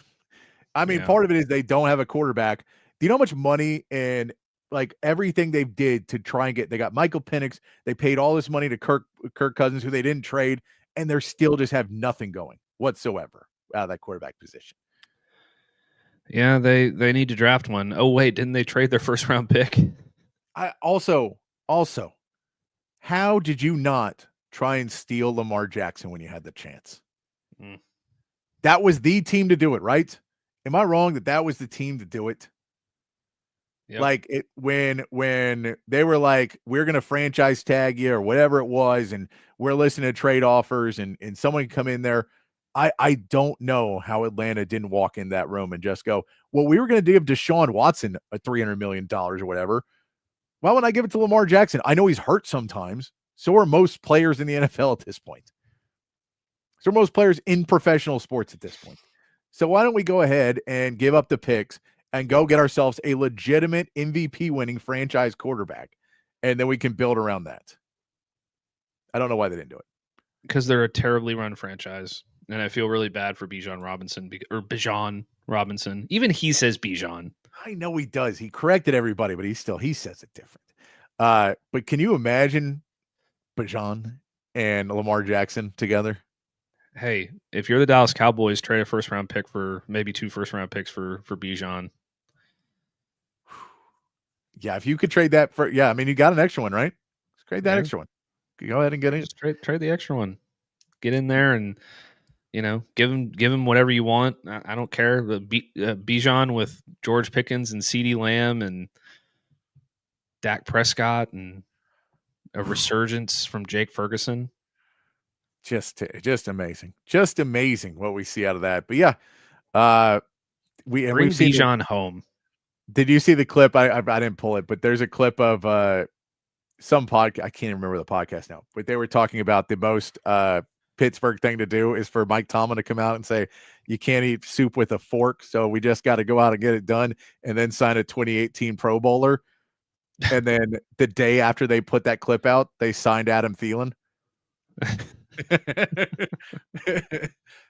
I mean, part of it is they don't have a quarterback. Do you know how much money and like everything they did to try and they got Michael Penix. They paid all this money to Kirk Cousins, who they didn't trade, and they're still just have nothing going whatsoever out of that quarterback position. Yeah, they need to draft one. Oh wait, didn't they trade their first round pick? I also, how did you not try and steal Lamar Jackson when you had the chance? That was the team to do it, right? Am I wrong that was the team to do it? Yep. Like it when they were like, we're gonna franchise tag you or whatever it was, and we're listening to trade offers, and someone come in there. I don't know how Atlanta didn't walk in that room and just go, well, we were gonna give Deshaun Watson a $300 million or whatever. Why wouldn't I give it to Lamar Jackson? I know he's hurt sometimes. So are most players in the NFL at this point. So are most players in professional sports at this point. So why don't we go ahead and give up the picks and go get ourselves a legitimate MVP winning franchise quarterback, and then we can build around that. I don't know why they didn't do it. Because they're a terribly run franchise, and I feel really bad for Bijan Robinson. Even he says Bijan. I know he does. He corrected everybody, but he says it different. But can you imagine Bijan and Lamar Jackson together? Hey, if you're the Dallas Cowboys, trade a first-round pick for maybe 2 first-round picks for Bijan. Yeah, if you could trade that for, I mean, you got an extra one, right? Let's trade that extra one. Go ahead and get it. Just trade the extra one. Get in there and, give him whatever you want. I don't care. Bijan with George Pickens and CeeDee Lamb and Dak Prescott and a resurgence from Jake Ferguson. Just amazing. Just amazing what we see out of that. But yeah, we've Bijan home. Did you see the clip? I didn't pull it, but there's a clip of some podcast. I can't even remember the podcast now, but they were talking about the most Pittsburgh thing to do is for Mike Tomlin to come out and say, you can't eat soup with a fork. So we just got to go out and get it done, and then sign a 2018 Pro Bowler. And then the day after they put that clip out, they signed Adam Thielen.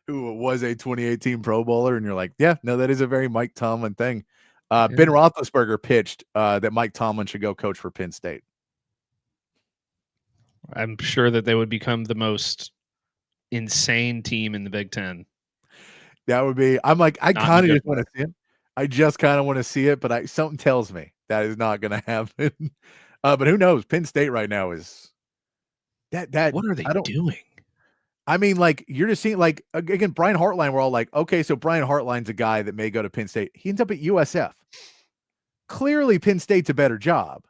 Who was a 2018 Pro Bowler, and you're like, yeah, no, that is a very Mike Tomlin thing. Ben Roethlisberger pitched that Mike Tomlin should go coach for Penn State. I'm sure that they would become the most insane team in the Big Ten. That would be. I'm like, I kind of just want to see it. I just kind of want to see it, but something tells me that is not going to happen. But who knows? Penn State right now is that. What are they doing? I mean, like, you're just seeing, like, again, Brian Hartline, we're all like, okay, so Brian Hartline's a guy that may go to Penn State. He ends up at USF. Clearly, Penn State's a better job.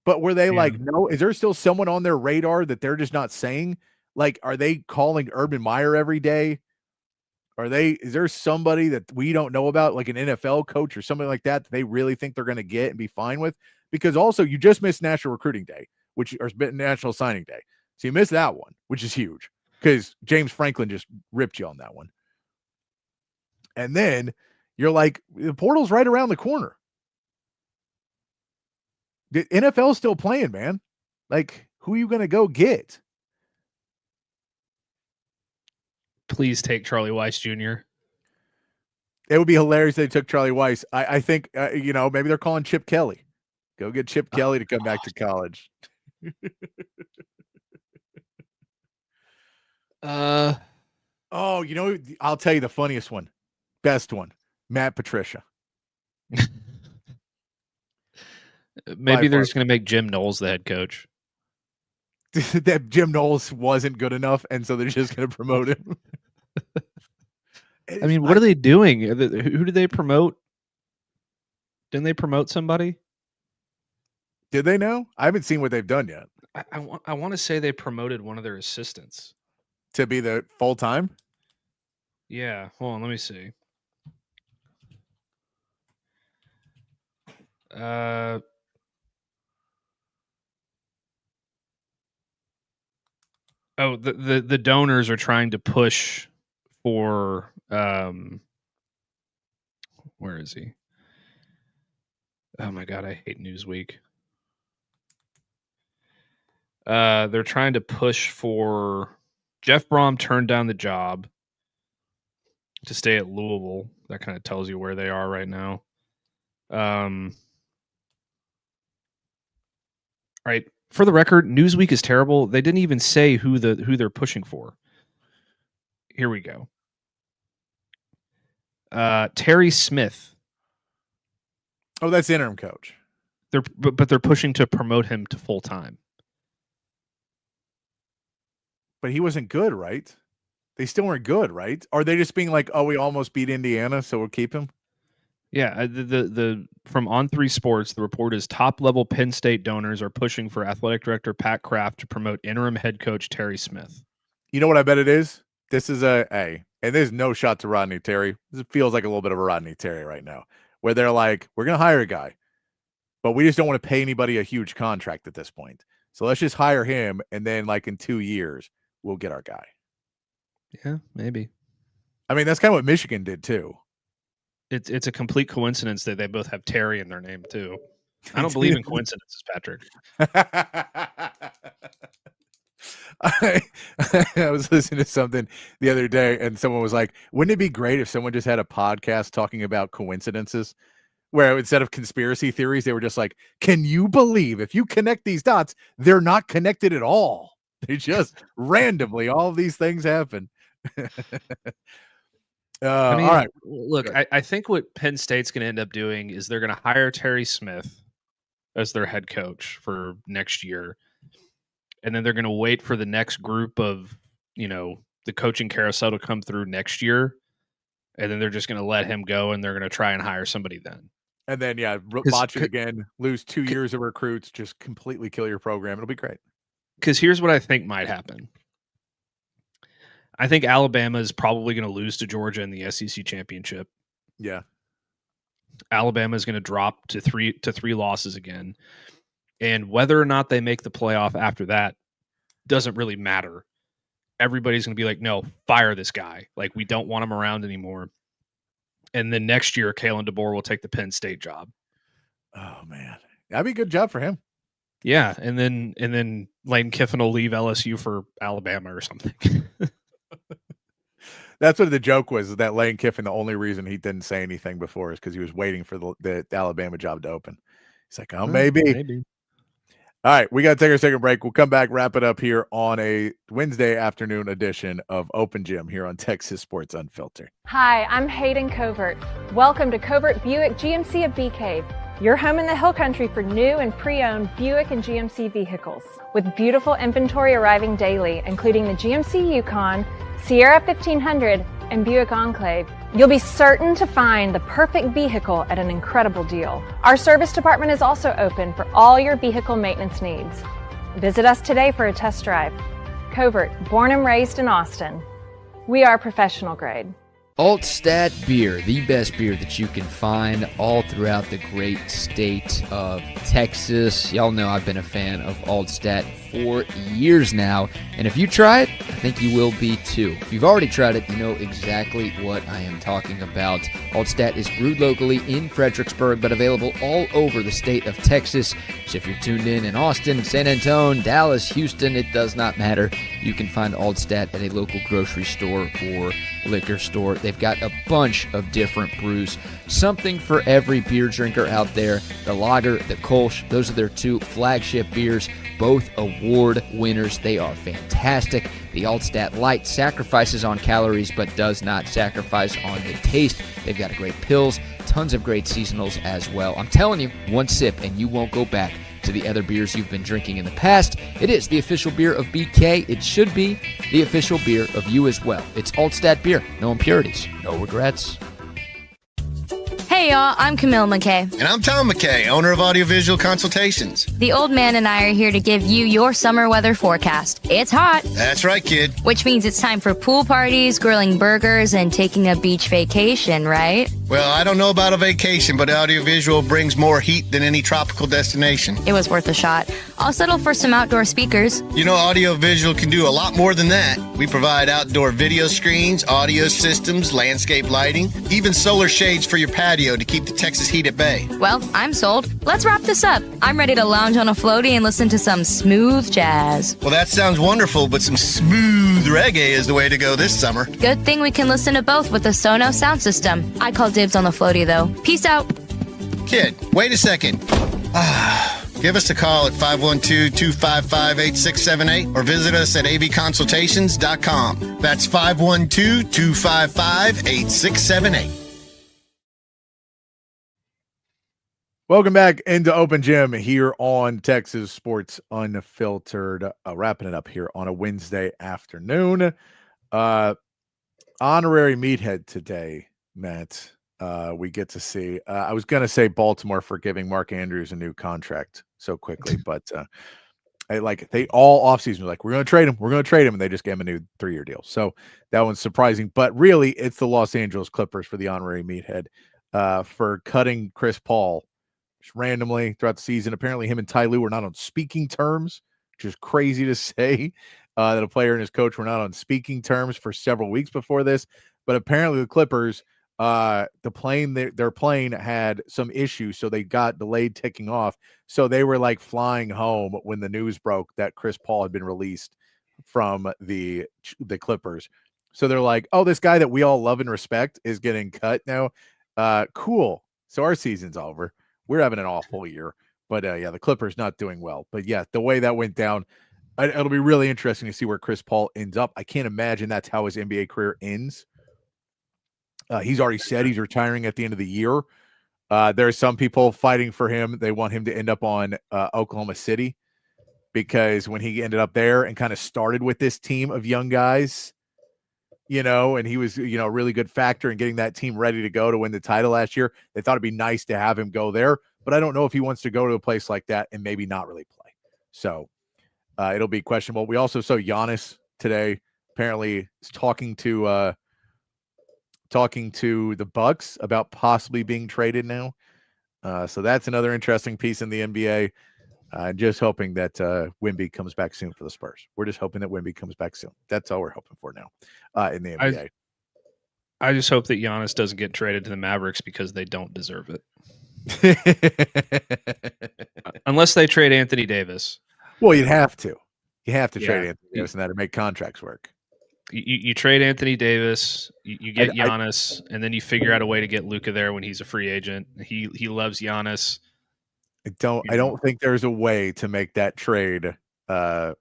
But were they like, no, is there still someone on their radar that they're just not saying? Like, are they calling Urban Meyer every day? Is there somebody that we don't know about, like an NFL coach or something like that they really think they're going to get and be fine with? Because also, you just missed National Recruiting Day, or National Signing Day. So you missed that one, which is huge because James Franklin just ripped you on that one. And then you're like, the portal's right around the corner. The NFL's still playing, man. Like, who are you going to go get? Please take Charlie Weiss Jr. It would be hilarious if they took Charlie Weiss. I think, maybe they're calling Chip Kelly. Go get Chip Kelly to come back to college. I'll tell you the funniest one, best one, Matt Patricia. Maybe they're just going to make Jim Knowles the head coach. That Jim Knowles wasn't good enough, and so they're just going to promote him. I mean, what are they doing? Who did they promote? Didn't they promote somebody? Did they know? I haven't seen what they've done yet. I want to say they promoted one of their assistants to be the full-time. Yeah, hold on, let me see. The donors are trying to push for where is he? Oh my God, I hate Newsweek. They're trying to push for Jeff Brom turned down the job to stay at Louisville. That kind of tells you where they are right now. right? For the record, Newsweek is terrible. They didn't even say who they're pushing for. Here we go. Terry Smith. Oh, that's interim coach. But they're pushing to promote him to full time. But he wasn't good, right? They still weren't good, right? Are they just being like, oh, we almost beat Indiana, so we'll keep him? Yeah, the from On3 Sports, the report is top-level Penn State donors are pushing for athletic director Pat Kraft to promote interim head coach Terry Smith. You know what I bet it is? This is and there's no shot to Rodney Terry. This feels like a little bit of a Rodney Terry right now, where they're like, we're going to hire a guy, but we just don't want to pay anybody a huge contract at this point. So let's just hire him, and then like in 2 years, we'll get our guy. Yeah, maybe. I mean, that's kind of what Michigan did too. It's a complete coincidence that they both have Terry in their name too. I don't believe in coincidences, Patrick. I was listening to something the other day, and someone was like, wouldn't it be great if someone just had a podcast talking about coincidences, where instead of conspiracy theories, they were just like, can you believe if you connect these dots, they're not connected at all? They just randomly, all of these things happen. I mean, all right. Look, I think what Penn State's going to end up doing is they're going to hire Terry Smith as their head coach for next year. And then they're going to wait for the next group of, the coaching carousel to come through next year. And then they're just going to let him go, and they're going to try and hire somebody then. And then, botch it again, lose 2 years of recruits, just completely kill your program. It'll be great. Because here's what I think might happen. I think Alabama is probably going to lose to Georgia in the SEC championship. Yeah. Alabama is going to drop to three losses again. And whether or not they make the playoff after that doesn't really matter. Everybody's going to be like, no, fire this guy. Like, we don't want him around anymore. And then next year, Kalen DeBoer will take the Penn State job. Oh, man. That'd be a good job for him. Yeah. And then Lane Kiffin will leave LSU for Alabama or something. That's what the joke was, that Lane Kiffin, the only reason he didn't say anything before is because he was waiting for the Alabama job to open. He's like, maybe. All right, we got to take our second break. We'll come back, wrap it up here on a Wednesday afternoon edition of Open Gym here on Texas Sports Unfiltered. Hi, I'm Hayden Covert. Welcome to Covert Buick GMC of Bee Cave, your home in the Hill Country for new and pre-owned Buick and GMC vehicles. With beautiful inventory arriving daily, including the GMC Yukon, Sierra 1500, and Buick Enclave, you'll be certain to find the perfect vehicle at an incredible deal. Our service department is also open for all your vehicle maintenance needs. Visit us today for a test drive. Covert, born and raised in Austin. We are professional grade. Altstadt Beer, the best beer that you can find all throughout the great state of Texas. Y'all know I've been a fan of Altstadt for years now, and if you try it, I think you will be too. If you've already tried it, you know exactly what I am talking about. Altstadt is brewed locally in Fredericksburg, but available all over the state of Texas. So if you're tuned in Austin, San Antonio, Dallas, Houston, it does not matter. You can find Altstadt at a local grocery store or liquor store. They've got a bunch of different brews, something for every beer drinker out there. The lager, the Kolsch, those are their two flagship beers, both award winners. They are fantastic. The Altstadt Light sacrifices on calories but does not sacrifice on the taste. They've got great pills, tons of great seasonals as well. I'm telling you, one sip and you won't go back to the other beers you've been drinking in the past. It is the official beer of BK. It should be the official beer of you as well. It's Altstadt Beer. No impurities, no regrets. Hey y'all, I'm Camille McKay. And I'm Tom McKay, owner of Audiovisual Consultations. The old man and I are here to give you your summer weather forecast. It's hot. That's right, kid. Which means it's time for pool parties, grilling burgers, and taking a beach vacation, right? Well, I don't know about a vacation, but Audiovisual brings more heat than any tropical destination. It was worth a shot. I'll settle for some outdoor speakers. You know, Audiovisual can do a lot more than that. We provide outdoor video screens, audio systems, landscape lighting, even solar shades for your patio to keep the Texas heat at bay. Well, I'm sold. Let's wrap this up. I'm ready to lounge on a floaty and listen to some smooth jazz. Well, that sounds wonderful, but some smooth reggae is the way to go this summer. Good thing we can listen to both with the Sonos sound system. I call dibs on the floaty, though. Peace out. Kid, wait a second. Give us a call at 512-255-8678 or visit us at avconsultations.com. That's 512-255-8678. Welcome back into Open Gym here on Texas Sports Unfiltered. Wrapping it up here on a Wednesday afternoon. Honorary meathead today, Matt. We get to see. I was going to say Baltimore for giving Mark Andrews a new contract so quickly, but they all offseason were like, we're going to trade him. We're going to trade him. And they just gave him a new 3-year deal. So that one's surprising. But really, it's the Los Angeles Clippers for the honorary meathead for cutting Chris Paul randomly throughout the season. Apparently him and Ty Lue were not on speaking terms, which is crazy to say, that a player and his coach were not on speaking terms for several weeks before this. But apparently the Clippers, the plane their plane had some issues, so they got delayed taking off. So they were like flying home when the news broke that Chris Paul had been released from the Clippers. So they're like, oh, this guy that we all love and respect is getting cut now. Cool. So our season's over. We're having an awful year, but the Clippers not doing well. But yeah, the way that went down, it'll be really interesting to see where Chris Paul ends up. I can't imagine that's how his NBA career ends. He's already said he's retiring at the end of the year. There are some people fighting for him. They want him to end up on Oklahoma City because when he ended up there and kind of started with this team of young guys, and he was, a really good factor in getting that team ready to go to win the title last year. They thought it'd be nice to have him go there, but I don't know if he wants to go to a place like that and maybe not really play. So it'll be questionable. We also saw Giannis today, apparently talking to the Bucks about possibly being traded now. So that's another interesting piece in the NBA. Just hoping that Wemby comes back soon for the Spurs. We're just hoping that Wemby comes back soon. That's all we're hoping for now in the NBA. I just hope that Giannis doesn't get traded to the Mavericks because they don't deserve it. Unless they trade Anthony Davis. Well, you'd have to. You have to trade Anthony Davis and that to make contracts work. You trade Anthony Davis, you get Giannis, and then you figure out a way to get Luka there when he's a free agent. He loves Giannis. I don't think there's a way to make that trade. I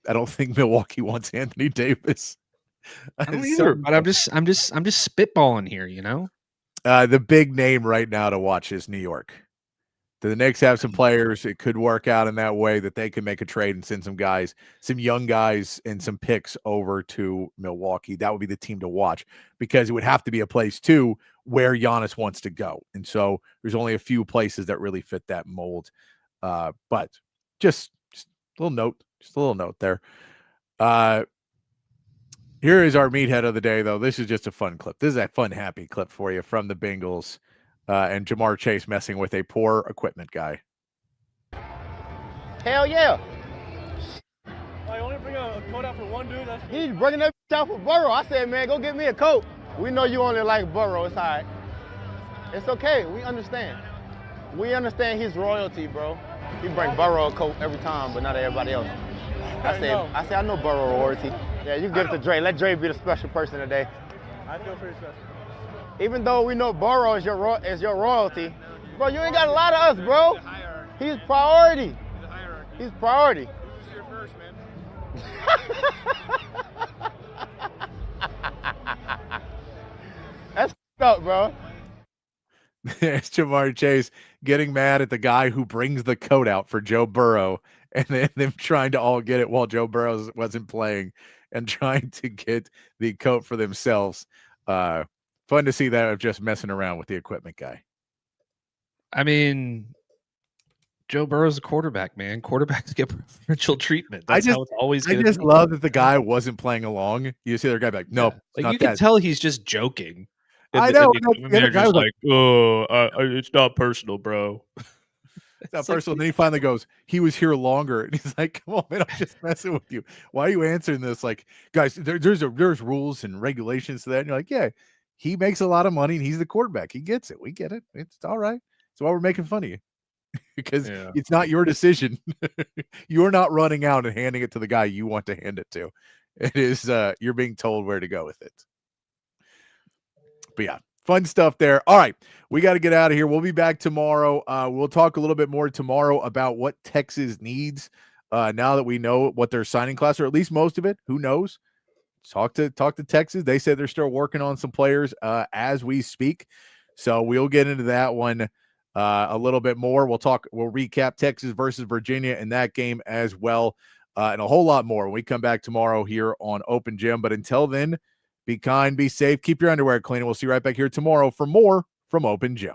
don't think Milwaukee wants Anthony Davis. I don't either, but I'm just spitballing here, The big name right now to watch is New York. Do the Knicks have some players? It could work out in that way that they can make a trade and send some young guys and some picks over to Milwaukee. That would be the team to watch because it would have to be a place too where Giannis wants to go. And so there's only a few places that really fit that mold. But just a little note there. Here is our meathead of the day, though. This is just a fun clip. This is a fun, happy clip for you from the Bengals. And Jamar Chase messing with a poor equipment guy. Hell yeah. I only bring a coat out for one dude. He's bringing that out for Burrow. I said, man, go get me a coat. We know you only like Burrow. It's all right. It's okay. We understand. We understand his royalty, bro. He bring Burrow a coat every time, but not everybody else. I said, I know Burrow royalty. Yeah, you give it to Dre. Let Dre be the special person today. I feel pretty special. Even though we know Burrow is your royalty, bro, you ain't got a lot of us, bro. He's priority. He's priority. Who's your first, man? That's up, bro. There's Jamar Chase getting mad at the guy who brings the coat out for Joe Burrow, and then them trying to all get it while Joe Burrow wasn't playing and trying to get the coat for themselves. Fun to see that of just messing around with the equipment guy. I mean, Joe Burrow's a quarterback, man. Quarterbacks get preferential treatment. That's how it's always going to be. I just love that the guy wasn't playing along. You see the guy like, nope. Like you can tell he's just joking. I know. The manager's like, it's not personal, bro. It's not personal. And then he finally goes, he was here longer. And he's like, come on, man, I'm just messing with you. Why are you answering this? Like, guys, there's rules and regulations to that. And you're like, yeah, he makes a lot of money and he's the quarterback. He gets it. We get it. It's all right. That's why we're making fun of you. Because it's not your decision. You're not running out and handing it to the guy you want to hand it to. It is you're being told where to go with it. But yeah, Fun stuff there. All right, we got to get out of here. We'll be back tomorrow. We'll talk a little bit more tomorrow about what Texas needs now that we know what their signing class, or at least most of it. Who knows? Talk to Texas. They said they're still working on some players as we speak. So we'll get into that one a little bit more. We'll recap Texas versus Virginia in that game as well, and a whole lot more when we come back tomorrow here on Open Gym. But until then, be kind, be safe, keep your underwear clean, and we'll see you right back here tomorrow for more from Open Gym.